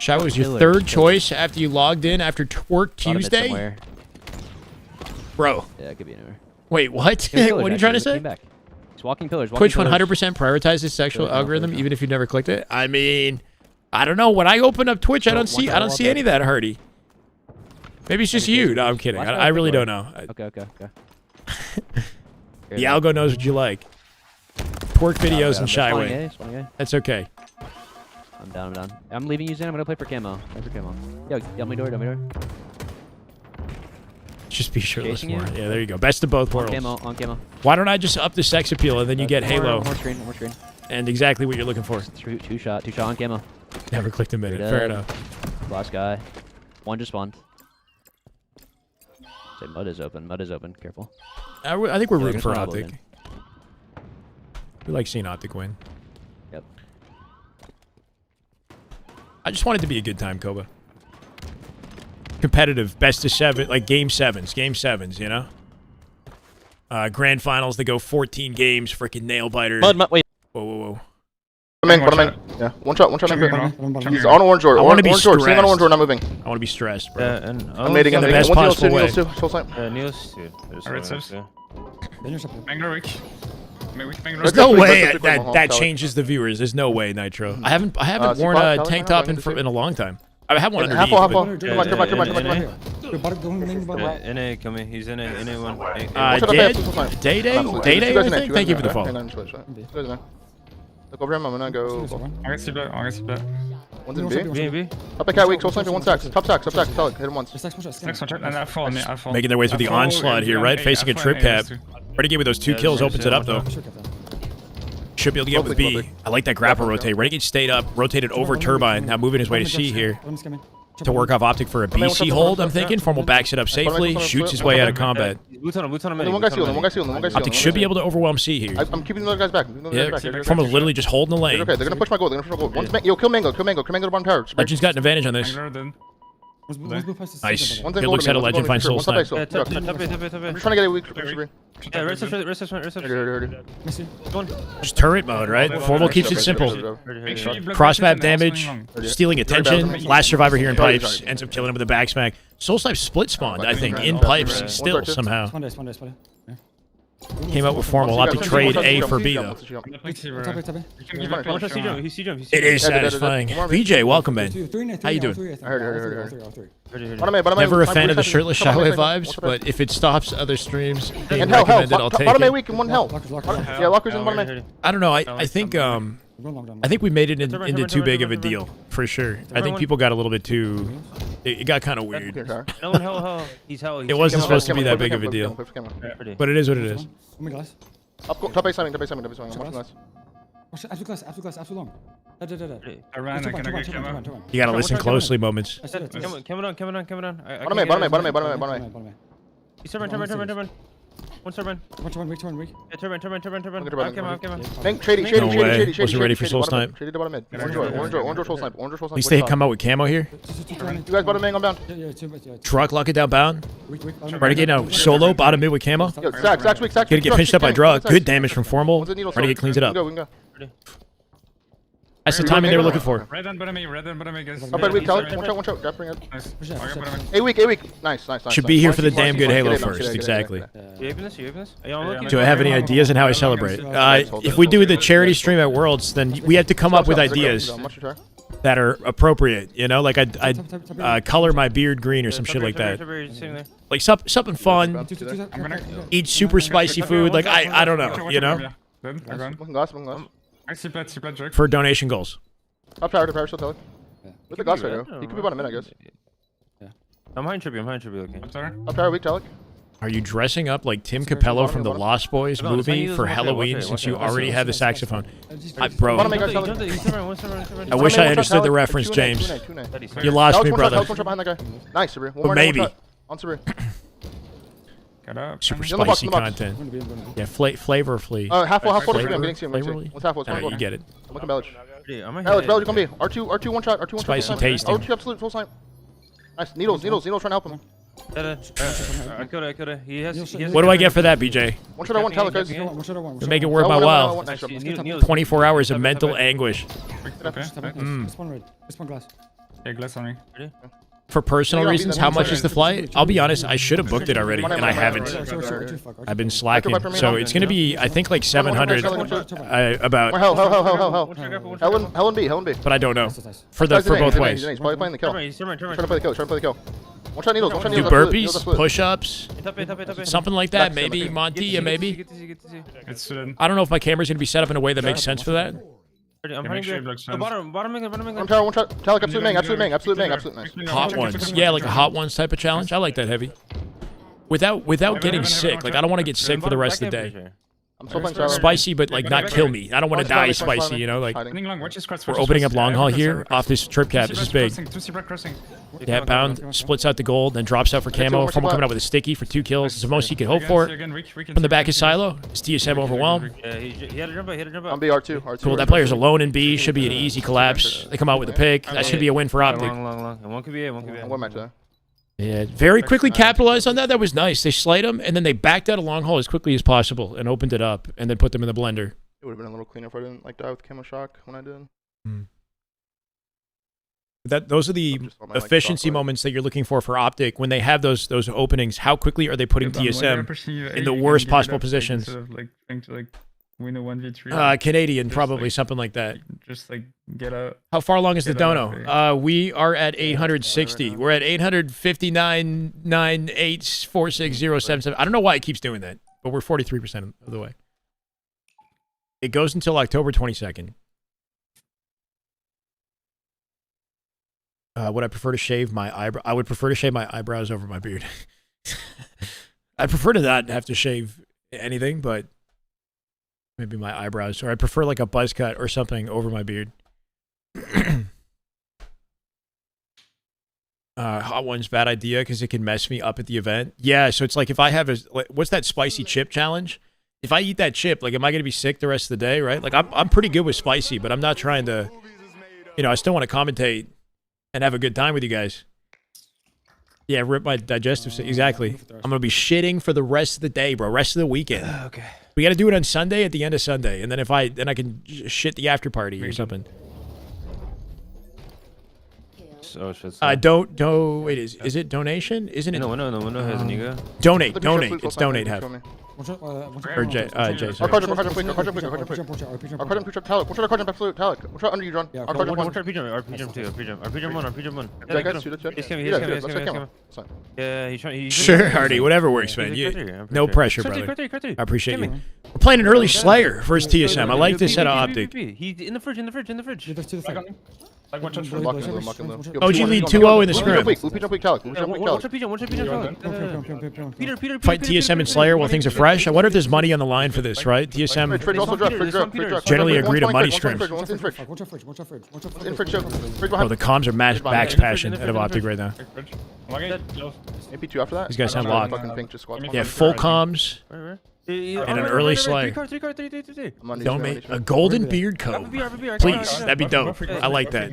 Shyway was your third choice after you logged in after Twerk Tuesday? Bro. Yeah, it could be anywhere. Wait, what? What are you trying to say? He's walking pillars. Twitch 100% prioritizes sexual algorithm even if you've never clicked it? I mean, I don't know. When I open up Twitch, I don't see any of that hardy. Maybe it's just you. No, I'm kidding. I really don't know. Okay. The algo knows what you like. Twerk videos and Shyway. That's okay. I'm down. I'm leaving you, Zen. I'm gonna play for camo. Yo, help me door. Just be shirtless more. Yeah, there you go. Best of both worlds. On camo. Why don't I just up the sex appeal and then you get Halo? One more screen. And exactly what you're looking for. Two shot on camo. Never clicked a minute. Fair enough. Last guy. One just spawned. Say mud is open. Careful. I think we're rooting for Optic. We like seeing Optic win. Yep. I just want it to be a good time, Koba. Competitive, best of 7, like game sevens, you know? Grand finals, they go 14 games, freaking nail biter. Wait. Whoa. Bottom. Yeah, one shot. He's on orange door. I want to be stressed. Sitting on orange door, not moving. I want to be stressed, bro. Yeah, and I'm nading in the best possible way. Niels, dude. There's no way that changes the viewers. There's no way, Nitro. I haven't worn a tank top in a long time. I have one underneath. Half. Come back. NA coming. He's in a one. Day, I think. Thank you for the follow. Look over him, I'm gonna go. I see that. One's in B. B. Up a cat weak, soul sniper, one stacks. Top stacks, hit him once. Next one, and I fall. Making their way through the onslaught here, right? Facing a trip cap. Renegade with those 2 kills opens it up, though. Should be able to get with B. I like that grapple rotate. Renegade stayed up, rotated over Turbine, now moving his way to C here. To work off Optic for a BC hold, I'm thinking. Formal backs it up safely, shoots his way out of combat. One guy sealing. Optic should be able to overwhelm C here. I'm keeping the other guys back. Yeah, Formal's literally just holding the lane. Okay, they're gonna push my goal. Yo, kill Mango to bottom tower. Legend's got an advantage on this. Nice. Good looks at a Legend finds soul snipe. I'm just trying to get a weak. Yeah, rest. Just turret mode, right? Formal keeps it simple. Cross map damage, stealing attention. Last survivor here in pipes ends up killing him with a back smack. Soul snipe split spawned, I think, in pipes still somehow. Came out with Formal. Optic trade A for B though. It is satisfying. VJ, welcome, man. How you doing? I heard. Never a fan of the shirtless Shyway vibes, but if it stops other streams being and hell. recommended, I'll take Bottom A it. weak and one hell. Yeah, lockers in bottom A. I don't know. I think we made it into too big of a deal for sure. I think people got a little bit too. It got kind of weird. It wasn't supposed to be that big of a deal, but it is what it is. Top A signing. I'm watching glass. Absolute long. I ran, I can get camera. You gotta listen closely, moments. Coming on. Bottom A. He's turban. One turban. Yeah, turban. Shady. Wasn't ready for soul snipe. Shady to bottom mid. Orange soul snipe. At least they come out with camo here. You guys bottom main, I'm down. Truck, lock it down, bound. Renegade now solo, bottom mid with camo. Yo, Sacks weak. Gonna get pinched up by Drug. Good damage from Formal. Renegade cleans it up. We can go. That's the timing they were looking for. Red and bottom A, guys. Up weak, one shot. Drop bring it. Nice. A weak. Nice. Should be here for the damn good Halo first, exactly. You open this? Do I have any ideas on how I celebrate? If we do the charity stream at Worlds, then we have to come up with ideas. that are appropriate. You know, like I'd color my beard green or some shit like that. Like something fun. Eat super spicy food. Like I don't know. You know. For donation goals. Up tower to power, still tell. With the glass right now. He could be about a minute, I guess. I'm behind Trippy, okay. Up tower, weak Telic. Are you dressing up like Tim Capello from the Lost Boys movie for Halloween since you already have the saxophone? Bro, I wish I understood the reference, James. You lost me, brother. Nice, Sabrina. But maybe. On Sabrina. Super spicy content. Yeah, flavor flea. Half wall, Sabrina. I'm getting Sabrina. What's half wall? Alright, you get it. I'm looking Belch. Belch, come be. R2, one shot. R2, one shot. Spicy tasty. R2 absolute, full sign. Nice. Needles trying to help him. I killed it. He has What do I get for that, BJ? One shot, one Telic, guys. To make it worth my while. 24 hours of mental anguish. For personal reasons, how much is the flight? I'll be honest, I should have booked it already, and I haven't. I've been slacking. So it's going to be, I think, like 700 about. Hell and B. But I don't know. For both ways. He's probably playing the kill. Trying to play the kill. One shot needles. Do burpees, push-ups, something like that. Maybe Monty, maybe. I don't know if my camera's going to be set up in a way that makes sense for that. I'm bottom. One shot. Telic, absolute nice. Hot ones. Yeah, like a hot ones type of challenge. I like that, Heavy. Without getting sick. Like, I don't want to get sick for the rest of the day. I'm still playing spicy, but like not kill me. I don't want to die spicy, you know. Like we're opening up long haul here off this trip cap. This is big. Yeah, bound splits out the gold, then drops out for camo. Someone coming out with a sticky for 2 kills. It's the most he could hope for. From the back of Silo, is TSM overwhelmed? He had a jump. I'm B R2. Cool. That player's alone in B. Should be an easy collapse. They come out with a pick. That should be a win for Optic. Long. One could be A. One match there. Yeah, very quickly capitalized on that. That was nice. They slayed them, and then they backed out a long haul as quickly as possible and opened it up, and then put them in the blender. It would have been a little cleaner if I didn't like die with camo shock when I did. Those are the efficiency moments that you're looking for Optic when they have those openings. How quickly are they putting TSM in the worst possible positions? Win a 1v3. Canadian, probably something like that. Just like get out. How far long is the dono? We are at 860. We're at 859.9846.077. I don't know why it keeps doing that, but we're 43% of the way. It goes until October 22nd. Would I prefer to shave my eyebrow? I would prefer to shave my eyebrows over my beard. I prefer to not have to shave anything, but maybe my eyebrows, or I prefer like a buzz cut or something over my beard. Hot one's bad idea because it can mess me up at the event. Yeah, so it's like if I have what's that spicy chip challenge? If I eat that chip, like, am I going to be sick the rest of the day, right? Like, I'm pretty good with spicy, but I'm not trying to, I still want to commentate and have a good time with you guys. Yeah, rip my digestive system. Exactly. I'm going to be shitting for the rest of the day, bro. Rest of the weekend. Okay. We got to do it on Sunday at the end of Sunday. And then I can shit the after party or something. Oh, shit. Wait, is it donation? Isn't it? No, has an ego. Donate. It's donate have. Or Jay, sorry. Under you, John. Yeah, he's sure, Hardy. Whatever works, man. No pressure, brother. I appreciate you. We're playing an early Slayer versus TSM. I like this set of Optic. He's in the fridge. OG lead 2-0 in the scrim. Fight TSM and Slayer while things are fresh. I wonder if there's money on the line for this, right? TSM generally agree to money scrims. Oh, the comms are max passion out of Optic right now. These guys sound locked. Yeah, full comms. And an early Slayer. Don't make a golden beard coat. Please, that'd be dope. I like that.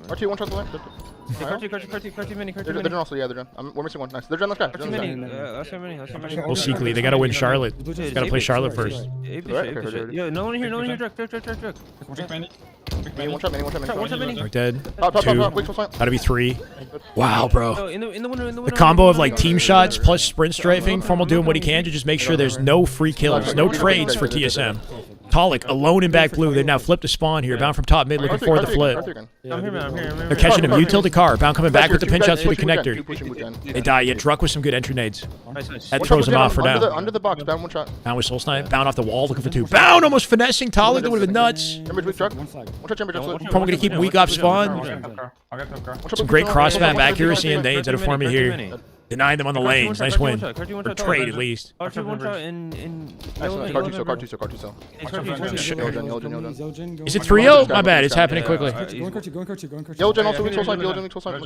R2, one shot the left. They're also, yeah, they're done. We're missing one. Nice. They're done, let's go. Well, secretly, they gotta win Charlotte. They gotta play Charlotte first. Yeah, no one here, Drug. One shot, We're dead. 2. Gotta be 3. Wow, bro. The combo of like team shots plus sprint strafing, Formal doing what he can to just make sure there's no free kills, no trades for TSM. Talik alone in back blue. They now flipped the spawn here. Bound from top mid, looking for the flip. I'm here. They're catching him. You tilted car. Bound coming back with the pinch outs to the connector. They die. Yeah, Druck with some good entry nades. That throws him off for down. Under the box, Bound one shot. Bound with soul snipe. Bound off the wall, looking for 2. Bound almost finessing Talik. That would have been nuts. Chamber's weak, Druck. One shot, Chamber, just Probably gonna keep weak off spawn. Some great cross map accuracy and nades out of forming here. Denying them on the lanes. Nice win. Or trade at least. Car 2 cell. Is it 3-0? My bad. It's happening quickly. Yellow gen also weak soul snipe. Yellow gen weak soul snipe.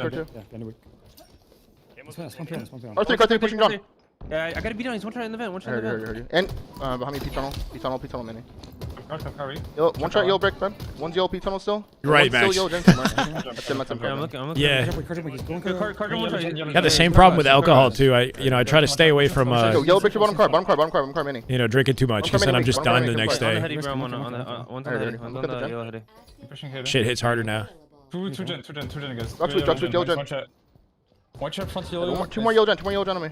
Car 3 pushing down. Yeah, I gotta be down. He's one shot in the vent. One shot in the vent. And behind me, P tunnel mini. Yellow, one shot yellow brick, man. One's yellow P tunnel still. You're right, Max. Max. That's him. I'm looking. Yeah. Got the same problem with alcohol too. I try to stay away from yellow brick to bottom car mini. Drinking too much because then I'm just done the next day. Shit hits harder now. Two gen, guys. Druck's weak, yellow gen. One shot front yellow. Two more yellow gen on me.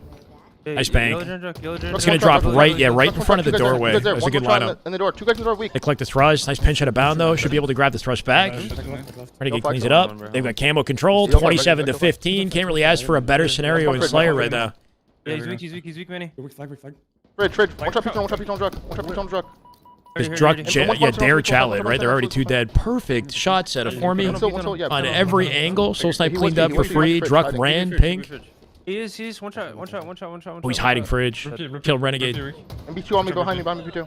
Nice bank. It's gonna drop right in front of the doorway. That's a good lineup. In the door. 2 guys in the door weak. They collect the thrust. Nice pinch out of bound though. Should be able to grab the thrust back. Renegade cleans it up. They've got camo control. 27 to 15. Can't really ask for a better scenario in Slayer right now. Yeah, he's weak, Manny. Fridge. One shot P tunnel, Druck. This Druck, dare chalet, right? They're already 2 dead. Perfect shot setup for me on every angle. Soul Snipe cleaned up for free. Druck ran pink. He's one shot. Oh, he's hiding fridge. Kill Renegade. MB2 on me, behind me, B2.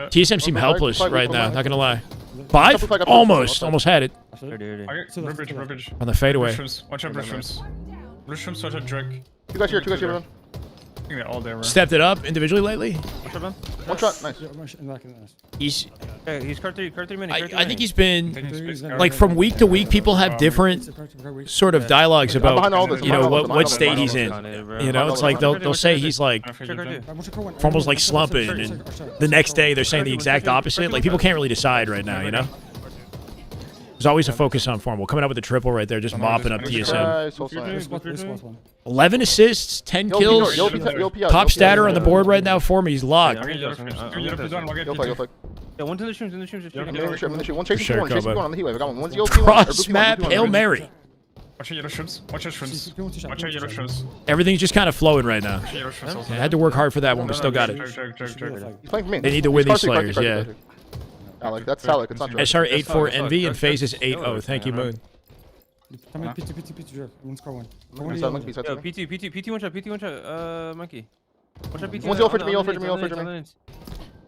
TSM seem helpless right now, not gonna lie. 5? Almost had it. On the fadeaway. Watch out, Brishrooms. Brishrooms, watch out, Drake. 2 guys here, man. I think they're all there, bro. Stepped it up individually lately. One shot, nice. He's car 3 mini. I think he's been like from week to week. People have different sort of dialogues about what state he's in. It's like they'll say he's like Formal's like slumping, and the next day they're saying the exact opposite. Like people can't really decide right now. There's always a focus on Formal. Coming up with a triple right there, just mopping up TSM. 11 assists, 10 kills. Top statter on the board right now for me. He's locked. Yeah, one to the shrooms. One chasing Sure, one on the heat wave. I got one. One's yellow Cross map, Hail Mary. Watch out, yellow shrooms. Watch out, yellow shrooms. Everything's just kind of flowing right now. I had to work hard for that one, but still got it. He's playing for me. They need to win these Slayers, yeah. Alec, that's Alec. It's not Drake. SR84 Envy and Faze is 8-0. Thank you, Moon. PT one shot, Monkey. Watch out, PT. One's yellow fridge me.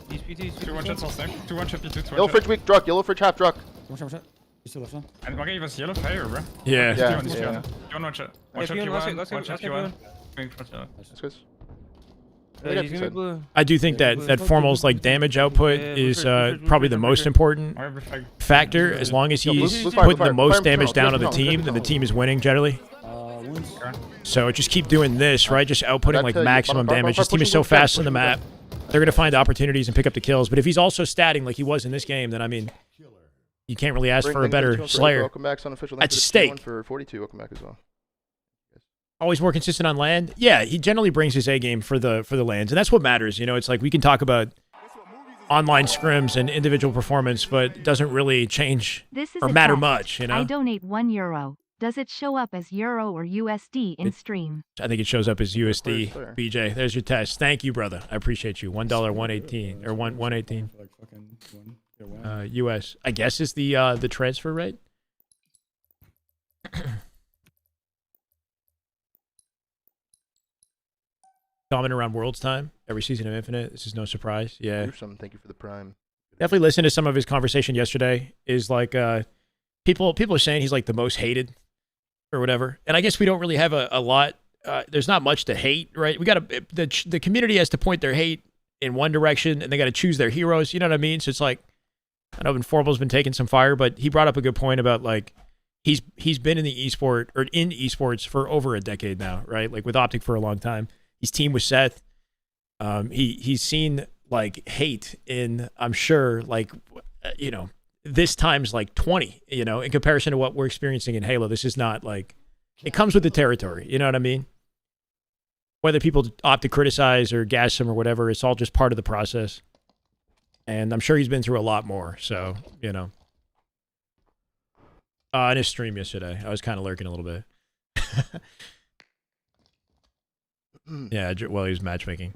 He's PT. 2 one shots all same. 2 one shot, P2. Yellow fridge weak, Druck. Yellow fridge half, Druck. And Monkey was yellow fire, bro. Yeah. You want to watch out. Watch out, P1. That's good. I do think that Formal's like damage output is probably the most important factor. As long as he's putting the most damage down on the team, then the team is winning generally. So just keep doing this, right? Just outputting like maximum damage. His team is so fast on the map. They're going to find opportunities and pick up the kills. But if he's also statting like he was in this game, then I mean, you can't really ask for a better Slayer. That's a stake. For 42, welcome back as well. Always more consistent on land. Yeah, he generally brings his A game for the lands, and that's what matters. It's like we can talk about online scrims and individual performance, but it doesn't really change or matter much. I donate €1. Does it show up as Euro or USD in stream? I think it shows up as USD. BJ, there's your test. Thank you, brother. I appreciate you. $1, 118 or 118. US. I guess is the transfer rate. Comment around Worlds time every season of Infinite. This is no surprise. Yeah. Thank you for the prime. Definitely listen to some of his conversation yesterday. Is like people are saying he's like the most hated or whatever. And I guess we don't really have a lot. There's not much to hate, right? We got to the community has to point their hate in one direction, and they got to choose their heroes. You know what I mean? So it's like I know Informal's been taking some fire, but he brought up a good point about like he's been in the esports for over a decade now, right? Like with Optic for a long time. He's teamed with Seth. He's seen like hate in, I'm sure, like, this time's like 20, in comparison to what we're experiencing in Halo. This is not like, it comes with the territory. You know what I mean? Whether people opt to criticize or gas him or whatever, it's all just part of the process. And I'm sure he's been through a lot more, so, you know. In his stream yesterday, I was kind of lurking a little bit. Yeah, well, he was matchmaking.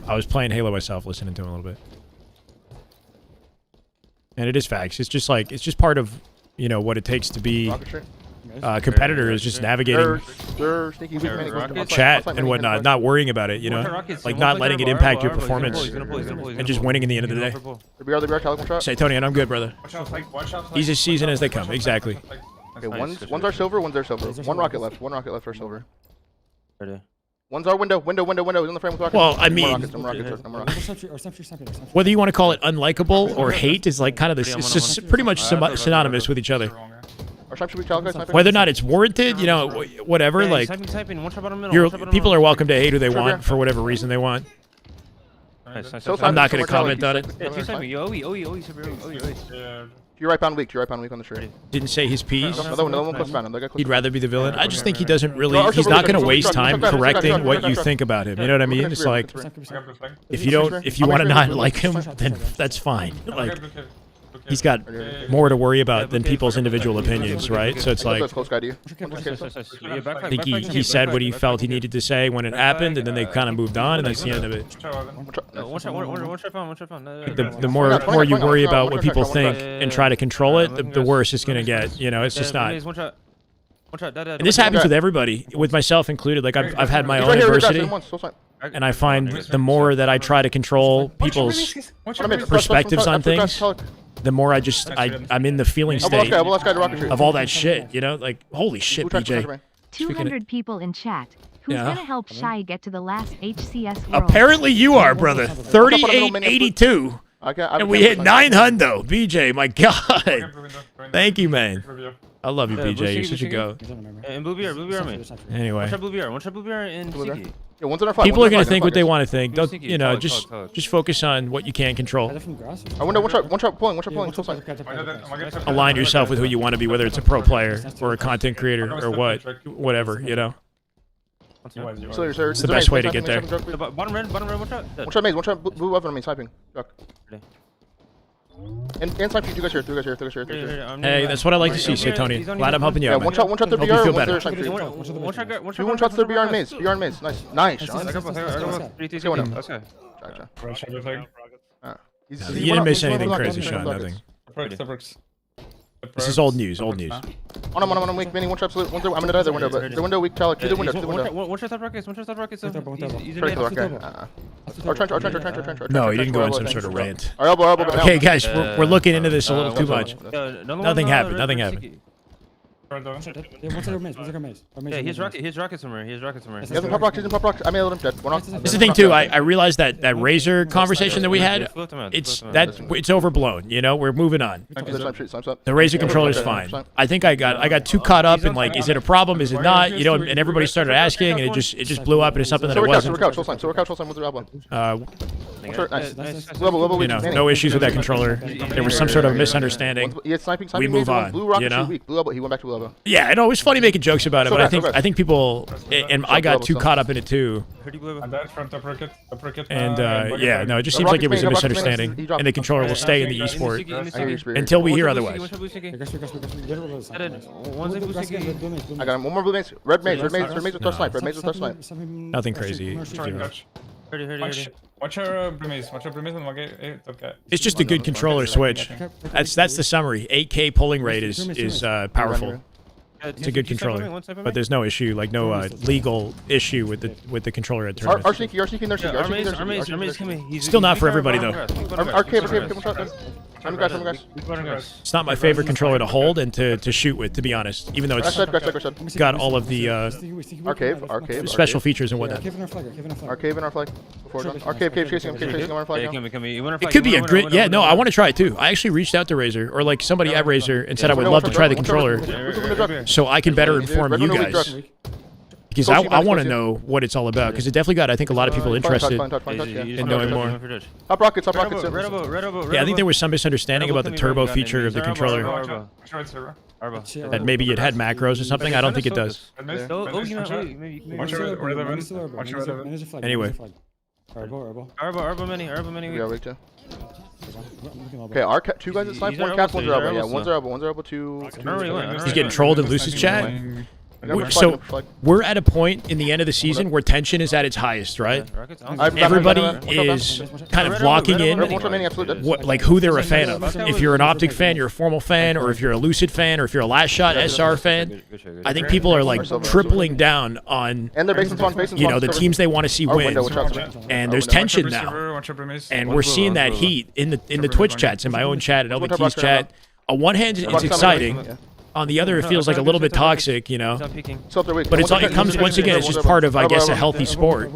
I was playing Halo myself, listening to him a little bit. And it is facts. It's just like, it's just part of, you know, what it takes to be a competitor is just navigating chat and whatnot, not worrying about it, you know? Like, not letting it impact your performance and just winning in the end of the day. Say, Tony, and I'm good, brother. Easy season as they come, exactly. Okay, one's our silver, one's our silver. One rocket left for silver. One's our window. He's on the frame with rockets. Well, I mean, whether you want to call it unlikable or hate is like kind of this. It's just pretty much synonymous with each other. Whether or not it's warranted, you know, whatever. Like, people are welcome to hate who they want for whatever reason they want. I'm not going to comment on it. You're right bound weak on the tree. Didn't say his piece. Another one plus bound. He'd rather be the villain. I just think he doesn't really. He's not going to waste time correcting what you think about him. You know what I mean? It's like, if you want to not like him, then that's fine. Like, he's got more to worry about than people's individual opinions, right? So it's like, I think he said what he felt he needed to say when it happened, and then they kind of moved on, and that's the end of it. The more you worry about what people think and try to control it, the worse it's going to get. You know, it's just not. And this happens with everybody, with myself included. Like, I've had my own adversity, and I find the more that I try to control people's perspectives on things, the more I'm in the feeling state of all that shit, you know? Like, holy shit, BJ. 200 people in chat. Who's gonna help Shy get to the last HCS world? Apparently you are, brother. 3882. And we hit 900, BJ, my God. Thank you, man. I love you, BJ. You're such a goat. And blue BR, man. Anyway. One shot blue BR in CT. People are going to think what they want to think. Don't, you know, just focus on what you can control. One shot pulling. Align yourself with who you want to be, whether it's a pro player or a content creator or whatever, you know. It's the best way to get there. Bottom red, one shot. One shot maze, one shot blue over me, sniping. And snipe you guys here, three guys here. Hey, that's what I like to see, say Tony. Glad I'm helping you out, man. One shot through Hope BR, you feel one better. one shots through BR and maze, Nice, Sean. Let's go. You didn't miss anything crazy, Sean, nothing. This is old news. On him, weak, mini, one shot absolute. I'm gonna die the window, but the window weak, Chalik, to the window. One shot top rockets. Trench. No, he didn't go on some sort of rant. Our elbow. Okay, guys, we're looking into this a little too much. Nothing happened. Yeah, he's rocket somewhere. He has pop rocks. I made him dead. This is the thing too. I realized that Razor conversation that we had, it's overblown. You know, we're moving on. The Razor controller's fine. I think I got too caught up in like, is it a problem? Is it not? You know, and everybody started asking, and it just blew up into something that it wasn't. You know, no issues with that controller. There was some sort of misunderstanding. We move on. You know. He went back to Blue. Yeah, I know it was funny making jokes about it, but I think people, and I got too caught up in it too. And yeah, no, it just seems like it was a misunderstanding, and the controller will stay in the esport until we hear otherwise. I got him. One more blue maze. Red maze with our snipe. Nothing crazy. Watch our Brimaze and It's just a good controller switch. That's the summary. 8K pulling rate is powerful. It's a good controller, but there's no issue, like no legal issue with the controller at tournament. Our sneaking their sneaky. Still not for everybody though. Our cave. It's not my favorite controller to hold and to shoot with, to be honest. Even though it's got all of the arcade special features and whatnot. Our cave and our flag. Our cave chasing our flag. It could be a great. Yeah, no, I want to try it too. I actually reached out to Razor, or like somebody at Razor, and said I would love to try the controller, so I can better inform you guys. Because I want to know what it's all about, because it definitely got, I think, a lot of people interested in knowing more. Top rockets. Yeah, I think there was some misunderstanding about the turbo feature of the controller. That maybe it had macros or something. I don't think it does. Anyway. Arbo mini. We got weak too. Okay, our two guys at snipe, one cap, one's elbow. Yeah, one's elbow, two. He's getting trolled in Lucid's chat. So we're at a point in the end of the season where tension is at its highest, right? Everybody is kind of locking in what, like who they're a fan of. If you're an Optic fan, you're a Formal fan, or if you're a Lucid fan, or if you're a Last Shot SR fan. I think people are like tripling down on the teams they want to see win. And there's tension now, and we're seeing that heat in the Twitch chats, in my own chat, and LBT's chat. On one hand, it's exciting. On the other, it feels like a little bit toxic, you know. But it comes, once again, it's just part of, I guess, a healthy sport.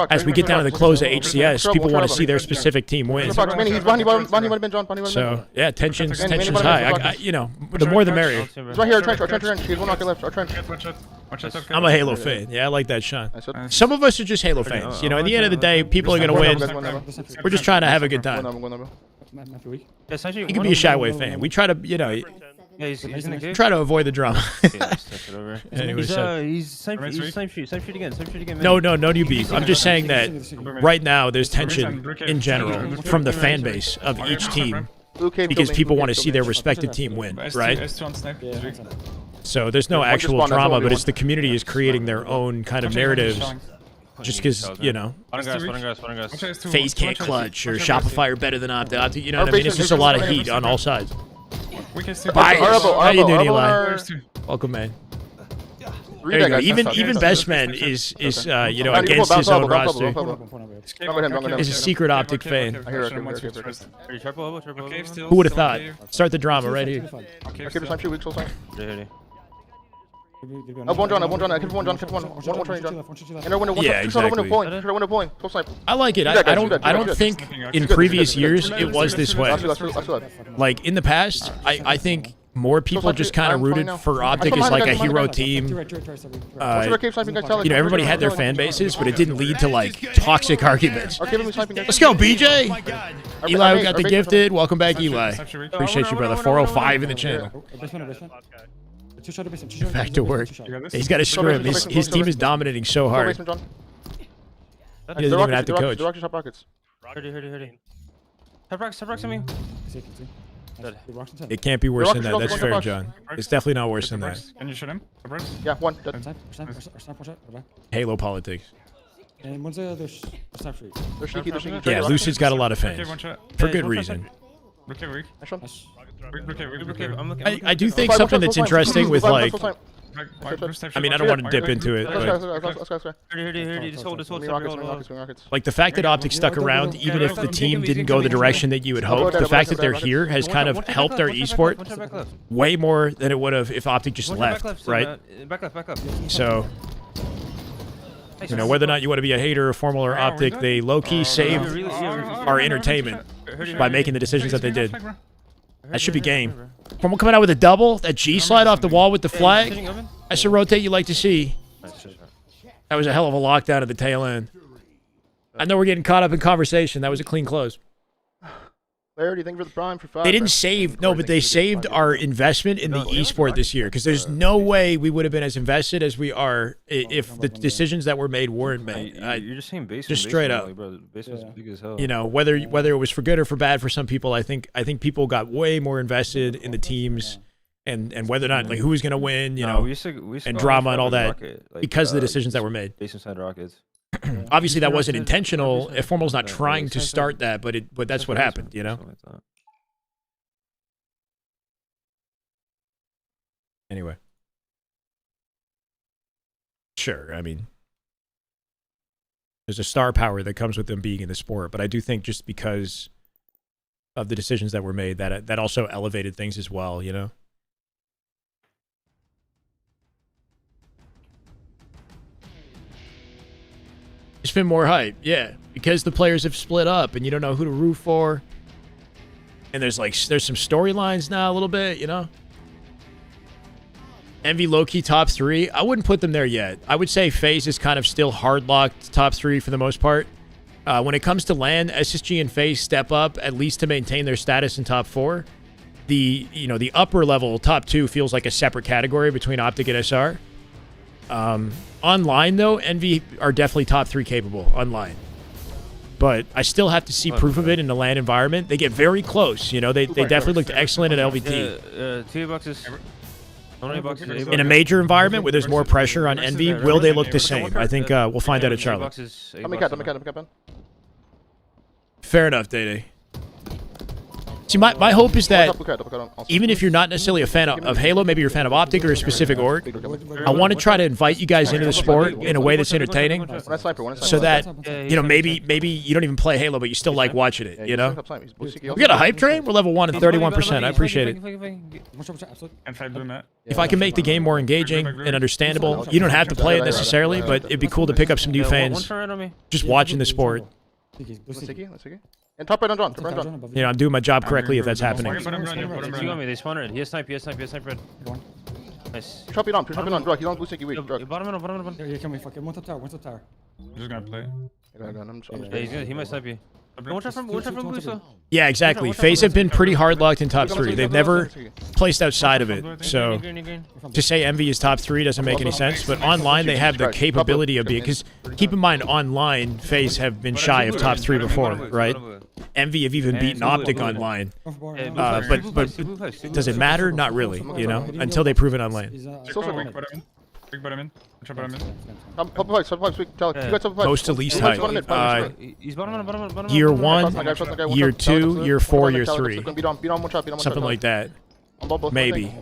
As we get down to the close of HCS, people want to see their specific team win. So, yeah, tension's high. You know, the more the merrier. He's right here, our trench. He's one knock left, our trench. I'm a Halo fan. Yeah, I like that, Sean. Some of us are just Halo fans. You know, at the end of the day, people are going to win. We're just trying to have a good time. You can be a Shyway fan. We try to, you know... Yeah, he's in the try to avoid the drama. Anyway, he's same shoot again. No new beef. I'm just saying that right now there's tension in general from the fan base of each team because people want to see their respective team win, right? So there's no actual drama, but it's the community is creating their own kind of narratives. Just because, you know, Faze can't clutch or Shopify are better than Optic. You know what I mean? It's just a lot of heat on all sides. Bye. How you doing, Eli? Welcome, man. There you go. Even Best Man is you know, against his own roster. Is a secret Optic fan. Who would have thought? Start the drama right here. Yeah, exactly. I like it. I don't think in previous years it was this way. Like in the past, I think more people just kind of rooted for Optic as like a hero team. You know, everybody had their fan bases, but it didn't lead to like toxic arguments. Let's go, BJ. Eli, we got the gifted. Welcome back, Eli. Appreciate you, brother. 405 in the channel. Back to work. He's got a scrim. His team is dominating so hard. He doesn't even have to coach. It can't be worse than that. That's fair, John. It's definitely not worse than that. Can you shoot him? Yeah, one. Halo politics. They're yeah, Lucid's got a lot of fans. For good reason. I do think something that's interesting with like, I mean, I don't want to dip into it, but like the fact that Optic stuck around, even if the team didn't go the direction that you would hope, the fact that they're here has kind of helped our esport way more than it would have if Optic just left, right? So, you know, whether or not you want to be a hater, or Formal, or Optic, they low-key saved our entertainment by making the decisions that they did. That should be game. Formal coming out with a double. That G slide off the wall with the flag. That's a rotate you like to see. That was a hell of a lockdown at the tail end. I know we're getting caught up in conversation. That was a clean close. Larry, thank you for the prime for 5. They didn't save, no, but they saved our investment in the esport this year because there's no way we would have been as invested as we are if the decisions that were made weren't made. You're just saying base. Just straight up, bro. Base was big as hell. You know, whether it was for good or for bad for some people, I think people got way more invested in the teams and whether or not like who was gonna win, you know, and drama and all that because of the decisions that were made. Base inside Rockets. Obviously, that wasn't intentional. Formal's not trying to start that, but that's what happened, you know? Anyway. Sure, I mean, there's a star power that comes with them being in the sport, but I do think just because of the decisions that were made, that also elevated things as well, you know? It's been more hype, yeah, because the players have split up and you don't know who to root for. And there's some storylines now a little bit, you know? Envy low-key top 3. I wouldn't put them there yet. I would say FaZe is kind of still hard-locked top 3 for the most part. When it comes to LAN, SSG and FaZe step up at least to maintain their status in top 4. The upper level top 2 feels like a separate category between Optic and SR. Online, though, Envy are definitely top 3 capable online. but I still have to see proof of it in the LAN environment. They get very close. You know, they definitely looked excellent at LVT. 2 boxes. How many boxes? In a major environment where there's more pressure on Envy, will they look the same? I think we'll find out at Charlotte. Fair enough, Day. See, my hope is that even if you're not necessarily a fan of Halo, maybe you're a fan of Optic or a specific org, I want to try to invite you guys into the sport in a way that's entertaining, so that, you know, maybe you don't even play Halo, but you still like watching it, you know? We got a hype train? We're level 1 and 31%. I appreciate it. If I can make the game more engaging and understandable, you don't have to play it necessarily, but it'd be cool to pick up some new fans just watching the sport. And top right on John. Top right on John. You know, I'm doing my job correctly if that's happening. He got me. They spawned red. He has snipe. Red. Nice. Chop it on. Chop it on. Drug. He's on blue sticky weak. Drug. Bottom middle. Yeah, can we fucking one top tower? I'm just gonna play. He might snipe you. One shot from blue, so. Yeah, exactly. Faze have been pretty hard locked in top 3. They've never placed outside of it. So to say Envy is top 3 doesn't make any sense. But online, they have the capability of being. Because keep in mind, online, Faze have been shy of top 3 before, right? Envy have even beaten Optic online. But does it matter? Not really, you know, until they prove it online. Big bottom in. Chop bottom in. Close to least height. He's bottom. Year 1, year 2, year 4, year 3. Something like that. Maybe.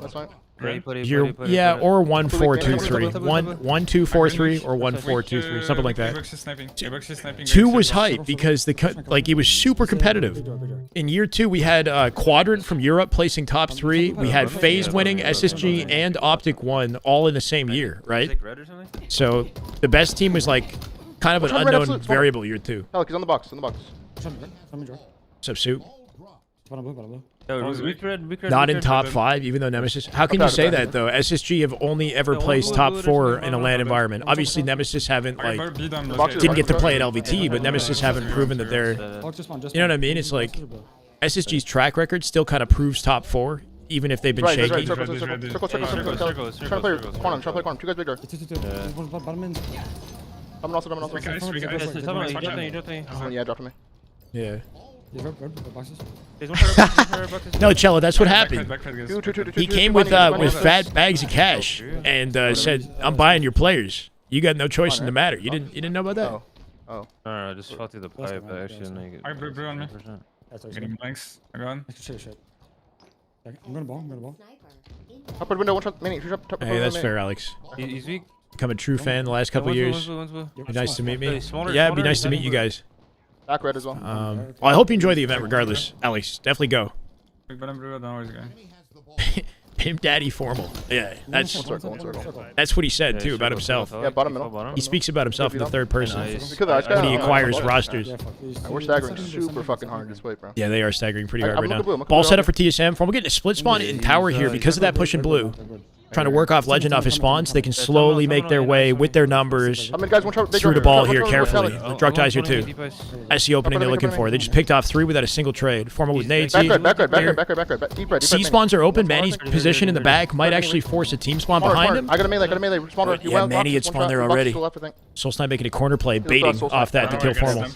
Yeah, or 1 4 2 3. 1 2 4 3 or 1 4 2 3, something like that. 2 was hype because it was super competitive. In year 2, we had Quadrant from Europe placing top 3. We had Faze winning, SSG and Optic won all in the same year, right? So the best team was like kind of an unknown variable year 2. Oh, he's on the box. What's up, Soup? Weak red. Not in top 5, even though Nemesis. How can you say that though? SSG have only ever placed top 4 in a LAN environment. Obviously, Nemesis haven't didn't get to play at LVT, but Nemesis haven't proven that they're. You know what I mean? It's like SSG's track record still kind of proves top 4, even if they've been shaky. Circle. Trying to play corner. Two guys bigger. I'm also. Yeah, drop me. Yeah. No, Cello, that's what happened. He came with fat bags of cash and said, "I'm buying your players. You got no choice in the matter." You didn't know about that? Oh. No, I just fell through the pipe. I actually didn't make it. Alright, blue on me. Getting blanks. I'm going. I'm gonna ball. Upper window, one shot. Hey, that's fair, Alex. He's weak. Become a true fan the last couple of years. Be nice to meet me. Yeah, it'd be nice to meet you guys. Back red as well. Well, I hope you enjoy the event regardless. Alex, definitely go. Big bottom blue, I don't know where he's going. Pimp Daddy formal. Yeah, that's what he said too about himself. Yeah, bottom middle. He speaks about himself in the third person When when he acquires rosters. We're staggering super fucking hard this way, bro. Yeah, they are staggering pretty hard right now. Ball set up for TSM. We're getting a split spawn in tower here because of that push in blue. Trying to work off Legend off his spawns. They can slowly make their way with their numbers through the ball here carefully. The Drug ties here too. That's the opening they're looking for. They just picked off 3 without a single trade. Formal with nades. Back red. C spawns are open. Manny's position in the back might actually force a team spawn behind him. I got a melee. Yeah, Manny had spawned there already. Soul Snipe making a corner play, baiting off that to kill Formal.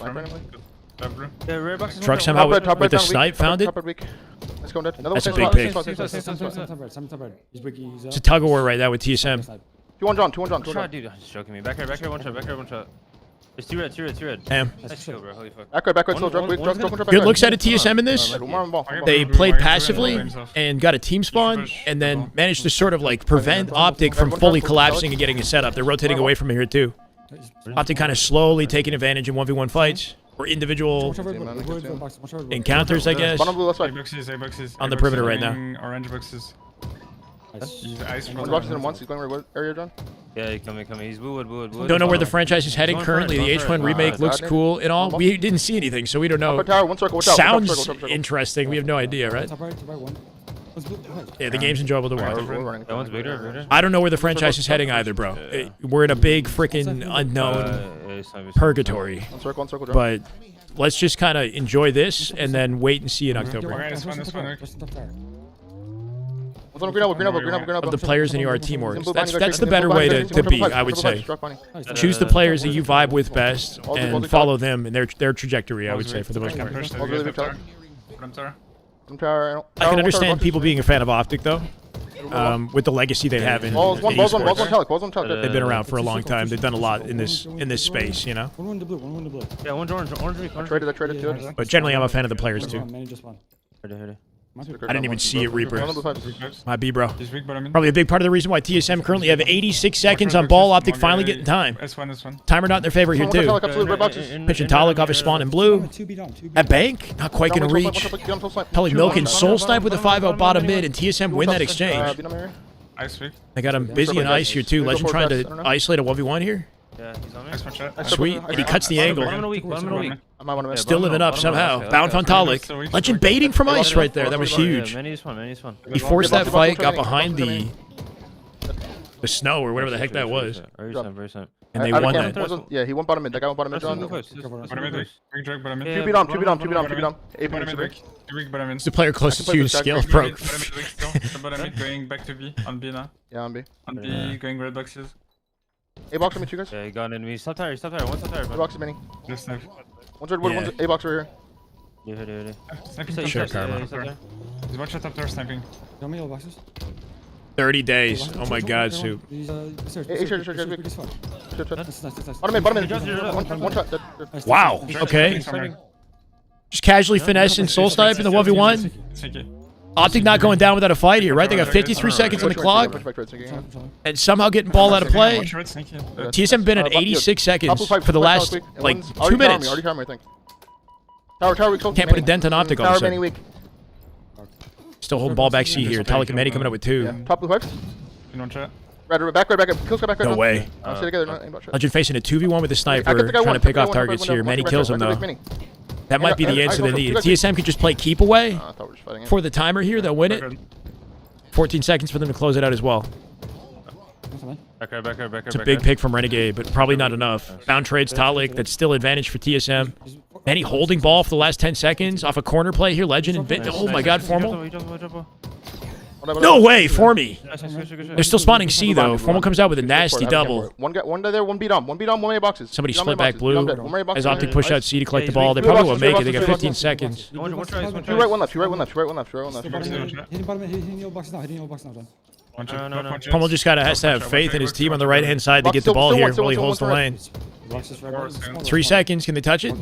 Truck somehow with the snipe found it. That's a big pick. It's a tug of war right now with TSM. 2-1 John. Dude, he's joking me. Back here, one shot. There's two red. Damn. Nice kill, bro. Holy fuck. Back red, still drug. Good looks out of TSM in this. They played passively and got a team spawn, and then managed to sort of like prevent Optic from fully collapsing and getting a setup. They're rotating away from here too. Optic kind of slowly taking advantage in 1v1 fights. Or individual encounters, I guess. Bottom blue, left side. On the perimeter right now. Orange boxes. One box in once. He's going where area, John? Yeah, he's coming. He's wood. Don't know where the franchise is heading currently. The H1 remake looks cool and all. We didn't see anything, so we don't know. Sounds interesting. We have no idea, right? Yeah, the game's enjoyable to watch. That one's bigger. I don't know where the franchise is heading either, bro. We're in a big freaking unknown purgatory. One circle, John. But let's just kind of enjoy this and then wait and see in October. Green elbow. of the players in your team orgs. That's the better way to be, I would say. Choose the players that you vibe with best and follow them and their trajectory, I would say, for the most part. I can understand people being a fan of Optic, though, with the legacy they have in esports. They've been around for a long time. They've done a lot in this space, you know? Yeah, orange. I traded too. But generally, I'm a fan of the players, too. I didn't even see it, Reaper. My B, bro. Probably a big part of the reason why TSM currently have 86 seconds on ball. Optic finally getting time. Timer not in their favor here, too. Pitching Talik off his spawn in blue. At bank, not quite going to reach. Probably milking Soul Snipe with a 5-0 bottom mid, and TSM win that exchange. They got him busy in ice here, too. Legend trying to isolate a 1v1 here. Yeah, he's on me. Sweet, and he cuts the angle. Bottom of the week. Still living up somehow. Bound on Talik. Legend baiting from ice right there. That was huge. Many's fun. He forced that fight, got behind the snow or whatever the heck that was. Very simple. And they won that. Yeah, he won bottom mid. That guy won bottom mid. It's the player closest to you, scale broke. Going back to B, on B now. Yeah, on B. On B, going red boxes. A box for me, two guys. Yeah, he got an enemy. Stop tire. One stop tire. A box is mini. Just snipe. One's red wood, one's A box right here. Yeah. Sniping. Sure, Karma. He's one shot up there, sniping. 30 days. Oh my god, Soup. Bottom mid. One shot. Wow, okay. Just casually finessing Soul Snipe in the 1v1. Optic not going down without a fight here, right? They got 53 seconds on the clock. And somehow getting ball out of play. TSM been at 86 seconds for the last, like, 2 minutes. Can't put a dent on Optic all of a sudden. Still holding ball back C here. Talik and Manny coming up with 2. Top blue pipes. Back. Kills back. No way. Legend facing a 2v1 with the sniper, trying to pick off targets here. Manny kills him, though. That might be the answer they need. If TSM could just play keep away for the timer here, they'll win it. 14 seconds for them to close it out as well. Back. It's a big pick from Renegade, but probably not enough. Bound trades Talik. That's still advantage for TSM. Manny holding ball for the last 10 seconds off a corner play here. Legend and oh my god, Formal. No way, Formy. They're still spawning C though. Formal comes out with a nasty double. One there, one beat on, one A boxes. Somebody split back blue as Optic push out C to collect the ball. They probably won't make it. They got 15 seconds. Two right, one left. Formal just has to have faith in his team on the right hand side to get the ball here while he holds the lane. 3 seconds. Can they touch it?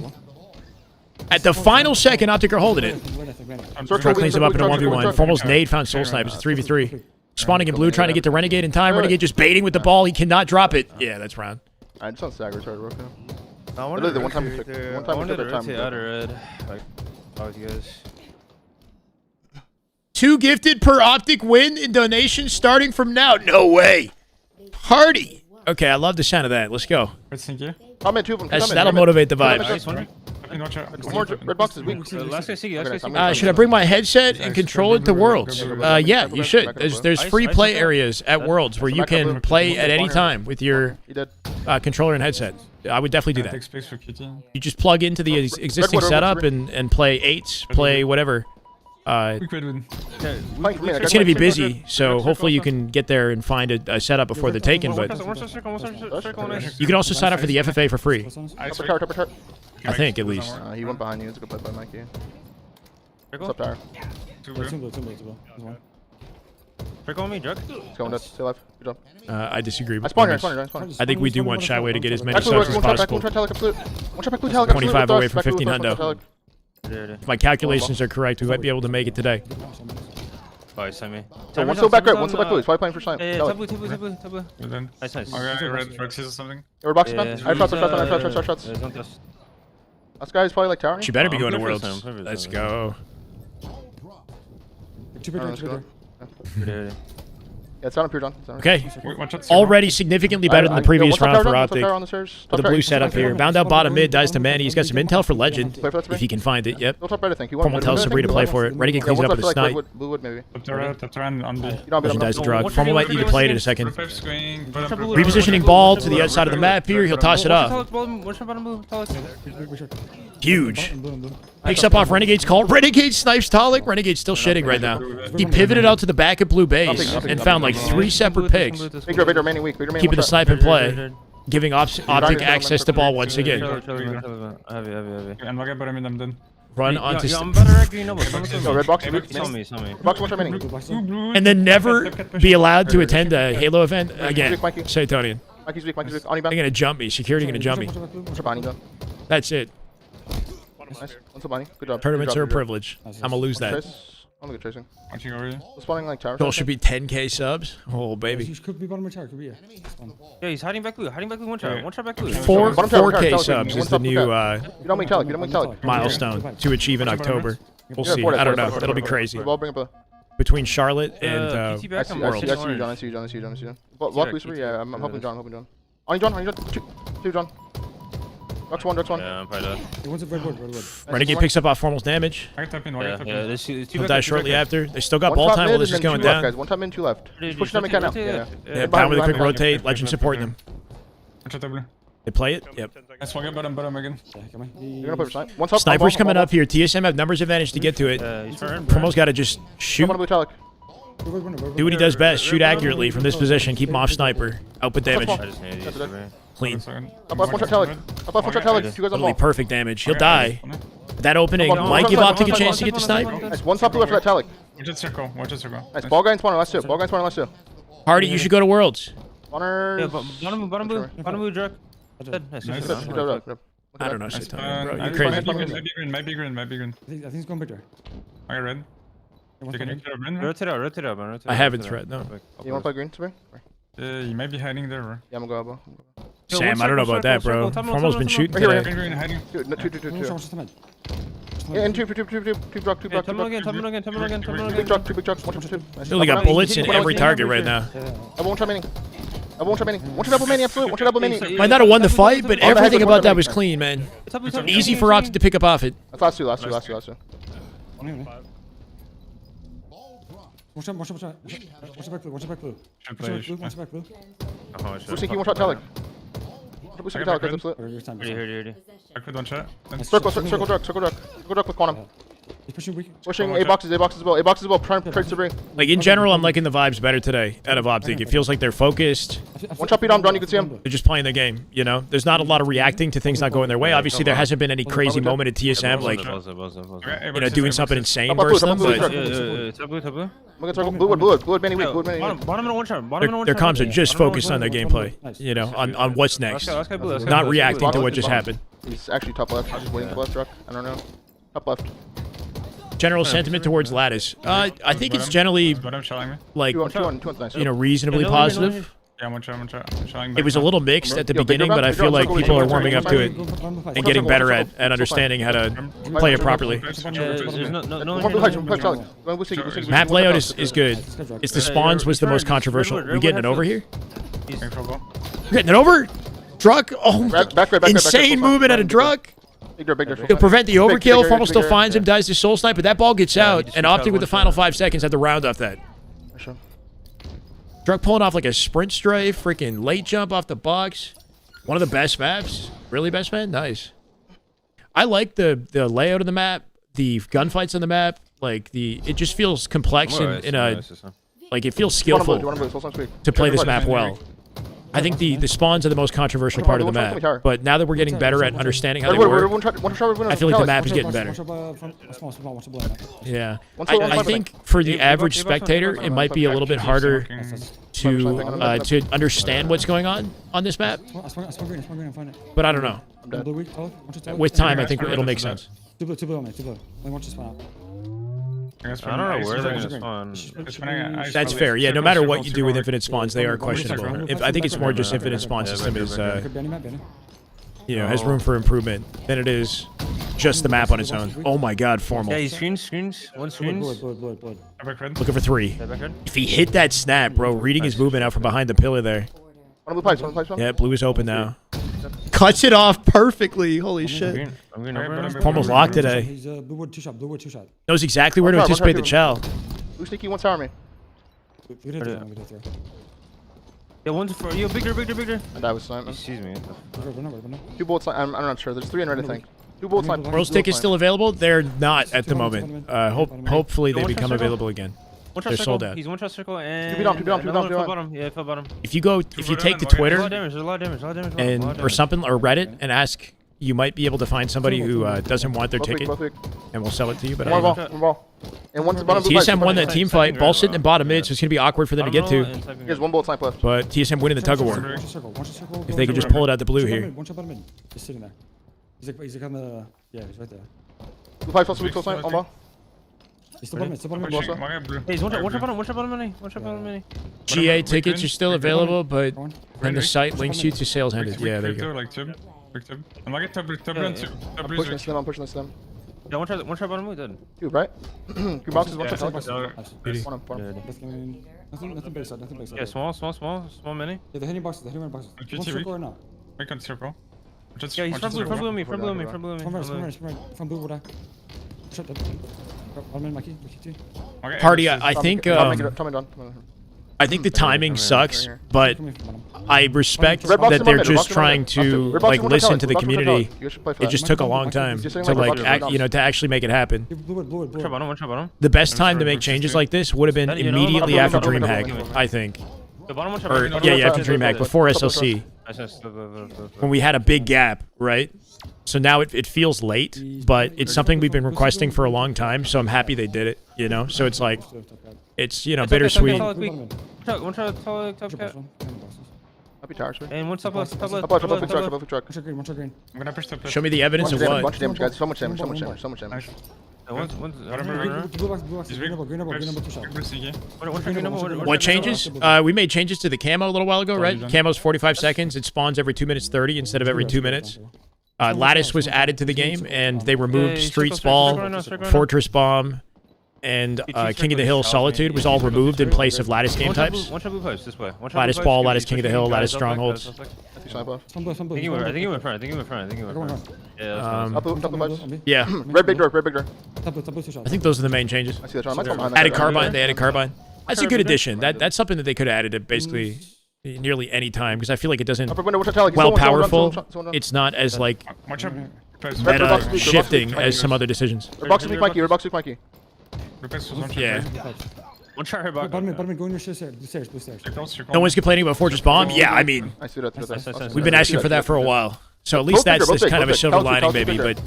At the final second, Optic are holding it. Troll cleans him up in a 1v1. Formal's nade found Soul Snipe. It's a 3v3. Spawning in blue, trying to get to Renegade in time. Renegade just baiting with the ball. He cannot drop it. Yeah, that's round. I just on stagger, sorry, real quick. I wanted to rotate out of red. Like, always you guys. 2 gifted per Optic win in donations starting from now. No way. Party. Okay, I love the sound of that. Let's go. That'll motivate the vibes. Red boxes. Should I bring my headset and control it to Worlds? Yeah, you should. There's free play areas at Worlds where you can play at any time with your controller and headset. I would definitely do that. You just plug into the existing setup and play 8s, play whatever. It's going to be busy, so hopefully you can get there and find a setup before they're taken, but you can also sign up for the FFA for free. I think, at least. He went behind you. It's a good play by Mikey. What's up, Tyre? Pick on me, Drug. Let's go, stay alive. Good job. I disagree. I spawned here. I think we do want Shyway to get as many subs as possible. 25 away from 15 hundo. If my calculations are correct, we might be able to make it today. Oh, send me. One's still back red, one's still back blue. He's probably playing for slime. Yeah, taboo. Nice. Okay, red boxes or something. Red boxes, man. I have shots. This guy is probably like towering. She better be going to Worlds. Let's go. Yeah, it's not pure, John. Okay. Already significantly better than the previous round for Optic. With the blue setup here. Bound out bottom mid, dies to Manny. He's got some intel for Legend, if he can find it. Yep. Formal tells Sabri to play for it. Renegade cleans it up with a snipe. Legend dies to Drug. Formal might need to play it in a second. Repositioning ball to the outside of the map here. He'll toss it off. Huge. Picks up off Renegade's call. Renegade snipes Talik. Renegade's still shitting right now. He pivoted out to the back of blue base and found like 3 separate picks. Big remaining weak. Big remaining. Keeping the snipe in play. Giving Optic access to ball once again. Run onto... Red box. Box one remaining. And then never be allowed to attend a Halo event again. Saytonian. Mikey's weak. They're gonna jump me. Security gonna jump me. That's it. Nice. Good job. Tournaments are a privilege. I'm gonna lose that. I'm good tracing. Watching over here. Spawning like tower. Goal should be 10k subs. Oh baby. Could be bottom of tower. Could be. Yeah, he's hiding back blue. One shot back blue. 4k subs is the new You don't make Talik. milestone to achieve in October. We'll see. I don't know. It'll be crazy. Between Charlotte and World. I see you, John. Block Lucid. Yeah, I'm helping John. On John. Two John. Ducks one. Yeah, I'm probably dead. Renegade picks up off Formal's damage. He'll die shortly after. They still got ball time while this is going down. One top in, 2 left. Push them again now. Yeah, down with a quick rotate. Legend supporting them. They play it? Yep. Sniper's coming up here. TSM have numbers advantage to get to it. Promo's got to just shoot. Do what he does best. Shoot accurately from this position. Keep him off sniper. Output damage. Clean. Literally perfect damage. He'll die. That opening might give Optic a chance to get the snipe. Nice. One top left for that Talik. Watch it circle. Nice. Ball guy in spawner. Last two. Hardy, you should go to Worlds. Spawners. Yeah, bottom blue, Drake. Nice. I don't know, Saytonian, bro. You're crazy. Might be green. I think it's going bigger. I got red. Can you clear green? Rotate out, man. I haven't threat, no. You want to play green, Sabine? You might be hiding there, bro. Yeah, I'm gonna go. Sam, I don't know about that, bro. Formal's been shooting today. Green, hiding. Two. Yeah, and two block. Tell him again. Big truck. One, two. They only got bullets in every target right now. I won't try mining. One to double mini, absolutely. One to double mini. Might not have won the fight, but everything about that was clean, man. Easy for Optic to pick up off it. That's last two. Watch back blue. One shot back blue. One shot Talik. Ready. I could one shot. Circle duck with quantum. Pushing A boxes as well. Prime trades to bring. Like in general, I'm liking the vibes better today out of Optic. It feels like they're focused. One shot beat on John, you can see him. They're just playing the game, you know? There's not a lot of reacting to things not going their way. Obviously, there hasn't been any crazy moment at TSM, like, you know, doing something insane versus them, but Blue, many weak. Bottom one shot. their comms are just focused on their gameplay, you know, on what's next. Not reacting to what just happened. He's actually top left. He's just waiting for left truck. I don't know. Top left. General sentiment towards Lattice. I think it's generally, like, you know, reasonably positive. Yeah, one shot. It was a little mixed at the beginning, but I feel like people are warming up to it and getting better at understanding how to play it properly. Map layout is good. It's the spawns was the most controversial. We getting it over here? Getting it over? Druck? Oh, insane movement at a Druck. He'll prevent the overkill. Formal still finds him, dies to soul snipe, but that ball gets out, and Optic with the final 5 seconds had the round off that. Druck pulling off like a sprint strafe, freaking late jump off the box. One of the best maps. Really best man? Nice. I like the layout of the map, the gunfights on the map. Like it just feels complex like it feels skillful to play this map well. I think the spawns are the most controversial part of the map, but now that we're getting better at understanding how they work, I feel like the map is getting better. Yeah, I think for the average spectator, it might be a little bit harder to understand what's going on this map. But I don't know. With time, I think it'll make sense. I don't know where they're gonna spawn. That's fair. Yeah, no matter what you do with infinite spawns, they are questionable. I think it's more just infinite spawn system is, you know, has room for improvement than it is just the map on its own. Oh my God, Formal. Yeah, he screens. One screens. Looking for 3. If he hit that snap, bro, reading his movement out from behind the pillar there. Yeah, blue is open now. Cuts it off perfectly. Holy shit. Formal's locked today. Knows exactly where to anticipate the chow. Who's sneaky? One tower me. Yeah, one's for you. Bigger. And I was sniping. Excuse me. 2 bullets. I'm not sure. There's 3 in red, I think. Do both sides. World Stick is still available. They're not at the moment. Hopefully they become available again. They're sold out. He's one shot circle and. Two down. Bottom. Yeah, full bottom. If you take to There's a Twitter lot of damage. and or something or Reddit and ask, you might be able to find somebody who doesn't want their ticket, and we'll sell it to you. But I don't know. One ball. And one's bottom. TSM won that team fight. Ball sitting in bottom mid, so it's gonna be awkward for them to get to. Here's one bullet snipe left. But TSM winning the tug of war. If they could just pull it out the blue here. One shot bottom mid. Just sitting there. He's like on the. Yeah, he's right there. Blue pipe plus weak snipe. On ball. He's still bottom mid. Still bottom mid. Hey, he's one shot bottom mini. GA tickets are still available, but then the site links you to sales handed. Yeah, there you go. I'm pushing this stem. Yeah, one shot bottom mid. Dead. Two, right? Two boxes, one shot. Nothing big side. Yeah, small mini. Yeah, the hitting boxes. One circle or not? Yeah, he's from blue me. From blue, what I. Shut up. Bottom mid, Mikey. Party, I think I think the timing sucks, but I respect that they're just trying to like listen to the community. It just took a long time to like to actually make it happen. The best time to make changes like this would have been immediately after DreamHack, I think. Or yeah, after DreamHack, before SLC, when we had a big gap, right? So now it feels late, but it's something we've been requesting for a long time. So I'm happy they did it, you know. So it's like, it's bittersweet. One shot, top cat. Happy towers, man. And one top left. Above truck. I'm gonna push the Show me the evidence of Bunch what. of damage, guys. So much damage. What changes? We made changes to the camo a little while ago, right? Camo's 45 seconds. It spawns every 2 minutes 30 instead of every 2 minutes. Lattice was added to the game, and they removed Street Ball, Fortress Bomb, and King of the Hill Solitude was all removed in place of Lattice game types. One shot blue post this way. Lattice Ball, Lattice King of the Hill, Lattice Strongholds. I think you were in front. Yeah. Red big door. I think those are the main changes. I see that. Added Carbine. They added Carbine. That's a good addition. That's something that they could have added at basically nearly any time, because I feel like it doesn't. While powerful, it's not as like meta shifting as some other decisions. Box weak Mikey. Yeah. One shot her back. Bottom mid, go in your stairs. Blue stairs. No one's complaining about Fortress Bomb. Yeah, I mean, I see that. we've been asking for that for a while. So at least that's kind of a silver lining, maybe. But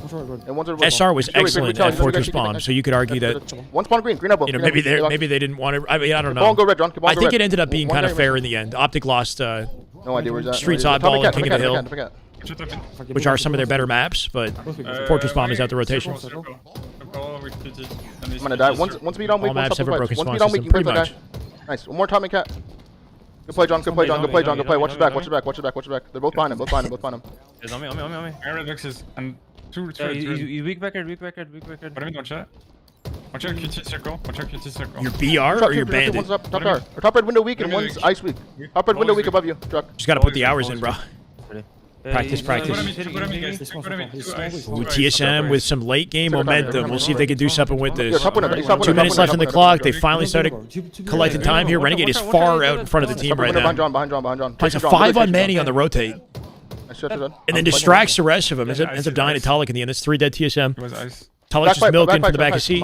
SR was excellent at Fortress Bomb, so you could argue that one spawn green elbow. maybe they didn't want to. I mean, I don't know. I think it ended up being kind of fair in the end. Optic lost no idea where's that. Streets Oddball and King of the Hill, which are some of their better maps, but Fortress Bomb is out the rotation. I'm gonna die. Once beat on weak, all maps have a broken spawn system, system, pretty much. Nice. One more time, cat. Good play, John. Good play. Watch your back. They're both behind him. It's on me. I read boxes and two. You weak back. What one shot? Watch out QT circle. Your BR or your bandit? One's up, top tower. Top red window weak and one's ice weak. Top red window weak above you. Truck. Just gotta put the hours in, bro. Practice. Ooh, TSM with some late game momentum. We'll see if they can do something with this. 2 minutes left on the clock. They finally started collecting time here. Renegade is far out in front of the team right now. Behind John. Finds a 5 on Manny on the rotate. And then distracts the rest of them. Ends up dying to Talik in the end. That's 3 dead TSM. Talik's just milking for the back of C.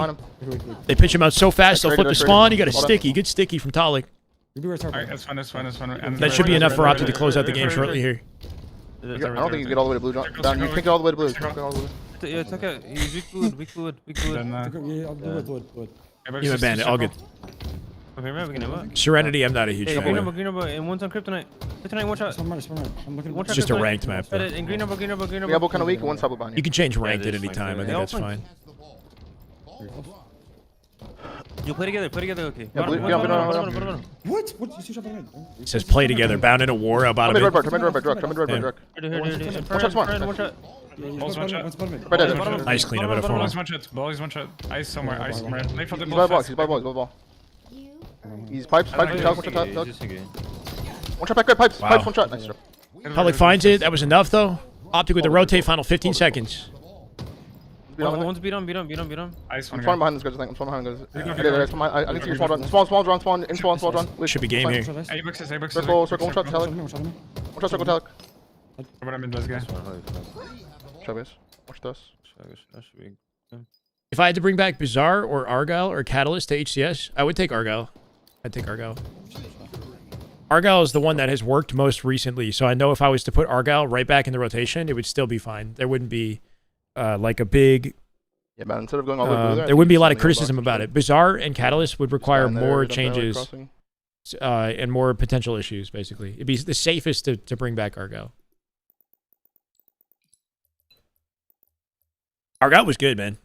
They pitch him out so fast, they'll flip the spawn. You got a sticky. Good sticky from Talik. That's fine. That should be enough for Optic to close out the game shortly here. I don't think you get all the way to blue, John. You can't get all the way to blue. Yeah, it's okay. He's weak fluid. You have bandit, all good. Serenity, I'm not a huge fan. Green number, and one's on Kryptonite. Kryptonite, one shot. It's just a ranked map, though. And green number. We have both kind of weak and one's top behind you. You can change ranked at any time. I think that's fine. You play together, okay. What? It says play together, bound in a war out bottom. Come in red dark. One shot smart. Nice cleanup out of Ball formal. is one shot. Ice somewhere. Wait for the He's ball. by box. He's pipes. One shot back red pipes. Wow. One shot. Nice. Talik finds it. That was enough, though. Optic with the rotate, final 15 seconds. One's beat on. Ice I'm one. spawn behind this guy. I'm spawn behind this guy. I can see your small run. Spawn in small run. Should be game here. A-boxes. Circle. One shot. Talik. One shot. Circle. Talik. What I'm in this guy. Showbase. Watch this. That should be. If I had to bring back Bizarre or Argyle or Catalyst to HCS, I would take Argyle. I'd take Argyle. Argyle is the one that has worked most recently, so I know if I was to put Argyle right back in the rotation, it would still be fine. There wouldn't be like a big... Yeah, man. Instead of going all the way through there wouldn't be a lot of criticism about it. Bizarre and Catalyst would require more changes and more potential issues, basically. It'd be the safest to bring back Argyle. Argyle was good, man.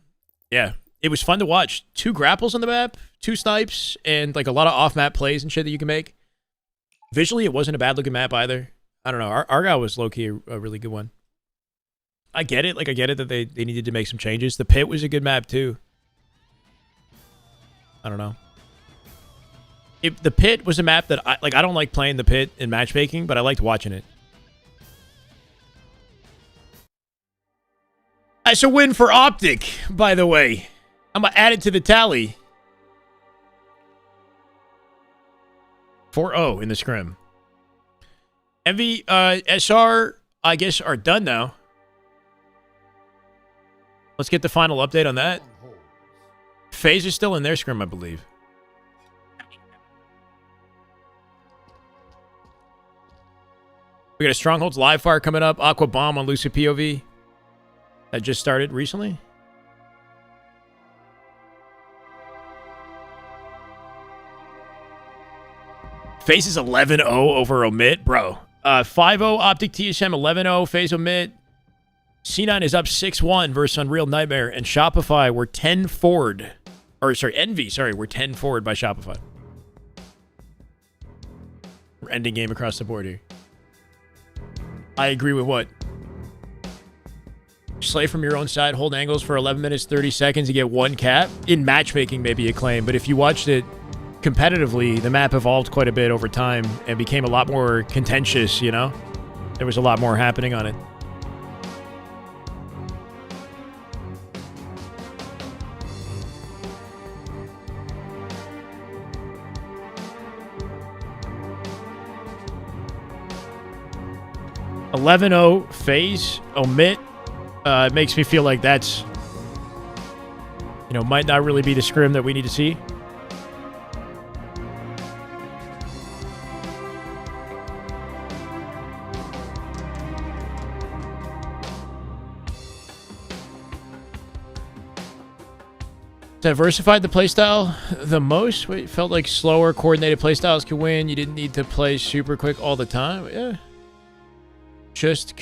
Yeah. It was fun to watch. 2 grapples on the map, 2 snipes, and like a lot of off-map plays and shit that you can make. Visually, it wasn't a bad-looking map either. I don't know. Argyle was low-key a really good one. I get it. Like, I get it that they needed to make some changes. The Pit was a good map, too. I don't know. The Pit was a map that I don't like playing the Pit in matchmaking, but I liked watching it. That's a win for Optic, by the way. I'm going to add it to the tally. 4-0 in the Scrim. MV, SR, I guess, are done now. Let's get the final update on that. Faze is still in their Scrim, I believe. We got a Strongholds live fire coming up. Aqua Bomb on Lucid POV. That just started recently. Faze is 11-0 over Omit, bro. 5-0 Optic TSM, 11-0 Faze Omit. C9 is up 6-1 versus Unreal Nightmare, and Shopify were 10 forward. Or, sorry, Envy, sorry, we're 10 forward by Shopify. We're ending game across the board here. I agree with what? Slay from your own side, hold angles for 11 minutes, 30 seconds, you get 1 cap. In matchmaking, maybe a claim, but if you watched it competitively, the map evolved quite a bit over time and became a lot more contentious, you know? There was a lot more happening on it. $11-0 Faze Omit. It makes me feel like that's, you know, might not really be the Scrim that we need to see. Diversified the playstyle the most. Wait, felt like slower, coordinated playstyles could win. You didn't need to play super quick all the time. Yeah. Just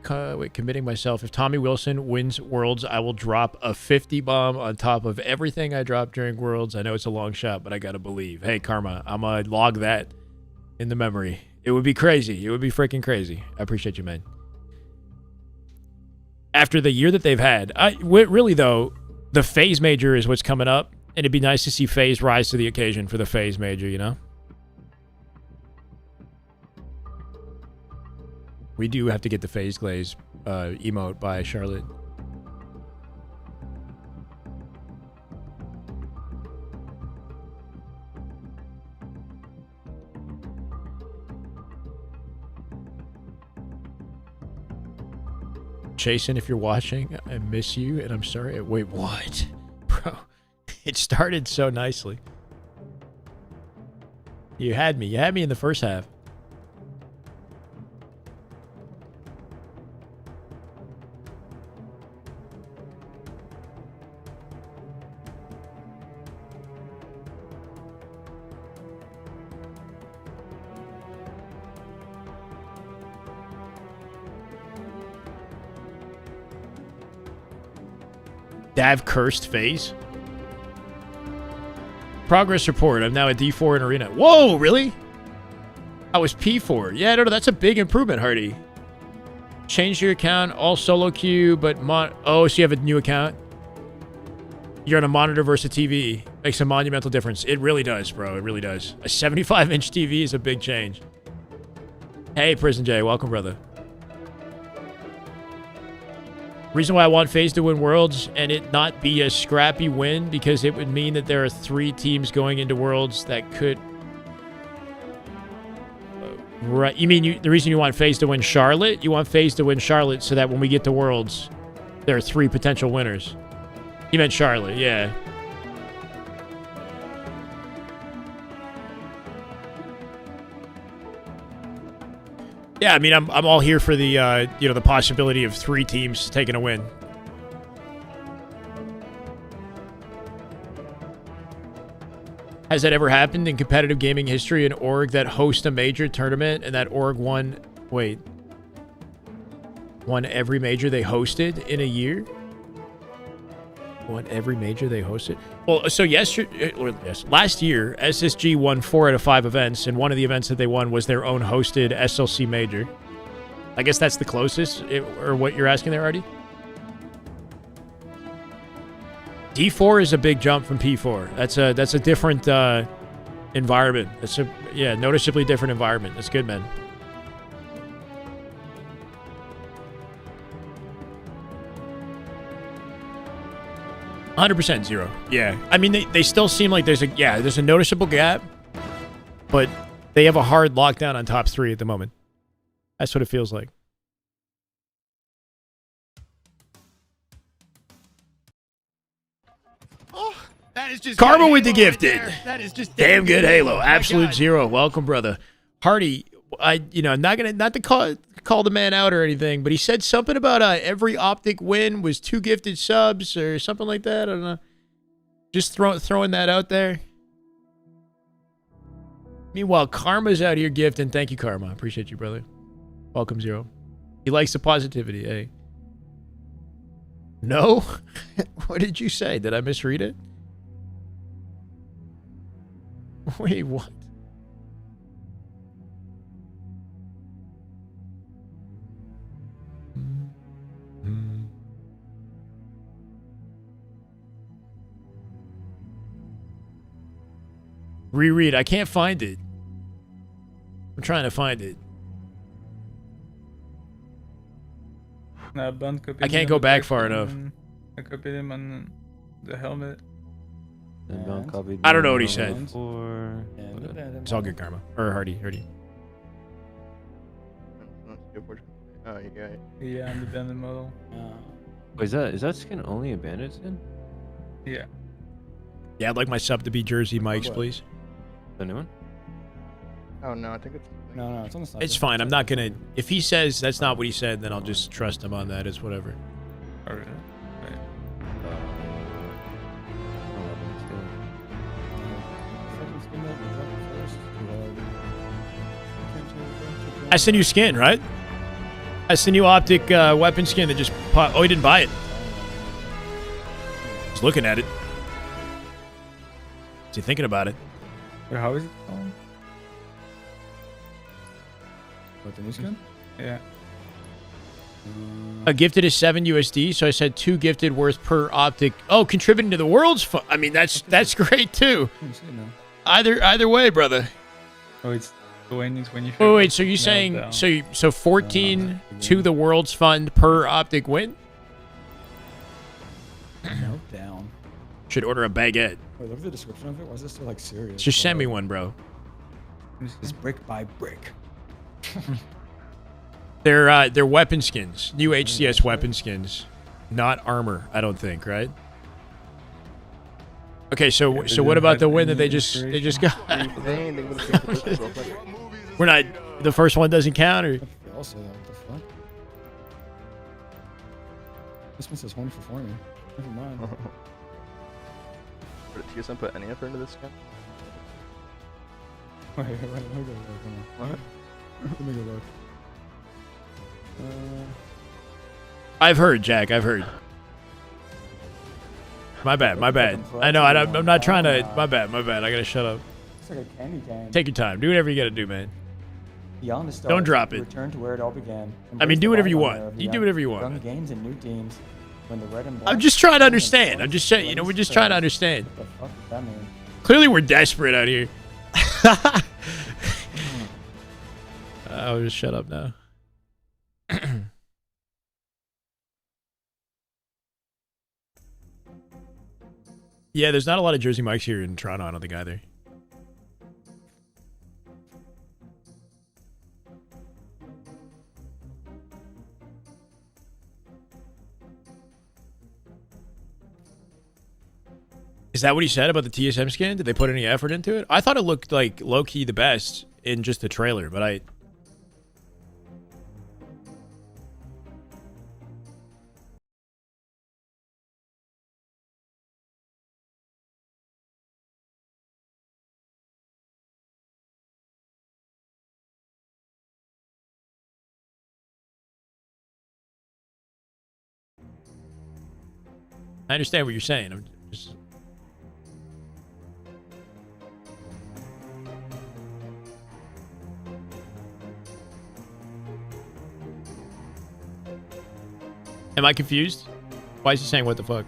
committing myself. If Tommy Wilson wins Worlds, I will drop a 50 bomb on top of everything I dropped during Worlds. I know it's a long shot, but I gotta believe. Hey, Karma, I'm gonna log that in the memory. It would be crazy. It would be freaking crazy. I appreciate you, man. After the year that they've had, really though, the Faze Major is what's coming up, and it'd be nice to see Faze rise to the occasion for the Faze Major, you know? We do have to get the Faze Glaze emote by Charlotte. Jason, if you're watching, I miss you, and I'm sorry. Wait, what? Bro, it started so nicely. You had me. You had me in the first half. Dav cursed Faze. Progress report. I'm now at D4 in Arena. Whoa, really? I was P4. Yeah, no, that's a big improvement, Hardy. Change your account, all solo queue, but oh, so you have a new account? You're on a monitor versus a TV. Makes a monumental difference. It really does, bro. It really does. A 75-inch TV is a big change. Hey, Prison J. Welcome, brother. Reason why I want Faze to win Worlds and it not be a scrappy win, because it would mean that there are 3 teams going into Worlds that could... right. You mean the reason you want Faze to win Charlotte? You want Faze to win Charlotte so that when we get to Worlds, there are 3 potential winners. He meant Charlotte, yeah. Yeah, I mean, I'm all here for the the possibility of 3 teams taking a win. Has that ever happened in competitive gaming history? An org that hosts a major tournament and that org won every major they hosted in a year? Won every major they hosted? Well, so yes, last year, SSG won 4 out of 5 events, and one of the events that they won was their own hosted SLC major. I guess that's the closest, or what you're asking there, Artie? D4 is a big jump from P4. That's a different environment. It's a noticeably different environment. That's good, man. %, 0. Yeah. I mean, they still seem like there's a noticeable gap, but they have a hard lockdown on top 3 at the moment. That's what it feels like. That is just Karma good with the Halo right gifted. there. That is just Damn good Halo. My Absolute God. 0. Welcome, brother. Hardy, not to call the man out or anything, but he said something about every Optic win was 2 gifted subs or something like that. I don't know. Just throwing that out there. Meanwhile, Karma's out here gifting. Thank you, Karma. Appreciate you, brother. Welcome, 0. He likes the positivity, hey. No? What did you say? Did I misread it? Wait, what? Reread. I can't find it. I'm trying to find it. I can't go back far enough. I copied him on the helmet. I don't know what he said. It's all good, Karma. Or Hardy. Oh, you got it. Yeah, on the bandit model. Wait, is that skin only a bandit skin? Yeah. Yeah, I'd like my sub to be Jersey Mike's, please. The new one? Oh no, I think it's. No, it's on the side. It's fine. I'm not gonna. If he says that's not what he said, then I'll just trust him on that. It's whatever. Alright. I sent you skin, right? I sent you Optic weapon skin that just popped. Oh, he didn't buy it. He's looking at it. Is he thinking about it? Wait, how is it going? What, the new skin? Yeah. A gifted is 7 USD, so I said 2 gifted worth per Optic. Oh, contributing to the world's fund. I mean, that's great too. Either way, brother. Oh, it's when you. Oh wait, so you're saying so 14 to the world's fund per Optic win? Meltdown. Should order a baguette. Wait, look at the description of it. Why is this so like serious? Just send me one, bro. It's brick by brick. They're weapon skins, new HCS weapon skins, not armor. I don't think, right? Okay, so what about the win that they just got? We're not. The first one doesn't count, or? Also, what the fuck? This one says horn for forming. Never mind. Did TSM put any effort into this skin? Wait, let me go look. What? Let me go look. I've heard, Jack. I've heard. My bad. I know. I'm not trying to. My bad. I gotta shut up. It's like a candy cane. Take your time. Do whatever you gotta do, man. Beyond the stars, Don't drop it. Return to where it all began. I mean, do whatever you want. Embrace the You do whatever you want. Young games and new teams. When the red and black I'm just trying to understand. I'm just saying. We're just trying to understand. What the fuck does that mean? Clearly, we're desperate out here. I'll just shut up now. Yeah, there's not a lot of Jersey Mikes here in Toronto, I don't think either. Is that what he said about the TSM skin? Did they put any effort into it? I thought it looked like low-key the best in just the trailer, but I understand what you're saying. I'm just... Am I confused? Why is he saying what the fuck?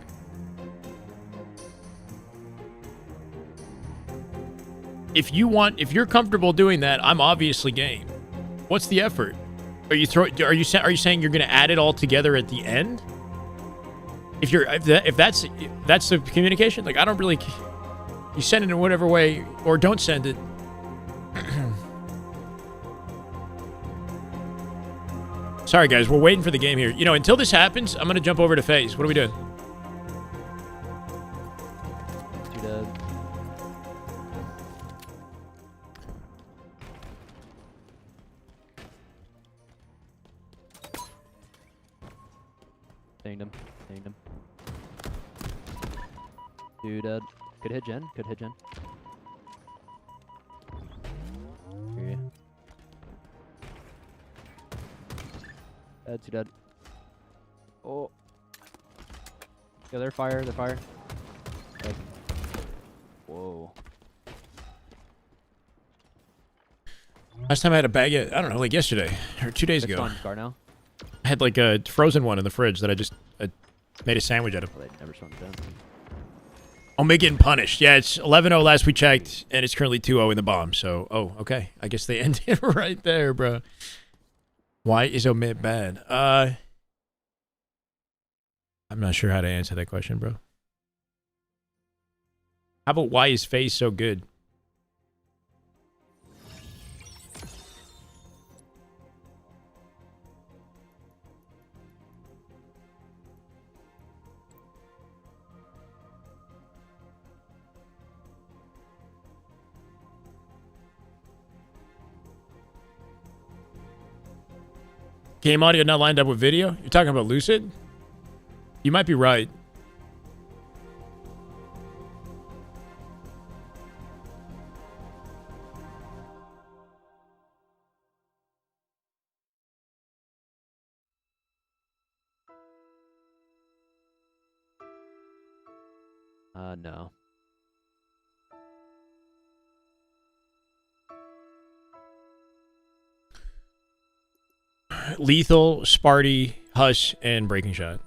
If you're comfortable doing that, I'm obviously game. What's the effort? Are you saying you're going to add it all together at the end? If that's the communication, like I don't really. You send it in whatever way, or don't send it. Sorry guys, we're waiting for the game here. You know, until this happens, I'm gonna jump over to Faze. What are we doing? Too dead. Dinged him. Dinged him. Dude, could hit Jen. Could hit Jen. Okay. Dead, too dead. Oh. Yeah, they're fire. They're fire. Dead. Whoa. Last time I had a bag, I don't know, like yesterday or 2 days ago. Scar now. I had like a frozen one in the fridge that I made a sandwich out of. Oh, they never spawned down. Omit getting punished. Yeah, it's 11-0 last we checked, and it's currently 2-0 in the bomb. So, oh, okay. I guess they ended right there, bro. Why is Omit bad? I'm not sure how to answer that question, bro. How about why is Faze so good? Game audio not lined up with video? You're talking about Lucid? You might be right. No. Lethal, Sparty, Hush, and Breaking Shot.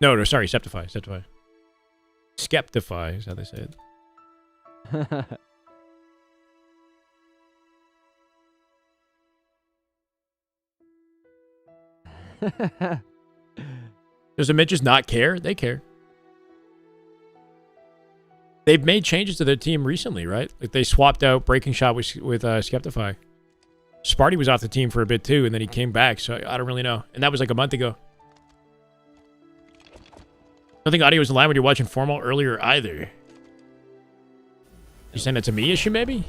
No, sorry, Septify. Skeptify is how they say it. Does Omit just not care? They care. They've made changes to their team recently, right? Like they swapped out Breaking Shot with Skeptify. Sparty was off the team for a bit too, and then he came back, so I don't really know. And that was like a month ago. I don't think audio was in line when you're watching Formal earlier either. You saying it's a me issue, maybe?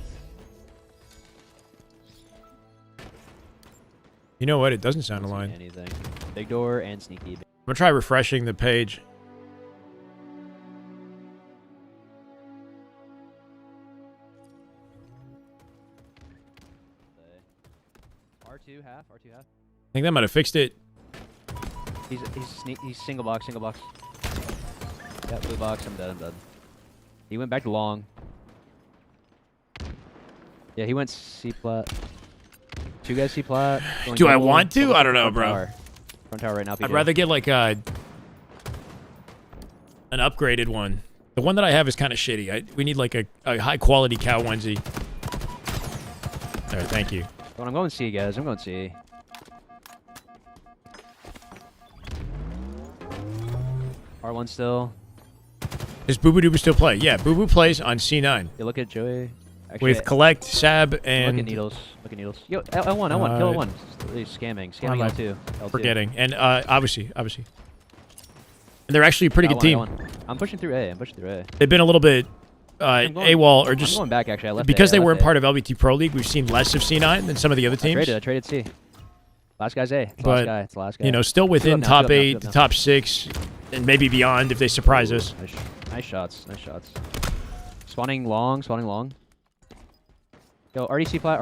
You know what? It doesn't sound aligned. Anything. Big door and sneaky. I'm gonna try refreshing the page. R2 half. I think that might have fixed it. He's single box. Yeah, blue box. I'm dead. He went back to long. Yeah, he went C plat. Two guys C plat. Do I want to? I don't know, bro. Front tower right now. I'd rather get like an upgraded one. The one that I have is kind of shitty. We need like a high quality cow onesie. All right, thank you. Well, I'm going C, guys. I'm going C. R1 still. Does Boo Boo Doo still play? Yeah, Boo Boo plays on C9. You look at Joey. Actually, with Collect, Sab, and... Look at Needles. Yo, L1. Kill L1. He's scamming. Scamming L2. Forgetting. And obviously. And they're actually a pretty good team. I'm pushing through A. I'm pushing through A. They've been a little bit AWOL or just I'm going back, actually. I left because A. they weren't part of LBT Pro League. We've seen less of C9 than some of the other teams. I traded C. Last guy's A. It's the But, last guy. It's the last guy. you know, still within Two top up now, 8, top 6, and maybe beyond if they surprise us. Nice shots. Nice shots. Spawning long. Spawning long. Yo, RDC plat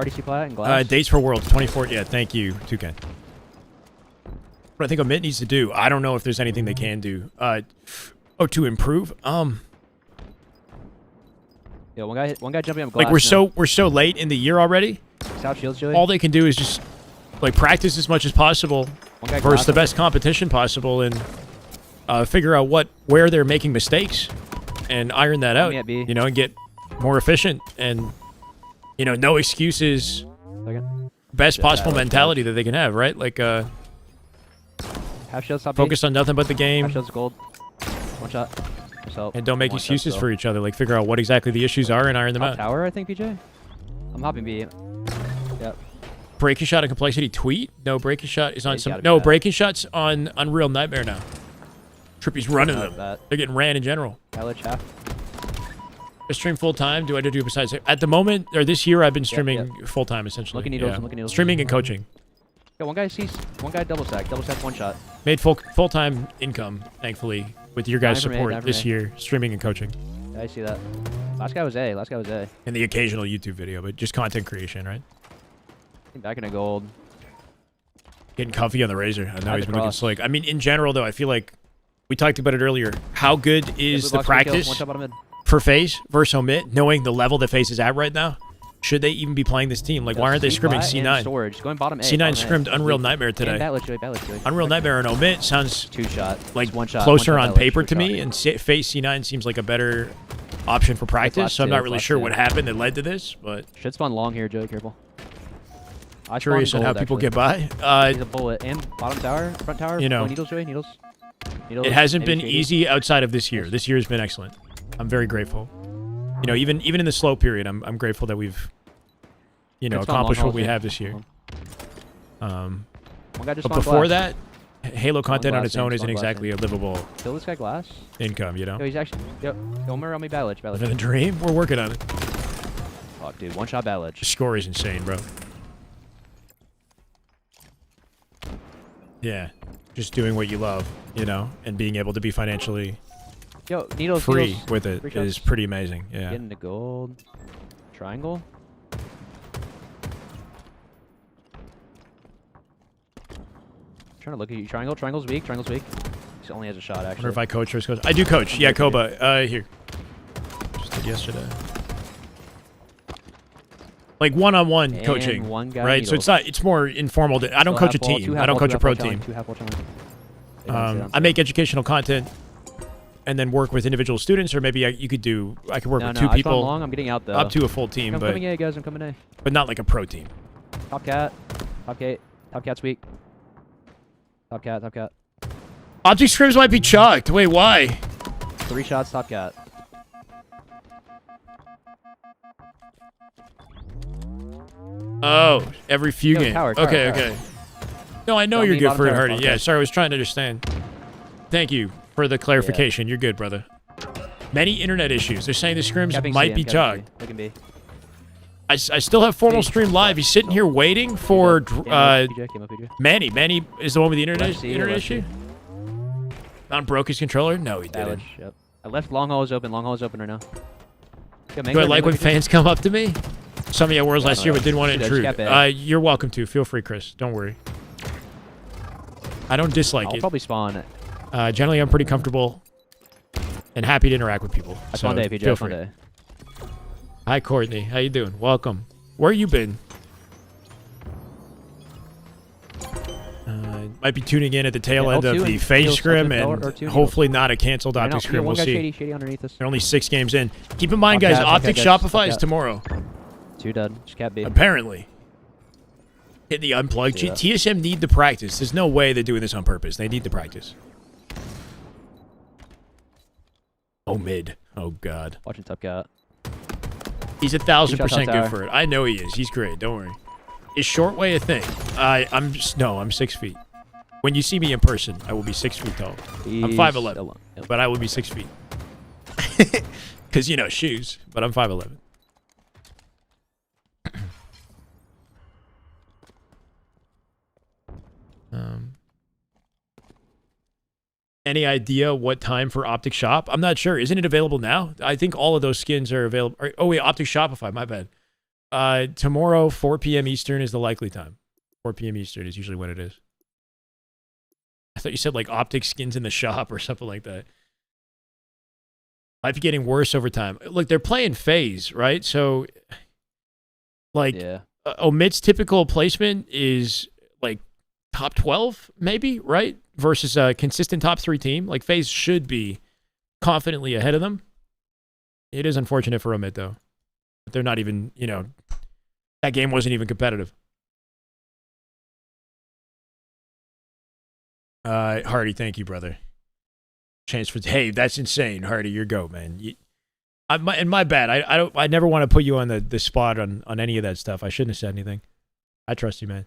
and glass. Dates for Worlds 24. Yeah, thank you, Toucan. What I think Omit needs to do, I don't know if there's anything they can do. To improve. Yo, one guy jumping up glass. Like we're so late in the year already. South shields, Joey. All they can do is just like practice as much as possible versus the best competition possible, and figure out where they're making mistakes and iron that out. You know, and get more efficient and no excuses. Best possible mentality that they can have, right? Like half shields, top focus on nothing but the game. Half shields gold. One shot. And don't make excuses for each other. Like figure out what exactly the issues are and iron them out. Tower, I think, PJ. I'm hopping B. Yep. Breaking shot and complexity tweet? No, breaking shot is on some. No, breaking shots on Unreal Nightmare now. Trippy's running them. They're getting ran in general. College half. I stream full time. Do I do besides at the moment or this year? I've been streaming full time essentially. Looking needles. Looking needles. Streaming and coaching. Yeah, one guy double stack one shot. Made full time income, thankfully, with your guys' support this year, streaming and coaching. Yeah, I see that. Last guy was A. And the occasional YouTube video, but just content creation, right? Back in a gold. Getting comfy on the Razor. I know he's been looking slick. I mean, in general, though, I feel like we talked about it earlier. How good is the practice for Faze versus Omit, knowing the level that Faze is at right now? Should they even be playing this team? Like, why aren't they scrimming C9? Going bottom A, C9 scrimmed Unreal Nightmare today. Unreal Nightmare and Omit sounds like closer on paper to me, and Faze C9 seems like a better option for practice, so I'm not really sure what happened that led to this, but... Should spawn long here, Joey, careful. Curious on how people get by. He's a bullet. And bottom tower, front tower. Needles, Joey, needles. It hasn't been easy outside of this year. This year has been excellent. I'm very grateful. Even in the slow period, I'm grateful that we've, accomplished what we have this year. But before that, Halo content on its own isn't exactly a livable kill this guy glass income, Yo, he's actually... Yo, Omer on me, Balage. Living the dream? We're working on it. Fuck, dude. One shot Balage. The score is insane, bro. Yeah. Just doing what you love, and being able to be financially free with it is pretty amazing. Yeah. Getting the gold. Triangle. Trying to look at you. Triangle. Triangle's weak. He only has a shot, actually. I wonder if I coach or coach. I do coach. Yeah, Koba. Here. Just did yesterday. Like one-on-one coaching, right? So it's more informal. I don't coach a team. I don't coach a pro team. I make educational content and then work with individual students, or maybe I could work with two people. I'm getting out though. Up to a full team, I'm coming A, guys. I'm coming A. But not like a pro team. Top cat's weak. Top cat. Optic scrims might be chucked. Wait, why? 3 shots, top cat. Oh, every few games. Tower. Okay. No, I know you're good for it, Hardy. Yeah, sorry, I was trying to understand. Thank you for the clarification. You're good, brother. Many internet issues. They're saying the scrims might be chugged. I still have formal stream live. He's sitting here waiting for Manny. Manny is the one with the internet issue. Not broke his controller? No, he didn't. Yep. I left long hall is open. Long hall is open right now. Do I like when fans come up to me? Some of you at Worlds last year, but didn't want to intrude. You're welcome to. Feel free, Chris. Don't worry. I don't dislike it. I'll probably spawn. Generally, I'm pretty comfortable and happy to interact with people. I spawned A, PJ. Feel free. Hi, Courtney. How you doing? Welcome. Where you been? Might be tuning in at the tail end of the Faze Scrim and hopefully not a canceled Optic Scrim. We'll see. Shady underneath us. They're only 6 games in. Keep in mind, guys, Optic Shopify is tomorrow. 2 dead. Just cat B. Apparently. Hit the unplug. TSM need the practice. There's no way they're doing this on purpose. They need the practice. Oh, mid. Oh, God. Watching top cat. He's 1,000% good for it. I know he is. He's great. Don't worry. Is Shortway a thing? I'm 6 feet. When you see me in person, I will be 6 feet tall. I'm 5'11", Yep. but I will be 6 feet. Because, you know, shoes, but I'm 5'11". Any idea what time for Optic Shop? I'm not sure. Isn't it available now? I think all of those skins are available. Oh, wait, Optic Shopify. My bad. Tomorrow, 4 p.m. Eastern is the likely time. 4 p.m. Eastern is usually when it is. I thought you said like Optic skins in the shop or something like that. Might be getting worse over time. Look, they're playing Faze, right? So, like, Yeah. Omit's typical placement is like top 12, maybe, right? Versus a consistent top 3 team. Like, Faze should be confidently ahead of them. It is unfortunate for Omit, though. But they're not even, you know, that game wasn't even competitive. Hardy, thank you, brother. Chance for, hey, that's insane, Hardy. Your go, man. My bad. I never want to put you on the spot on any of that stuff. I shouldn't have said anything. I trust you, man.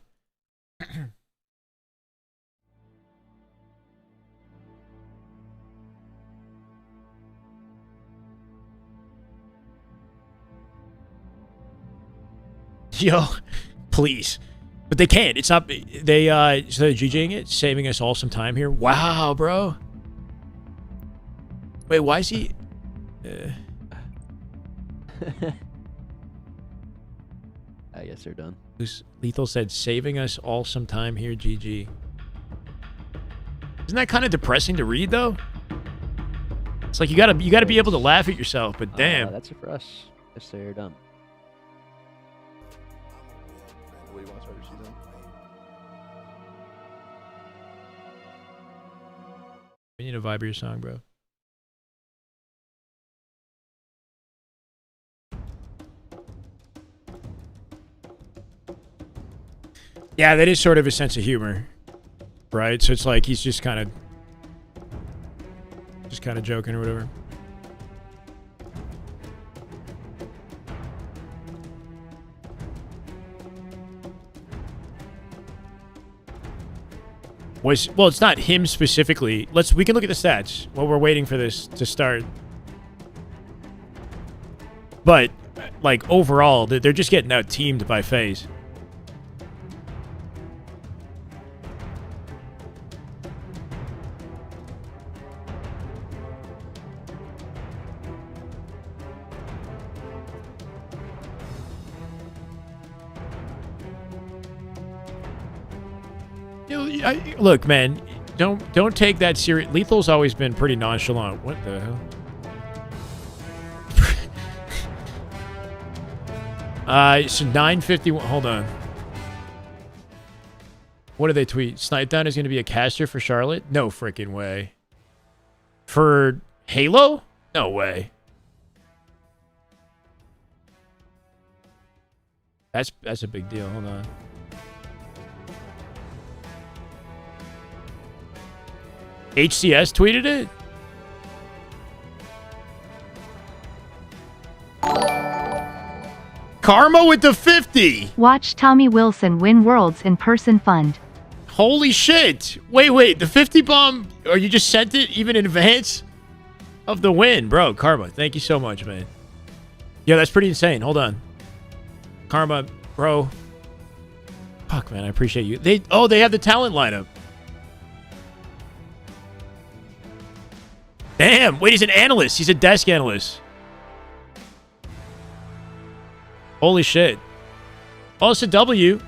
Yo, please. But they can't. It's not. They so they're GGing it, saving us all some time here. Wow, bro. Wait, why is he? I guess they're done. Lethal said, saving us all some time here, GG. Isn't that kind of depressing to read, though? It's like you gotta be able to laugh at yourself, but damn. That's it for us. Yes, they're done. What do you want to start your season? We need a Viber song, bro. Yeah, that is sort of a sense of humor, right? So it's like he's just kind of joking or whatever. Well, it's not him specifically. We can look at the stats while we're waiting for this to start. But like overall, they're just getting out teamed by Faze. Look, man, don't take that serious. Lethal's always been pretty nonchalant. What the hell? So 951. Hold on. What do they tweet? Snipedown is going to be a caster for Charlotte? No freaking way. For Halo? No way. That's a big deal. Hold on. HCS tweeted it? Karma with the 50! Watch Tommy Wilson win Worlds in Person Fund. Holy shit! Wait, the 50 bomb, or you just sent it even in advance of the win? Bro, Karma, thank you so much, man. Yeah, that's pretty insane. Hold on. Karma, bro. Fuck, man, I appreciate you. They have the talent lineup. Damn, wait, he's an analyst. He's a desk analyst. Holy shit. Oh, it's a W.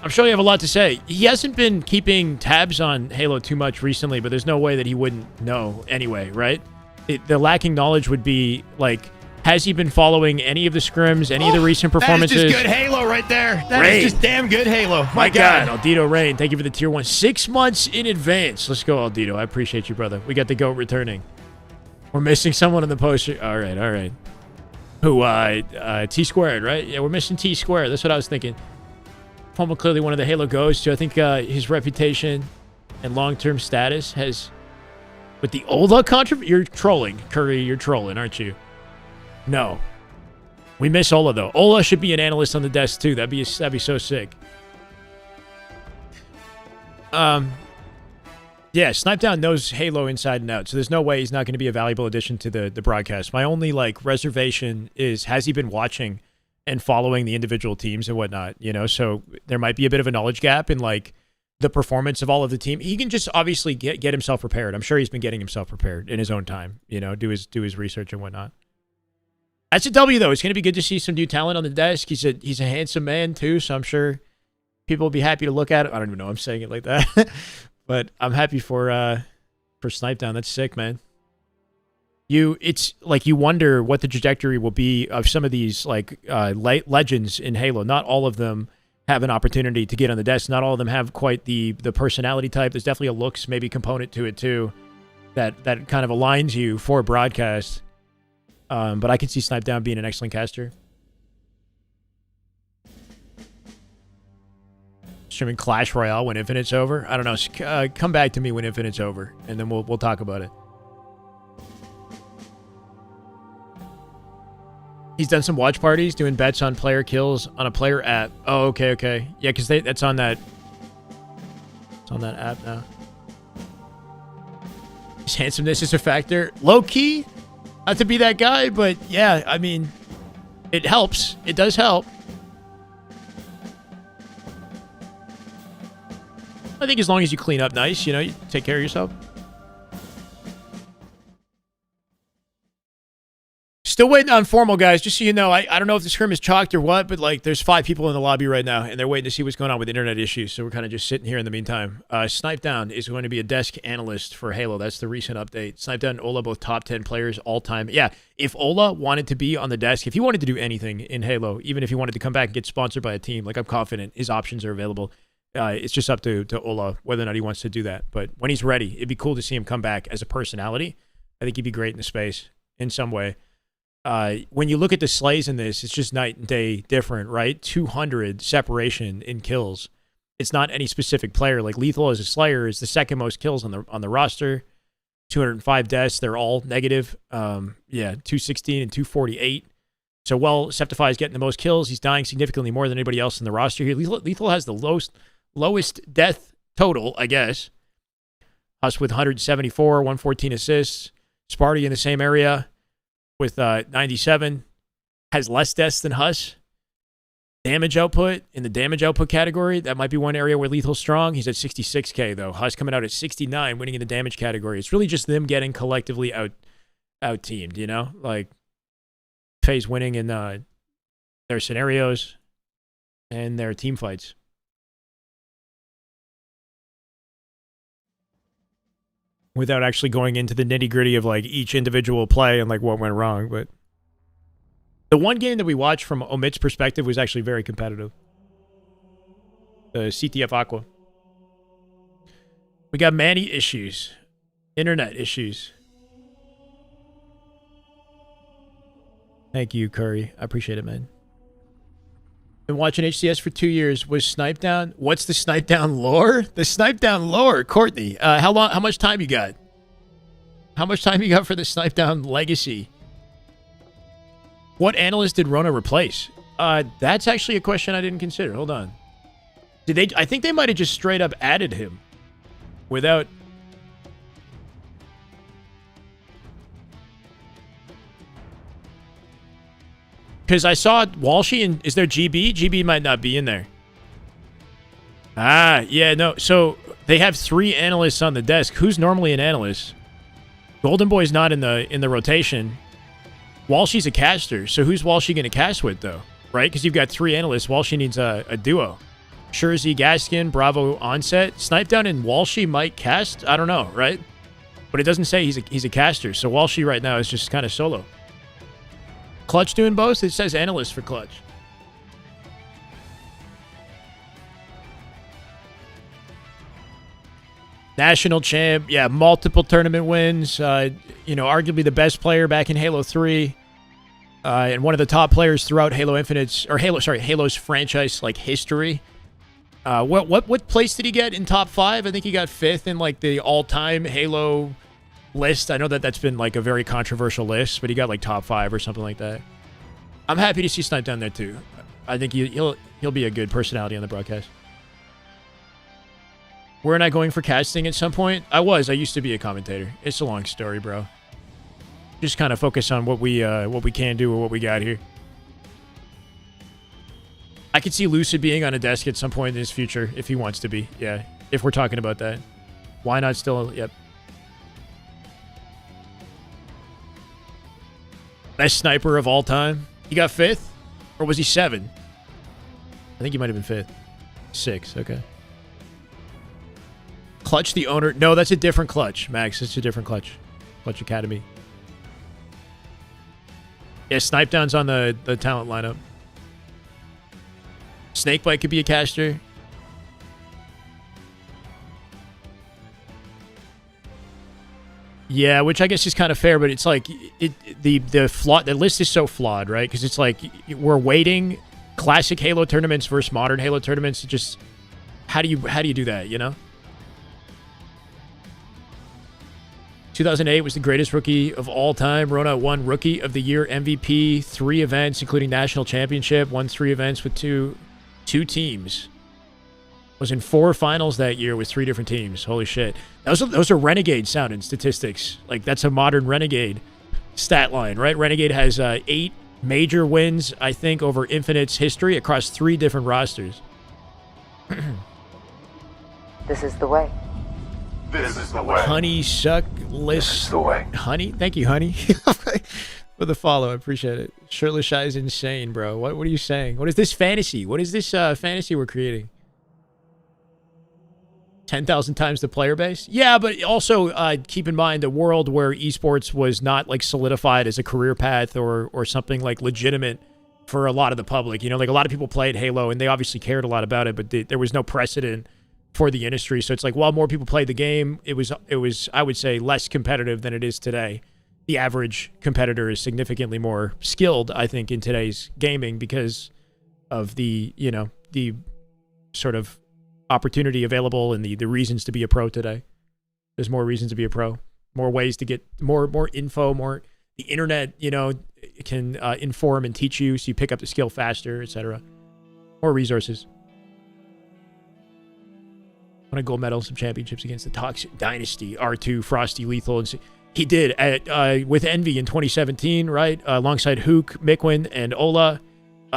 I'm sure you have a lot to say. He hasn't been keeping tabs on Halo too much recently, but there's no way that he wouldn't know anyway, right? The lacking knowledge would be, like, has he been following any of the scrims, any of the recent performances? That is just good Halo right there. That is just damn good Halo. My God. Aldito Rain, thank you for the tier 1. 6 months in advance. Let's go, Aldito. I appreciate you, brother. We got the GOAT returning. We're missing someone in the poster. All right. Who, T squared, right? Yeah, we're missing T squared. That's what I was thinking. Puma clearly one of the Halo goes to. I think his reputation and long-term status has... With the Ola controversy... You're trolling, Curry. You're trolling, aren't you? No. We miss Ola, though. Ola should be an analyst on the desk, too. That'd be so sick. Yeah, Snipedown knows Halo inside and out, so there's no way he's not going to be a valuable addition to the broadcast. My only like reservation is, has he been watching and following the individual teams and whatnot? You know, so there might be a bit of a knowledge gap in like the performance of all of the team. He can just obviously get himself prepared. I'm sure he's been getting himself prepared in his own time. You know, do his research and whatnot. That's a W though. It's going to be good to see some new talent on the desk. He's a handsome man too, so I'm sure people will be happy to look at it. I don't even know I'm saying it like that. But I'm happy for Snipedown. That's sick, man. It's like you wonder what the trajectory will be of some of these like legends in Halo. Not all of them have an opportunity to get on the desk. Not all of them have quite the personality type. There's definitely a looks maybe component to it too that kind of aligns you for broadcast. But I can see Snipedown being an excellent caster. Streaming Clash Royale when Infinite's over. I don't know. Come back to me when Infinite's over, and then we'll talk about it. He's done some watch parties, doing bets on player kills on a player app. Oh, okay. Yeah, because that's on that. It's on that app now. His handsomeness is a factor. Low key, not to be that guy, but yeah, I mean, it helps. It does help. I think as long as you clean up nice, you know, you take care of yourself. Still waiting on formal, guys. Just so you know, I don't know if the scrim is chalked or what, but like there's 5 people in the lobby right now, and they're waiting to see what's going on with internet issues. So we're kind of just sitting here in the meantime. Snipedown is going to be a desk analyst for Halo. That's the recent update. Snipedown and Ola, both top 10 players all time. Yeah, if Ola wanted to be on the desk, if he wanted to do anything in Halo, even if he wanted to come back and get sponsored by a team, like I'm confident his options are available. It's just up to Ola whether or not he wants to do that. But when he's ready, it'd be cool to see him come back as a personality. I think he'd be great in the space in some way. When you look at the slays in this, it's just night and day different, right? 200 separation in kills. It's not any specific player. Like Lethal as a Slayer is the second most kills on the roster. 205 deaths. They're all negative. 216 and 248. So while Septify is getting the most kills, he's dying significantly more than anybody else in the roster here. Lethal has the lowest death total, I guess. Us with 174, 114 assists. Sparty in the same area with 97. Has less deaths than Huss. Damage output, in the damage output category, that might be one area where Lethal's strong. He's at 66k, though. Huss coming out at 69, winning in the damage category. It's really just them getting collectively out-teamed, you know? Like, Faze winning in their scenarios and their team fights. Without actually going into the nitty-gritty of like each individual play and like what went wrong. But the one game that we watched from Omit's perspective was actually very competitive. The CTF Aqua. We got Manny issues. Internet issues. Thank you, Curry. I appreciate it, man. Been watching HCS for 2 years. Was Snipedown? What's the Snipedown lore? The Snipedown lore, Courtney. How much time you got? How much time you got for the Snipedown legacy? What analyst did Rona replace? That's actually a question I didn't consider. Hold on. Did they? I think they might have just straight up added him without. Because I saw Walshy and is there GB? GB might not be in there. Ah, yeah, no. So they have 3 analysts on the desk. Who's normally an analyst? Golden Boy's not in the rotation. Walshy's a caster. So who's Walshy going to cast with, though? Right? Because you've got 3 analysts. Walshy needs a duo. Shurzy, Gaskin, Bravo, Onset. Snipedown and Walshy might cast? I don't know, right? But it doesn't say he's a caster. So Walshy right now is just kind of solo. Clutch doing both? It says analyst for Clutch. National champ. Yeah, multiple tournament wins. Arguably the best player back in Halo 3. And one of the top players throughout Halo's franchise like history. What place did he get in top 5? I think he got 5th in like the all-time Halo list. I know that's been like a very controversial list, but he got like top 5 or something like that. I'm happy to see Snipe down there too. I think he'll be a good personality on the broadcast. We're not going for casting at some point. I used to be a commentator. It's a long story, bro. Just kind of focus on what we can do or what we got here. I could see Lucid being on a desk at some point in his future if he wants to be. Yeah, if we're talking about that. Why not still? Yep. Best sniper of all time. He got 5th? Or was he 7? I think he might have been 5th. 6, okay. Clutch the owner. No, that's a different Clutch, Max. It's a different Clutch. Clutch Academy. Yeah, Snipe Down's on the talent lineup. Snakebite could be a caster. Yeah, which I guess is kind of fair, but it's like the list is so flawed, right? Because it's like we're weighting classic Halo tournaments versus modern Halo tournaments. It just how do you do that, you know? 2008 was the greatest rookie of all time. Rona won Rookie of the Year MVP, 3 events, including National Championship. Won 3 events with two teams. Was in 4 finals that year with 3 different teams. Holy shit. Those are Renegade sounding statistics. Like, that's a modern Renegade stat line, right? Renegade has 8 major wins, I think, over Infinite's history across 3 different rosters. This is the way. This is the way. Honey suck list. This is the way. Honey? Thank you, honey. For the follow. I appreciate it. Shirtless Shy is insane, bro. What are you saying? What is this fantasy? What is this fantasy we're creating? 10,000 times the player base? Yeah, but also keep in mind a world where esports was not like solidified as a career path or something like legitimate for a lot of the public. You know, like a lot of people played Halo and they obviously cared a lot about it, but there was no precedent for the industry. So it's like, while more people played the game, it was I would say less competitive than it is today. The average competitor is significantly more skilled, I think, in today's gaming because of the, you know, the sort of opportunity available and the reasons to be a pro today. There's more reasons to be a pro, more ways to get more info, more the internet, you know, can inform and teach you so you pick up the skill faster, etc. More resources. Won a gold medal, some championships against the Toxic Dynasty, R2, Frosty, Lethal, and he did at with Envy in 2017, right? Alongside Hook, Mikwin, and Ola.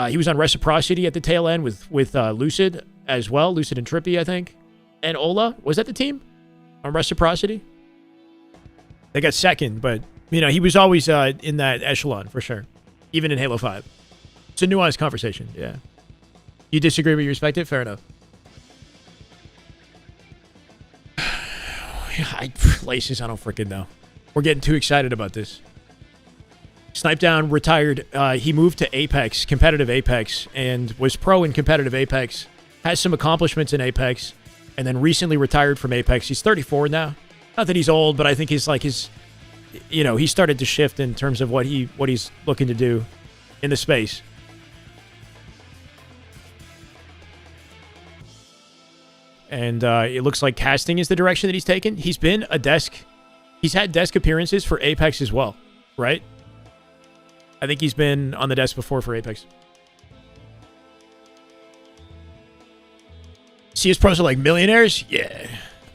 He was on Reciprocity at the tail end with Lucid as well. Lucid and Trippy, I think. And Ola, was that the team on Reciprocity? They got second, but, you know, he was always in that echelon, for sure. Even in Halo 5. It's a nuanced conversation, yeah. You disagree, but you respect it? Fair enough. Laces, I don't freaking know. We're getting too excited about this. Snipe Down retired. He moved to Apex, competitive Apex, and was pro in competitive Apex. Has some accomplishments in Apex, and then recently retired from Apex. He's 34 now. Not that he's old, but I think he's like you know, he started to shift in terms of what he's looking to do in the space. And it looks like casting is the direction that he's taken. He's been a desk. He's had desk appearances for Apex as well, right? I think he's been on the desk before for Apex. CS pros are like millionaires? Yeah.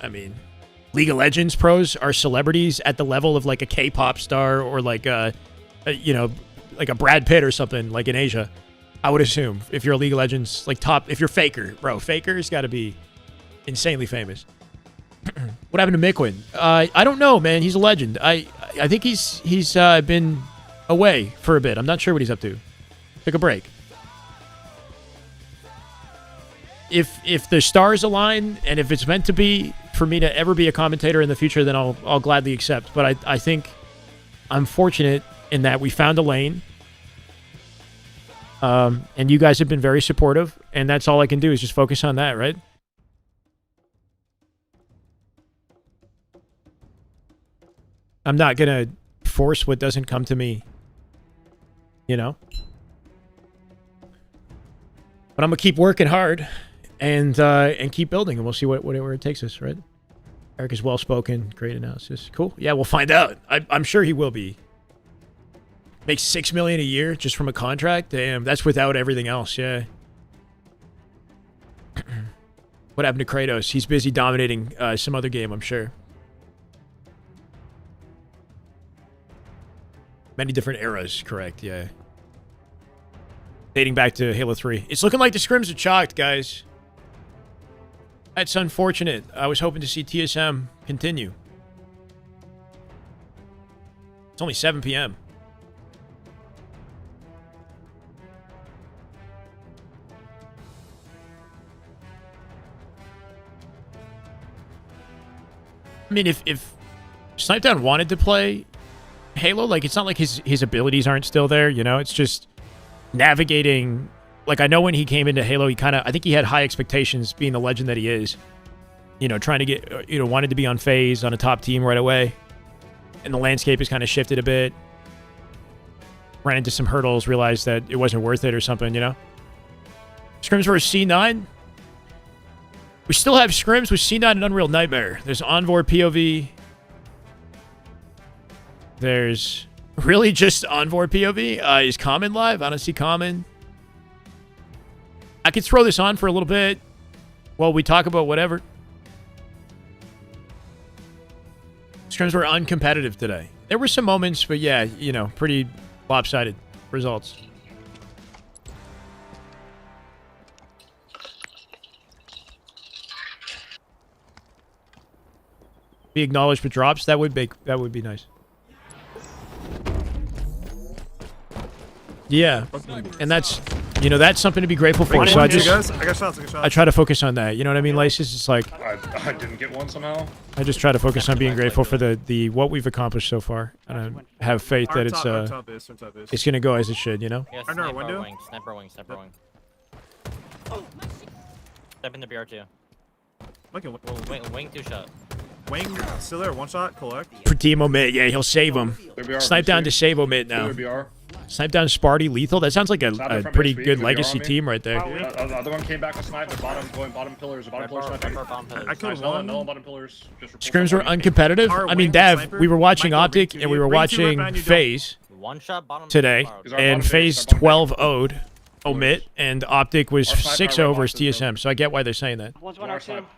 I mean, League of Legends pros are celebrities at the level of like a K-pop star or like you know, like a Brad Pitt or something like in Asia. I would assume if you're a League of Legends, like top, if you're Faker, bro, Faker's got to be insanely famous. What happened to Mikwin? I don't know, man. He's a legend. I think he's been away for a bit. I'm not sure what he's up to. Took a break. If the stars align and if it's meant to be for me to ever be a commentator in the future, then I'll gladly accept. But I think I'm fortunate in that we found a lane. And you guys have been very supportive, and that's all I can do is just focus on that, right? I'm not going to force what doesn't come to me, you know? But I'm going to keep working hard and keep building, and we'll see where it takes us, right? Eric is well-spoken, great analysis. Cool. Yeah, we'll find out. I'm sure he will be. Makes $6 million a year just from a contract? Damn, that's without everything else, yeah. What happened to Kratos? He's busy dominating some other game, I'm sure. Many different eras, correct, yeah. Dating back to Halo 3. It's looking like the scrims are chalked, guys. That's unfortunate. I was hoping to see TSM continue. It's only 7 p.m. I mean, if Snipedown wanted to play Halo, like, it's not like his abilities aren't still there, you know? It's just navigating. Like, I know when he came into Halo, he kind of, I think he had high expectations being the legend that he is. You know, trying to get, you know, wanted to be on Faze, on a top team right away. And the landscape has kind of shifted a bit. Ran into some hurdles, realized that it wasn't worth it or something, you know? Scrims versus C9. We still have Scrims with C9 and Unreal Nightmare. There's Envoy POV. There's really just Envoy POV. Is Common live? I don't see Common. I could throw this on for a little bit while we talk about whatever. Scrims were uncompetitive today. There were some moments, but yeah, you know, pretty lopsided results. Be acknowledged with drops. That would be nice. Yeah, and that's, you know, that's something to be grateful for. So I got shots. I try to focus on that. You know what I mean, Laces? It's like I didn't get one somehow. I just try to focus on being grateful for the what we've accomplished so far, and I have faith that it's gonna go as it should. You know. Yeah, sniper wing. Step in the BR2. Wing 2 shot. Wing still there. 1 shot. Collect. For Team Omit, yeah, he'll save him. Snipe down to save Omit now. Snipe down Sparty, Lethal. That sounds like a pretty good legacy team right there. The other one came back with snipe. The bottom pillars. Bottom pillars. I killed one. No bottom pillars. Scrims were uncompetitive. I mean, Dav, we were watching Optic and we were watching Faze today, and Faze 12-0'd Omit, and Optic was 6-0 versus TSM. So I get why they're saying that.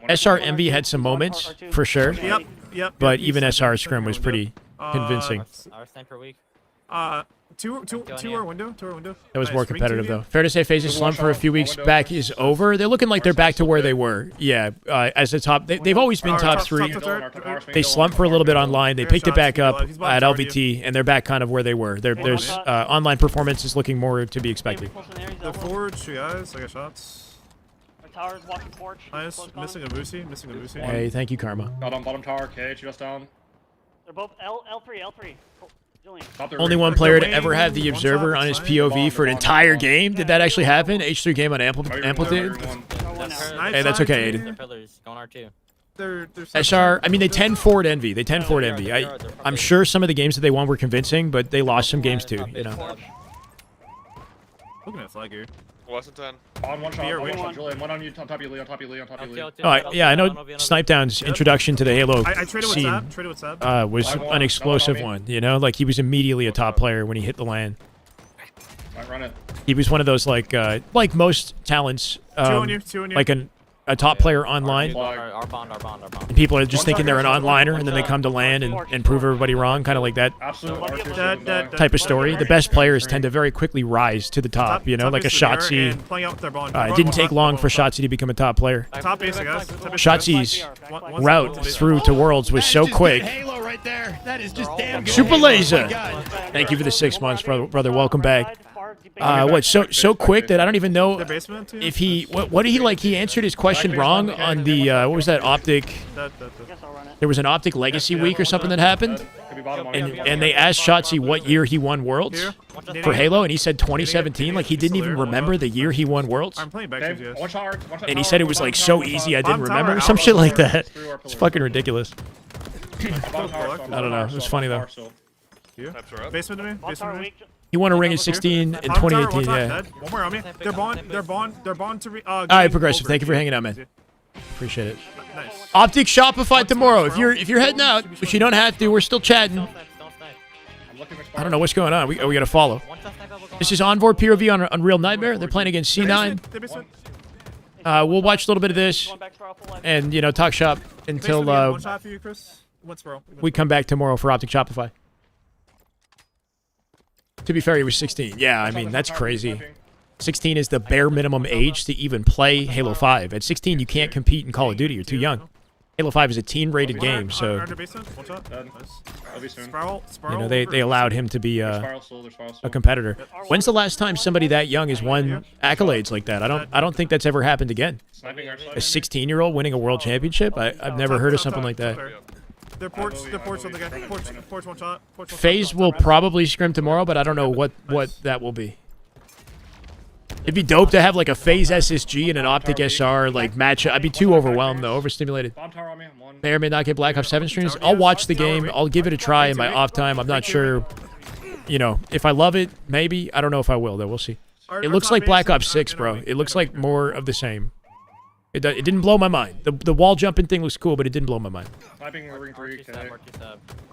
SR Envy had some moments for sure. Yep. But even SR Scrim was pretty convincing. Our sniper weak. Two or window. That was more competitive, though. Fair to say Faze's slump for a few weeks back is over. They're looking like they're back to where they were. Yeah, as the top. They've always been top 3. They slumped for a little bit online. They picked it back up at LVT, and they're back kind of where they were. There's online performance is looking more to be expected. The forward, 2 guys. I got shots. Tower's walking porch. Nice. Missing a Boosie. Hey, thank you, Karma. Got on bottom tower. K, just down. They're both L3. Only one player to ever have the observer on his POV for an entire game. Did that actually happen? H3 game on Amplitude? Hey, that's okay, Aiden. SR, I mean, they 10 forward Envy. I'm sure some of the games that they won were convincing, but they lost some games too, you know. Looking at flag here. Less than 10. On 1 shot, Julian. 1 on you, on top of you, Lee. Oh, yeah, I know Snipedown's introduction to the Halo I traded scene with Sab. was an explosive one, you know? Like, he was immediately a top player when he hit the LAN. Right, run it. He was one of those, like most talents, Two on you. like a top player online. Our bond. And people are just thinking they're an onliner, and then they come to LAN and prove everybody wrong, kind of like that type of story. The best players tend to very quickly rise to the top, you know, like a Shotzzy. It didn't take long for Shotzzy to become a top player. Shotzi's route through to Worlds was so quick. Halo right there. That is just damn good. Super Laser. Thank you for the 6 months, brother. Welcome back. So quick that I don't even know if he what did he like? He answered his question wrong on the what was that Optic? There was an Optic Legacy week or something that happened, and they asked Shotzzy what year he won Worlds for Halo, and he said 2017. Like, he didn't even remember the year he won Worlds. And he said it was like so easy I didn't remember, some shit like that. It's fucking ridiculous. I don't know. It was funny though. Basement to me. He won a ring in 16 in 2018. Yeah. One more on me. They're bond to. All right, Progressive. Thank you for hanging out, man. Appreciate it. Nice. Optic Shopify tomorrow. If you're heading out, which you don't have to, we're still chatting. I don't know what's going on. We got to follow. This is Envoy POV on Unreal Nightmare. They're playing against C9. We'll watch a little bit of this and, you know, talk shop until One shot for you, Chris. What's bro? we come back tomorrow for Optic Shopify. To be fair, he was 16. Yeah, I mean, that's crazy. 16 is the bare minimum age to even play Halo 5. At 16, you can't compete in Call of Duty. You're too young. Halo 5 is a teen-rated game, so you know they allowed him to be a competitor. When's the last time somebody that young has won accolades like that? I don't think that's ever happened again. A 16-year-old winning a world championship? I've never heard of something like that. They're porch on the guy. Porch one shot. Faze will probably scrim tomorrow, but I don't know what that will be. It'd be dope to have like a Faze SSG and an Optic SR like match. I'd be too overwhelmed though, overstimulated. May or may not get Black Ops 7 streams. I'll watch the game. I'll give it a try in my off time. I'm not sure, you know, if I love it, maybe. I don't know if I will though. We'll see. It looks like Black Ops 6, bro. It looks like more of the same. It didn't blow my mind. The wall jumping thing looks cool, but it didn't blow my mind. Sniping ring 3.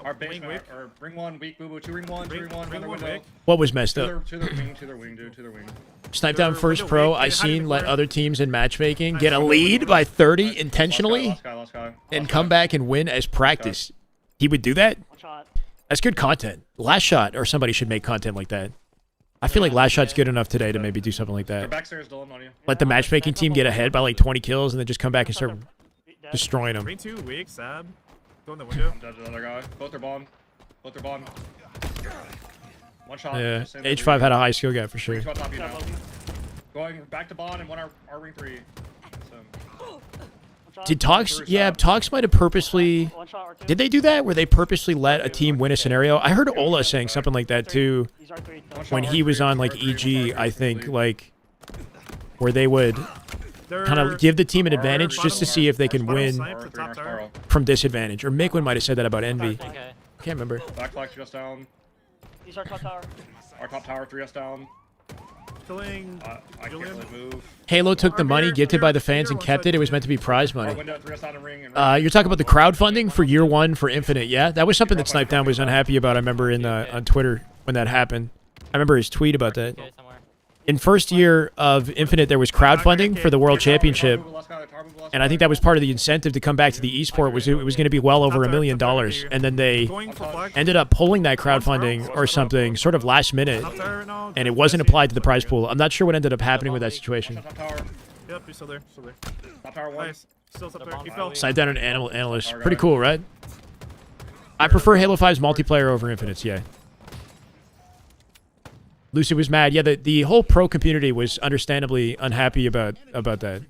Our base, or ring 1, weak boo boo. 2 ring 1, 2 ring 1, another window. What was messed up? To their wing, dude. To their wing. Snipe down first pro. I seen let other teams in matchmaking get a lead by 30 intentionally and come back and win as practice. He would do that? That's good content. Last shot, or somebody should make content like that. I feel like last shot's good enough today to maybe do something like that. Let the matchmaking team get ahead by like 20 kills and then just come back and start destroying them. Ring 2, weak, Sab. Go in the window. Judge the other guy. Both are bomb. One shot. Yeah, H5 had a high skill gap for sure. Going back to bond and one our ring 3. Did Tox? Yeah, Tox might have purposely. Did they do that? Where they purposely let a team win a scenario? I heard Ola saying something like that too. When he was on like EG, I think like where they would kind of give the team an advantage just to see if they can win from disadvantage. Or Mikwin might have said that about Envy. I can't remember. Back flag just down. He's our top tower. Our top tower 3S down. Killing. I can't really move. Halo took the money gifted by the fans and kept it. It was meant to be prize money. You're talking about the crowdfunding for year 1 for Infinite, yeah? That was something that Snipe Down was unhappy about, I remember, on Twitter when that happened. I remember his tweet about that. In first year of Infinite, there was crowdfunding for the World Championship, and I think that was part of the incentive to come back to the esport. It was going to be well over $1 million, and then they ended up pulling that crowdfunding or something sort of last minute, and it wasn't applied to the prize pool. I'm not sure what ended up happening with that situation. Yep, he's still there. Top tower 1. Still up there. He fell. Side down an analyst. Pretty cool, right? I prefer Halo 5's multiplayer over Infinite's, yeah. Lucid was mad. Yeah, the whole pro community was understandably unhappy about that.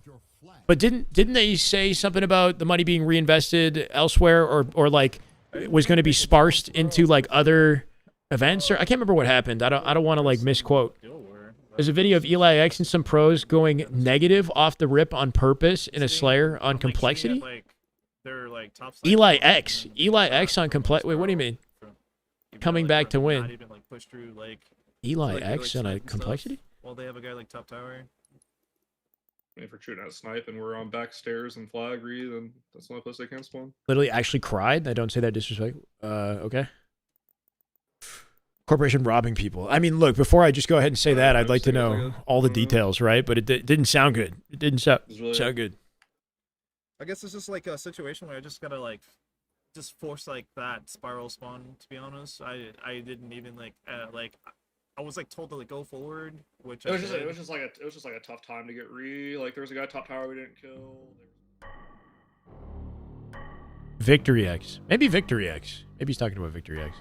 But didn't they say something about the money being reinvested elsewhere, or like it was going to be sparsed into like other events? Or I can't remember what happened. I don't want to like misquote. There's a video of Eli X and some pros going negative off the rip on purpose in a Slayer on complexity. Eli X on complexity. Wait, what do you mean? Coming back to win. Eli X on a complexity? Well, they have a guy like top tower. If we're shooting at snipe and we're on back stairs and flag read, then that's the only place they can spawn. Literally actually cried? I don't say that disrespect. Okay. Corporation robbing people. I mean, look, before I just go ahead and say that, I'd like to know all the details, right? But it didn't sound good. It didn't sound good. I guess it's just like a situation where I just gotta like just force like that spiral spawn, to be honest. I didn't even like I was like told to like go forward, which it was just like a tough time to get like there was a guy top tower we didn't kill. Victory X. Maybe Victory X. Maybe he's talking about Victory X.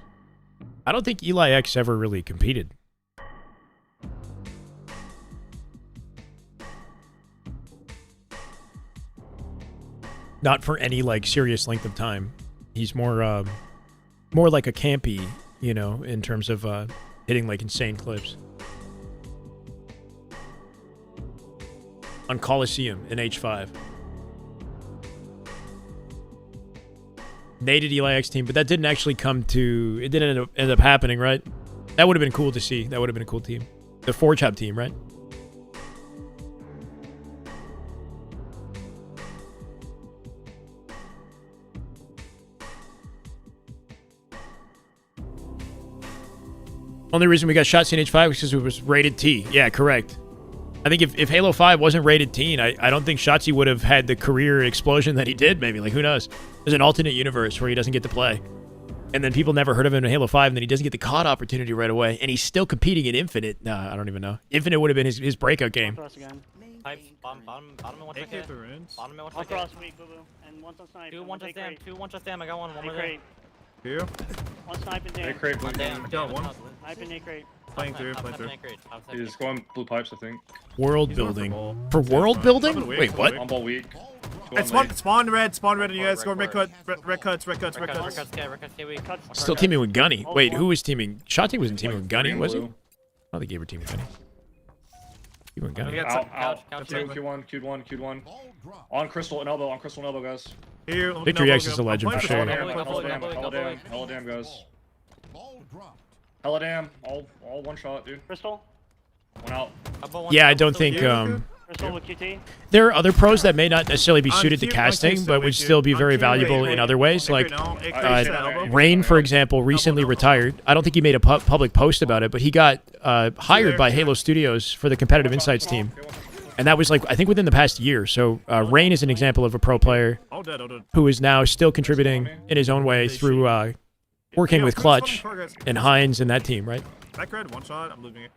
I don't think Eli X ever really competed. Not for any like serious length of time. He's more like a campy, you know, in terms of hitting like insane clips. On Coliseum in H5. Nated Eli X team, but that didn't actually come to... It didn't end up happening, right? That would have been cool to see. That would have been a cool team. The Forge Hub team, right? Only reason we got shots in H5 was because it was rated T. Yeah, correct. I think if Halo 5 wasn't rated teen, I don't think Shotzi would have had the career explosion that he did, maybe. Like, who knows? There's an alternate universe where he doesn't get to play. And then people never heard of him in Halo 5, and then he doesn't get the COD opportunity right away, and he's still competing in Infinite. Nah, I don't even know. Infinite would have been his breakout game. Bottom and one AK for runes. Bottom and one I'll cross weak, boo boo. And one's on snipe. Two one just damn. Two one just damn. I got one. One more crate. Here. One snipe and A damn. crate blue. Damn. Got one. Snipe and A crate. Playing through. Playing through. He's going blue pipes, I think. World He's going building. for ball. For world building? Top of the Wait, week, what? On ball weak. And spawn red, and you guys go red cuts. Still teaming with Gunny. Wait, who was teaming? Shotzi wasn't teaming with Gunny, was he? I don't think he ever teamed with Gunny. He went Gunny. Out. Q1. On crystal and elbow, guys. Here, Victory X is a legend for sure. Hella damn, guys. Hella damn. All one shot, dude. Crystal. One out. Yeah, I don't think Crystal with QT. there are other pros that may not necessarily be suited to casting, but would still be very valuable in other ways. Like Rain, for example, recently retired. I don't think he made a public post about it, but he got hired by Halo Studios for the competitive insights team. And that was like, I think within the past year. So Rain is an example of a pro player who is now still contributing in his own way through working with Clutch and Hines and that team, right? Back red, one shot. I'm moving here.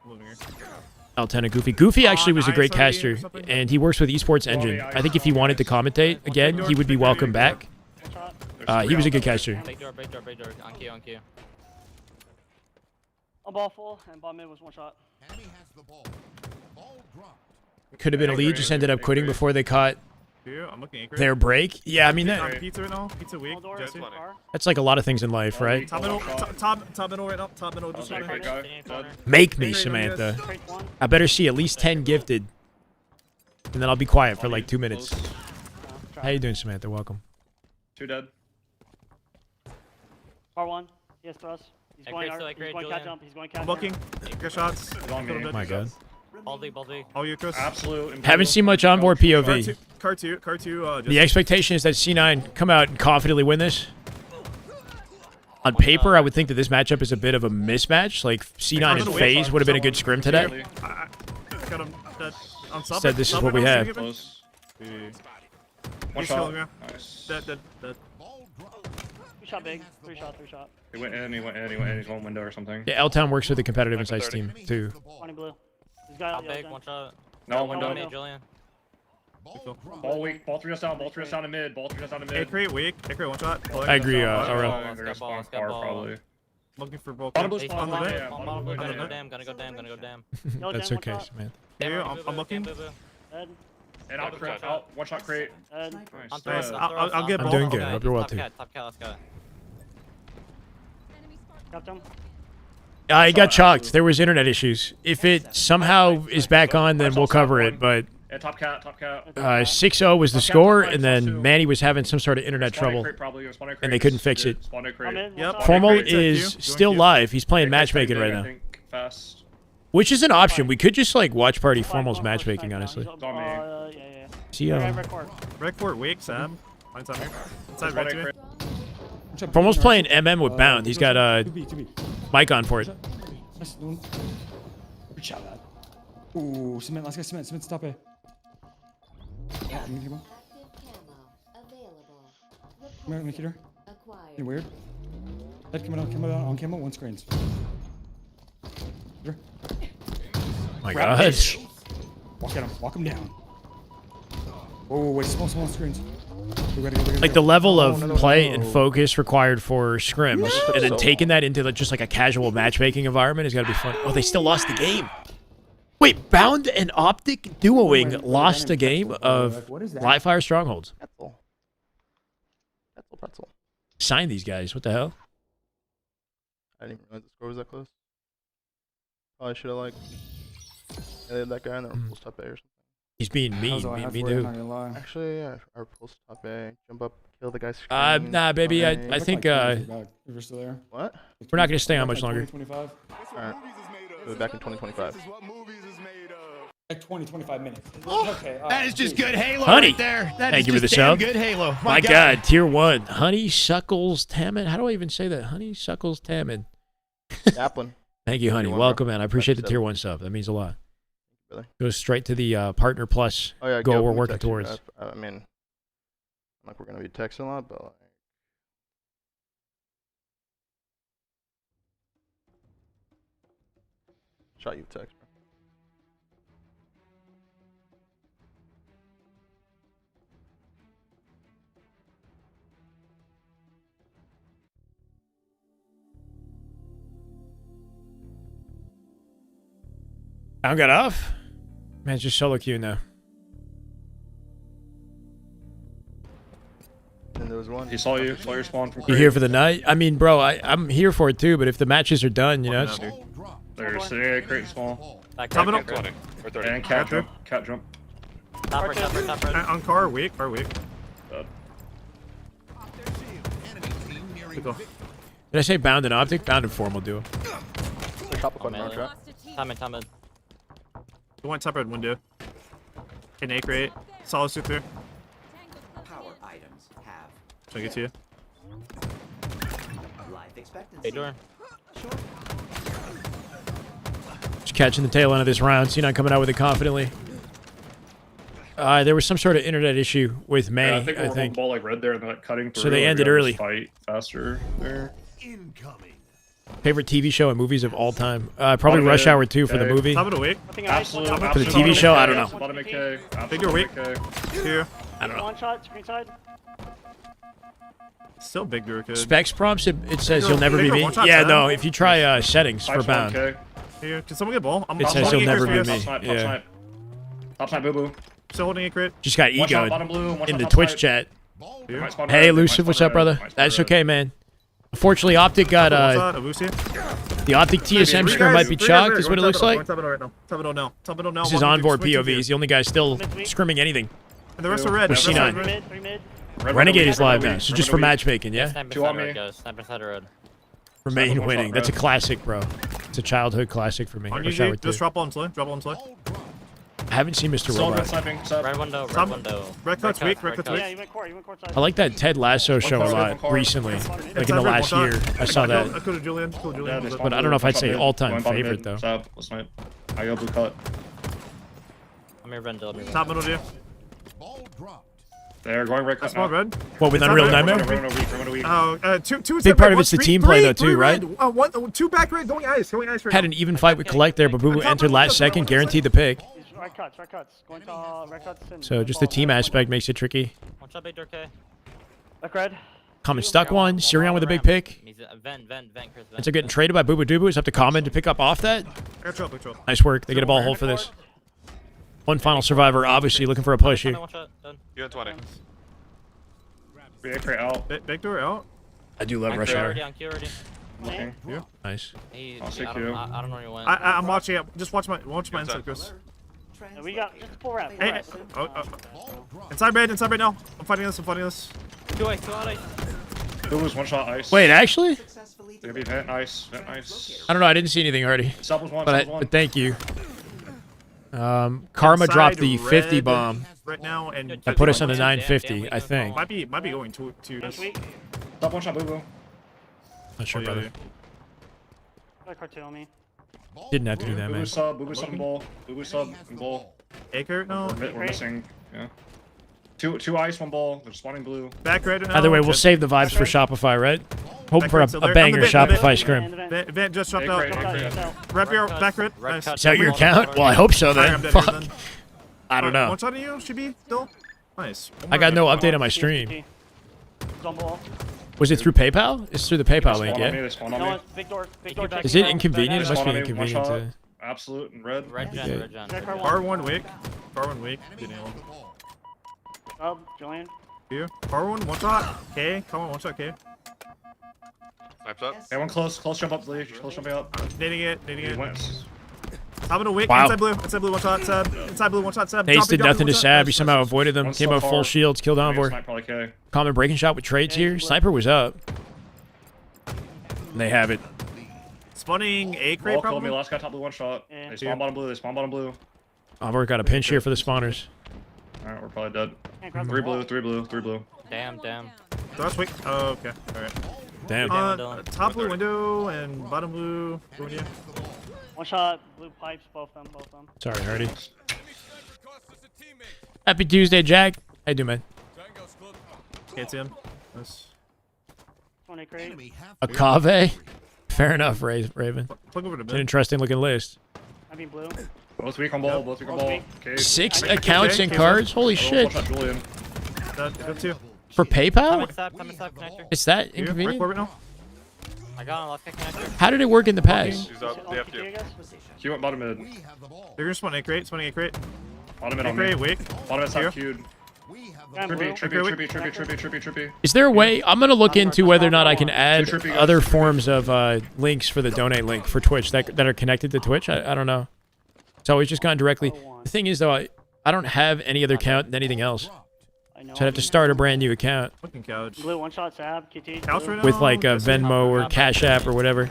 L10 and Goofy. Goofy actually was a great caster, and he works with Esports Engine. I think if he wanted to commentate again, he would be welcome back. He was a good caster. Break door. On Q. On ball full, and ball mid was one shot. Could have been a lead, just ended up quitting before they caught Here, I'm looking at their break. Yeah, I mean, Pizza right now. Pizza weak. Jesse. that's like a lot of things in life, right? Top middle right now. Top middle. Just right here. Make me, Samantha. I better see at least 10 gifted, and then I'll be quiet for like 2 minutes. How you doing, Samantha? Welcome. 2 dead. R1. Yes, thrust. He's going cat jump. He's going cat I'm jump. looking. Good shots. On me. Oh my god. Baldy. Oh, you, Chris. Absolute. Haven't seen much onboard POV. Car two. The expectation is that C9 come out and confidently win this. On paper, I would think that this matchup is a bit of a mismatch. Like, C9 and Faze would have been a good scrim today. I got him. Said this is what we have. One shot. Nice. Dead. 2 shot big. 3 shot. He went in. He's one window or something. Yeah, L-Town works with the competitive insights team, too. 20 blue. He's got Big, one shot. No window. Julian. Ball weak. Ball 3 us down. to mid. A crate weak. A crate one shot. I agree, They're gonna spawn far, probably. Looking for ball. Bottom blue spawn. Gonna go damn. That's okay, man. Here, I'm looking. Dead. And out. One shot crate. Dead. Nice. I'll get I'm ball. doing good. Hope you're well, too. Top cat, let's go. Got them. I got chalked. There was internet issues. If it somehow is back on, then we'll cover it. But Yeah, top cat. 6-0 was the score, and then Manny was having some sort of internet trouble, and they couldn't fix it. Yep. Formal is still live. He's playing matchmaking right now, which is an option. We could just like watch party Formal's matchmaking, honestly. Yeah. See, Red court weak, Sam. Mine's on here. Inside red to me. Formal's playing MM with Bound. He's got mic on for it. Ooh, cement. Let's get cement. Stop it. Come here, Nikita. You weird? Head coming out on camo, 1 screens. My God. Walk at him. Walk him down. Oh, wait, small screens. Like the level of play and focus required for scrims, and then taking that into just like a casual matchmaking environment has got to be fun. Oh, they still lost the game. Wait, Bound and Optic duoing lost a game of Live Fire Strongholds. Pretzel. Sign these guys. What the hell? I didn't even realize the score was that close. Probably should have like edited that guy in the pulse top A or something. He's being mean. Mean to who? Actually, yeah, our pulse top A. Jump up, kill the guy. Nah, baby. I think We're still there. What? We're not gonna stay on much longer. 2025. Alright. We'll be back in 2025. Like 25 minutes. Okay. That is just good Halo Honey. right there. That Thank is you for the just damn sub. good Halo. My God, tier 1. Honeysuckles Tammin. How do I even say that? Honeysuckles Tammin. Chaplin. Thank you, honey. Tier 1, Welcome, bro. man. I appreciate the That's tier 1 sub. That means a lot. Really? Goes straight to the partner plus Oh yeah, goal Gil, we're let me working text you towards. that. I mean, like we're gonna be texting a lot, but like. Shot you a text, bro. I got off. Man, it's just solo queue now. And there was one. He saw you. Saw your spawn from. You here for the night? I mean, bro, I'm here for it too. But if the matches are done, you know. It's, They're sitting at crate small. Top it up. And cat jump. Cat jump. On car, weak. did I say bound and optic? Bound and formal duo. Time. The one top red window. An A crate. Solid suit there. Power items have. Trying to get to you. Life expectancy. Hey, door. Just catching the tail end of this round. So you're not coming out with it confidently. There was some sort of internet issue with May, Yeah, I think we're holding the ball like red there and like cutting through. So they ended early. Fight faster there. Favorite TV show and movies of all time? Probably Rush Hour 2 for the movie. Top of the week. Absolute. For the TV show, I don't know. Bottom of K. Figure weak. Here. I don't know. One shot, screen side. Still big door kid. Specs prompts, it says you'll never be me. Yeah, no, if you try settings for bound, Here, can someone get ball? it says you'll never be me. Top Yeah. snipe. Top snipe, boo boo. Still holding a crit. Just got One shot, egoed bottom blue, one in shot the top Twitch side. chat. Here. Hey, Lucid, what's up, brother? That's okay, man. Unfortunately, Optic got the Optic TSM scrim might be chalked, is what it looks like. Top it on now. This is onboard POV. He's the only guy still scrimming anything. And the rest are red. For C9. Renegade is live now, so just for matchmaking, yeah? Two on me. Remain winning. That's a classic, bro. It's a childhood classic for me. On Rush Hour you, 2. just drop on play. Drop on play. I haven't seen Mr. Robot. Red window, red window. Red cut's weak, red cut's Yeah, weak. you went court side. I like that Ted Lasso show a lot recently. Like in the last year, I saw that. I could have Julian. But I don't know if I'd say all-time favorite, though. I go blue cut. I'm here, Rendell. Top middle, dude. They're going red cut Small now. red. What, with Unreal Nightmare? Two. Big part of it's the team play, though, too, right? Two back red, going ice right Had an even fight with Collect there, but Boo Boo entered last second, guaranteed the pick. Red cuts. Going to red cuts. So just the team aspect makes it tricky. One shot, big door K. Back red. Common stuck one. Sirion with a big pick. Vent, Chris. Ends up getting traded by Boo Boo Doo Boo. It's up to Common to pick up off that. Control. Nice work. They get a ball hold for this. One final survivor, obviously looking for a push here. You're at 20. Big crate out. Big door out. I do love Rush Hour. Looking. Nice. I'll stick you. I don't know where you went. I'm watching it. Just watch my inside, Chris. We got just full wrap. Hey. Inside red now. I'm fighting this. Two ice. Boo boo's one shot ice. Wait, actually? They're gonna be vent ice. I don't know. I didn't see anything already. Sub was one. But thank you. Karma dropped the 50 bomb. Right now, and That put us on the 950, I think. Might be going to. Top one shot, boo boo. Not sure, brother. Got cartoon on me. Didn't have to do that, Boo man. boo sub and ball. Boo boo sub and ball. Acre? No. We're missing. Yeah. Two ice, one ball. They're spawning blue. Back red. Either way, we'll save the vibes for Shopify, right? Hoping for a banger Shopify scrim. Vent just dropped out. Wrap your back red. Nice. Is that your account? Well, I hope so then. Fuck. I don't know. One shot of you should be still. Nice. I got no update on my stream. Was it through PayPal? It's through the PayPal link, yeah? Big door. Is it inconvenient? It must be inconvenient to... Absolute and red. Red gen. R1 weak. Didn't Julian. Here. R1 one shot. K. Come on, one shot K. Snipes up. Hey, one close jump up, Lee. Close jumping up. Nading it. Went. Top of the wick. Wow. Inside blue, one shot, Seb. Inside blue, one shot, Seb. Ace did nothing to Sab. He somehow avoided them. Came out full shields, killed Envoy. Probably Common breaking shot with trades here. Sniper was up. And they have it. Spawning A crate, Killed me. probably. Last guy top blue, one shot. They spawn bottom blue. Envoy got a pinch here for the spawners. Alright, we're probably dead. Three blue. Damn. That's weak. Oh, okay. Alright. Damn. Top blue window and bottom blue. One shot, blue pipes, both of them. Sorry, Hardy. Happy Tuesday, Jack. How you doing, man? Can't see him. Nice. 20 crate. Akave? Fair enough, Raven. Plug over to It's an interesting looking list. I mean blue. Both weak on ball, both weak on ball. Okay. 6 accounts and cards? Holy shit. Go two. For PayPal? Connector. It's that Here, right inconvenient? forward now. I got on left kick connector. How did it work in the past? He's up. They have to. Q went bottom mid. They're gonna spawn A crate. Spawning A crate. Bottom mid A on me. crate. Wait. Bottom mid's Here. not queued. Trippy. Is there a way? I'm going to look into whether or not I can add Two trippy guys. other forms of links for the donate link for Twitch that are connected to Twitch. I don't know. It's always just gone directly. The thing is, though, I don't have any other account than anything else. So I'd have to start a brand new account. Fucking couch. Blue, one shot, Sab, QT. Couch right now? With like a Venmo or Cash App or whatever.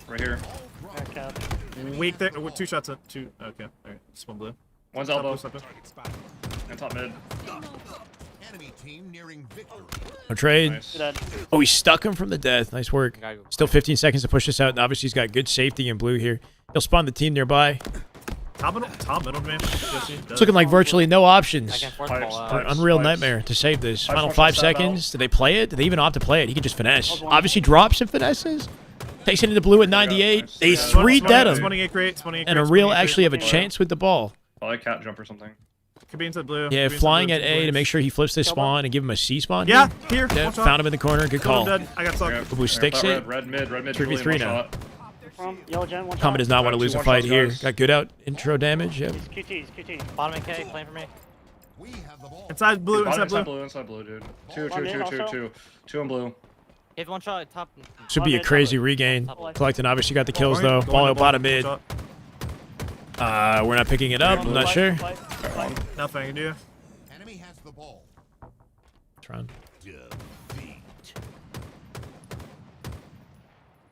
Right here. Weak there. Oh, 2 shots at 2. Okay. Alright. Spawn blue. One's Top elbow. blue, top blue. And top mid. No trade. Nice. Oh, he stuck him from the death. Nice work. Still 15 seconds to push this out, and obviously he's got good safety in blue here. He'll spawn the team nearby. Top middle, man. It's looking like virtually no options I can force Pipes, ball for out. Unreal Nightmare to save this. Pipes Final one 5 shot, stab seconds. Do they play it? Do they even opt to play it? He can just finesse. Obviously drops and finesses. Takes it into blue at 98. Nice. They Yeah, 3-dead him. Spawning A crate. And a real actually have a chance with the ball. I like cat jump or something. Could be inside blue. Yeah, Could be flying inside at blue, A to make sure he flips this spawn and give him a C spawn. Yeah, here. Yeah, One shot. found him in the corner. Good Killed him call. dead. I got stuck. Blue sticks it. Red mid. 3v3 Julian, now. one shot. From yellow gen, one shot. Comet does not want to lose a Two fight one-shots, here. guys. Got good out intro damage. Yep. He's QT. Bottom and K, playing for me. Inside blue. Inside blue. Inside blue, dude. One mid also. Two in blue. Give one shot top. This would be a crazy regain. Collecting obviously got the kills though. Ball out bottom mid. We're not picking it up. I'm not sure. Nothing I can do. Tron.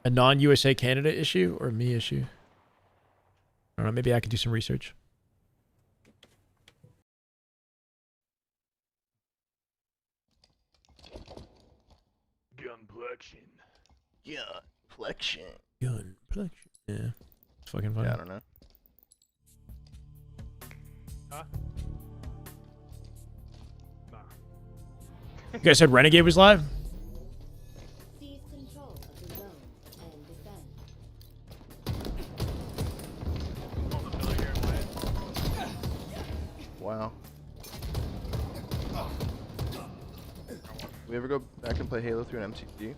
A non-USA Canada issue or me issue? I don't know. Maybe I could do some research. Gunplexion. Gunplexion. Gunplexion. Yeah. It's fucking funny. Yeah, I don't know. You guys said Renegade was live? Wow. We ever go back and play Halo through an MCD?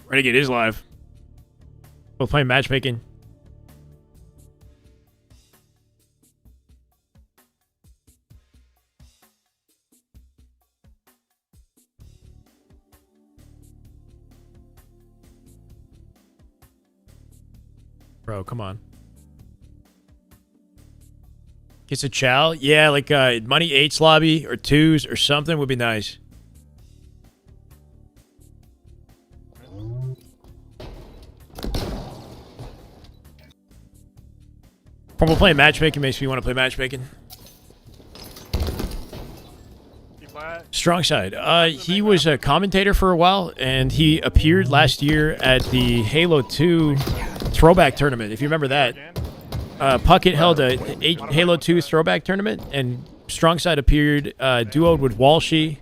Renegade is live. Both playing matchmaking. Bro, come on. Gets a chow? Yeah, like Money 8's lobby or 2's or something would be nice. When we're playing matchmaking makes me want to play matchmaking. Strong side. He was a commentator for a while, and he appeared last year at the Halo 2 throwback tournament, if you remember that. Puckett held a Halo 2 throwback tournament, and Strongside appeared duoed with Walshy.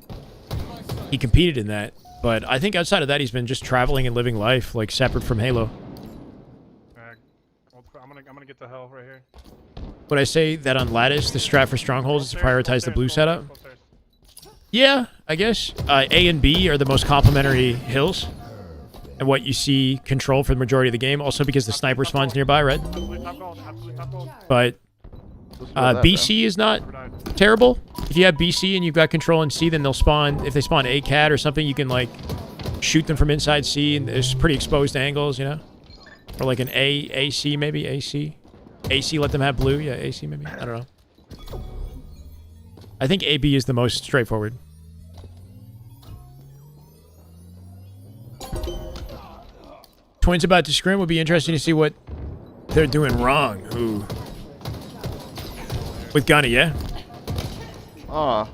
He competed in that, but I think outside of that, he's been just traveling and living life, like separate from Halo. I'm gonna get the hell right here. Would I say that on Lattice, the strat for Strongholds is to prioritize the blue setup? Yeah, I guess. A and B are the most complementary hills, and what you see control for the majority of the game. Also because the sniper spawns nearby, right? But BC is not terrible. If you have BC and you've got control in C, then they'll spawn. If they spawn A cat or something, you can like shoot them from inside C, and there's pretty exposed angles, you know. Or like an AC maybe AC. AC let them have blue. Yeah, AC maybe. I don't know. I think AB is the most straightforward. Twins about to scrim would be interesting to see what they're doing wrong. Ooh. With Gunny, yeah? Aw.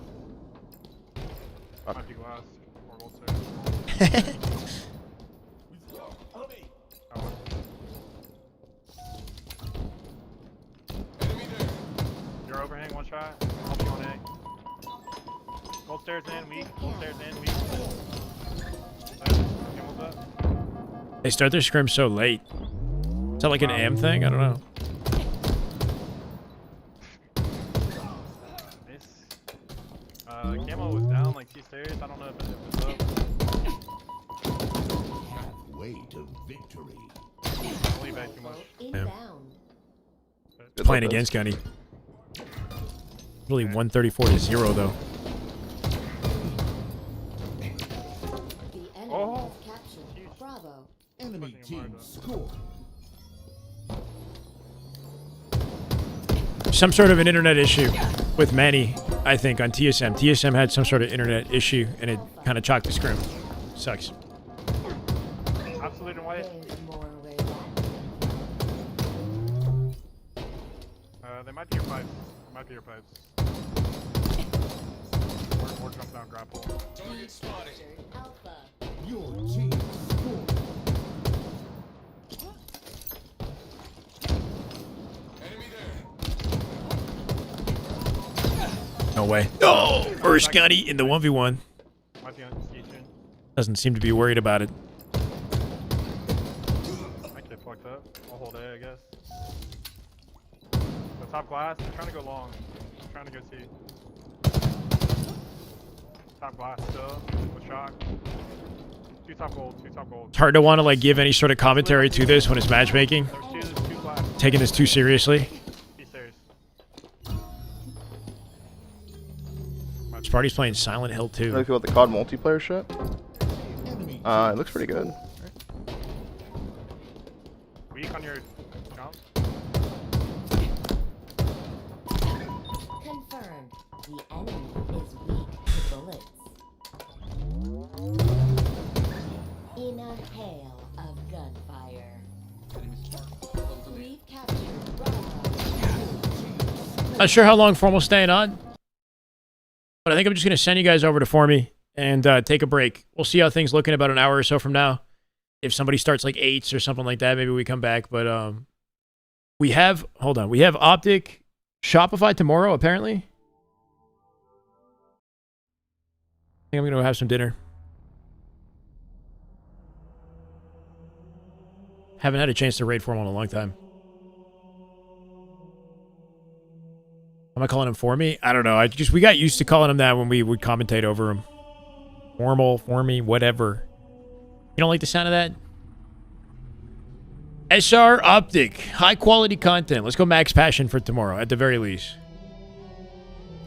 stairs in, weak. Stairs in, weak. They start their scrim so late. Is that like an AM thing? I don't know. Camo was down like 2 stairs. I don't know if it was up. Way to victory. Only back too much. Yeah. Playing against Gunny. Really 134 to 0 though. Oh. Enemy team score. Some sort of an internet issue with Manny, I think, on TSM. TSM had some sort of internet issue, and it kind of chalked the scrim. Sucks. Absolute and white. They might be your pipes. They might be your pipes. Or jump down grapple. Your team score. No way. Oh! First Gunny in the 1v1. Might be on station. Doesn't seem to be worried about it. Might get fucked up. I'll hold A, I guess. The top glass, they're trying to go long. I'm trying to go C. Top glass still. With shock. 2 top gold, 2 top gold. It's hard to want to like give any sort of commentary to this when it's matchmaking. There's two glass. Taking this too seriously. This party's playing Silent Hill 2. How do you feel about the COD multiplayer shit? It looks pretty good. Weak on your jump. Confirmed. The enemy is weak to bullets. In a hail of gunfire. We've captured Bravo. Not sure how long Formal's staying on. But I think I'm just going to send you guys over to Formy and take a break. We'll see how things look in about an hour or so from now. If somebody starts like 8s or something like that, maybe we come back. But we have, hold on, we have Optic Shopify tomorrow, apparently. I think I'm going to have some dinner. Haven't had a chance to raid Formal in a long time. Am I calling him Formy? I don't know. We got used to calling him that when we would commentate over him. Formal, Formy, whatever. You don't like the sound of that? SR Optic. High quality content. Let's go max passion for tomorrow, at the very least.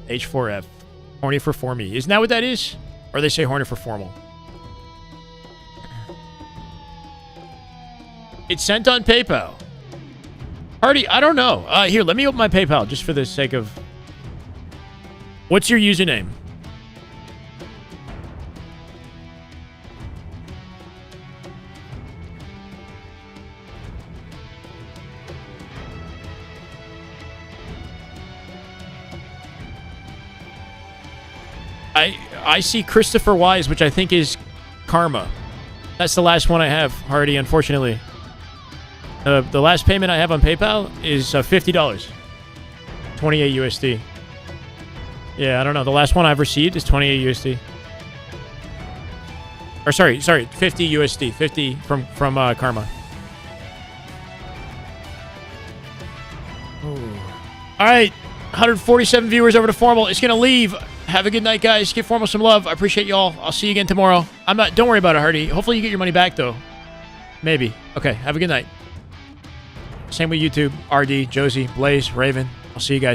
H4F. Horny for Formy. Isn't that what that is? Or they say horny for formal. It's sent on PayPal. Hardy, I don't know. Here, let me open my PayPal just for the sake of... What's your username? I see Christopher Wise, which I think is Karma. That's the last one I have, Hardy, unfortunately. The last payment I have on PayPal is $50. 28 USD. Yeah, I don't know. The last one I've received is 28 USD. Or sorry, 50 USD. 50 from Karma. Ooh. All right, 147 viewers over to Formal. It's gonna leave. Have a good night, guys. Give Formal some love. I appreciate y'all. I'll see you again tomorrow. Don't worry about it, Hardy. Hopefully you get your money back, though. Maybe. Okay, have a good night. Same with YouTube. RD, Josie, Blaze, Raven. I'll see you guys.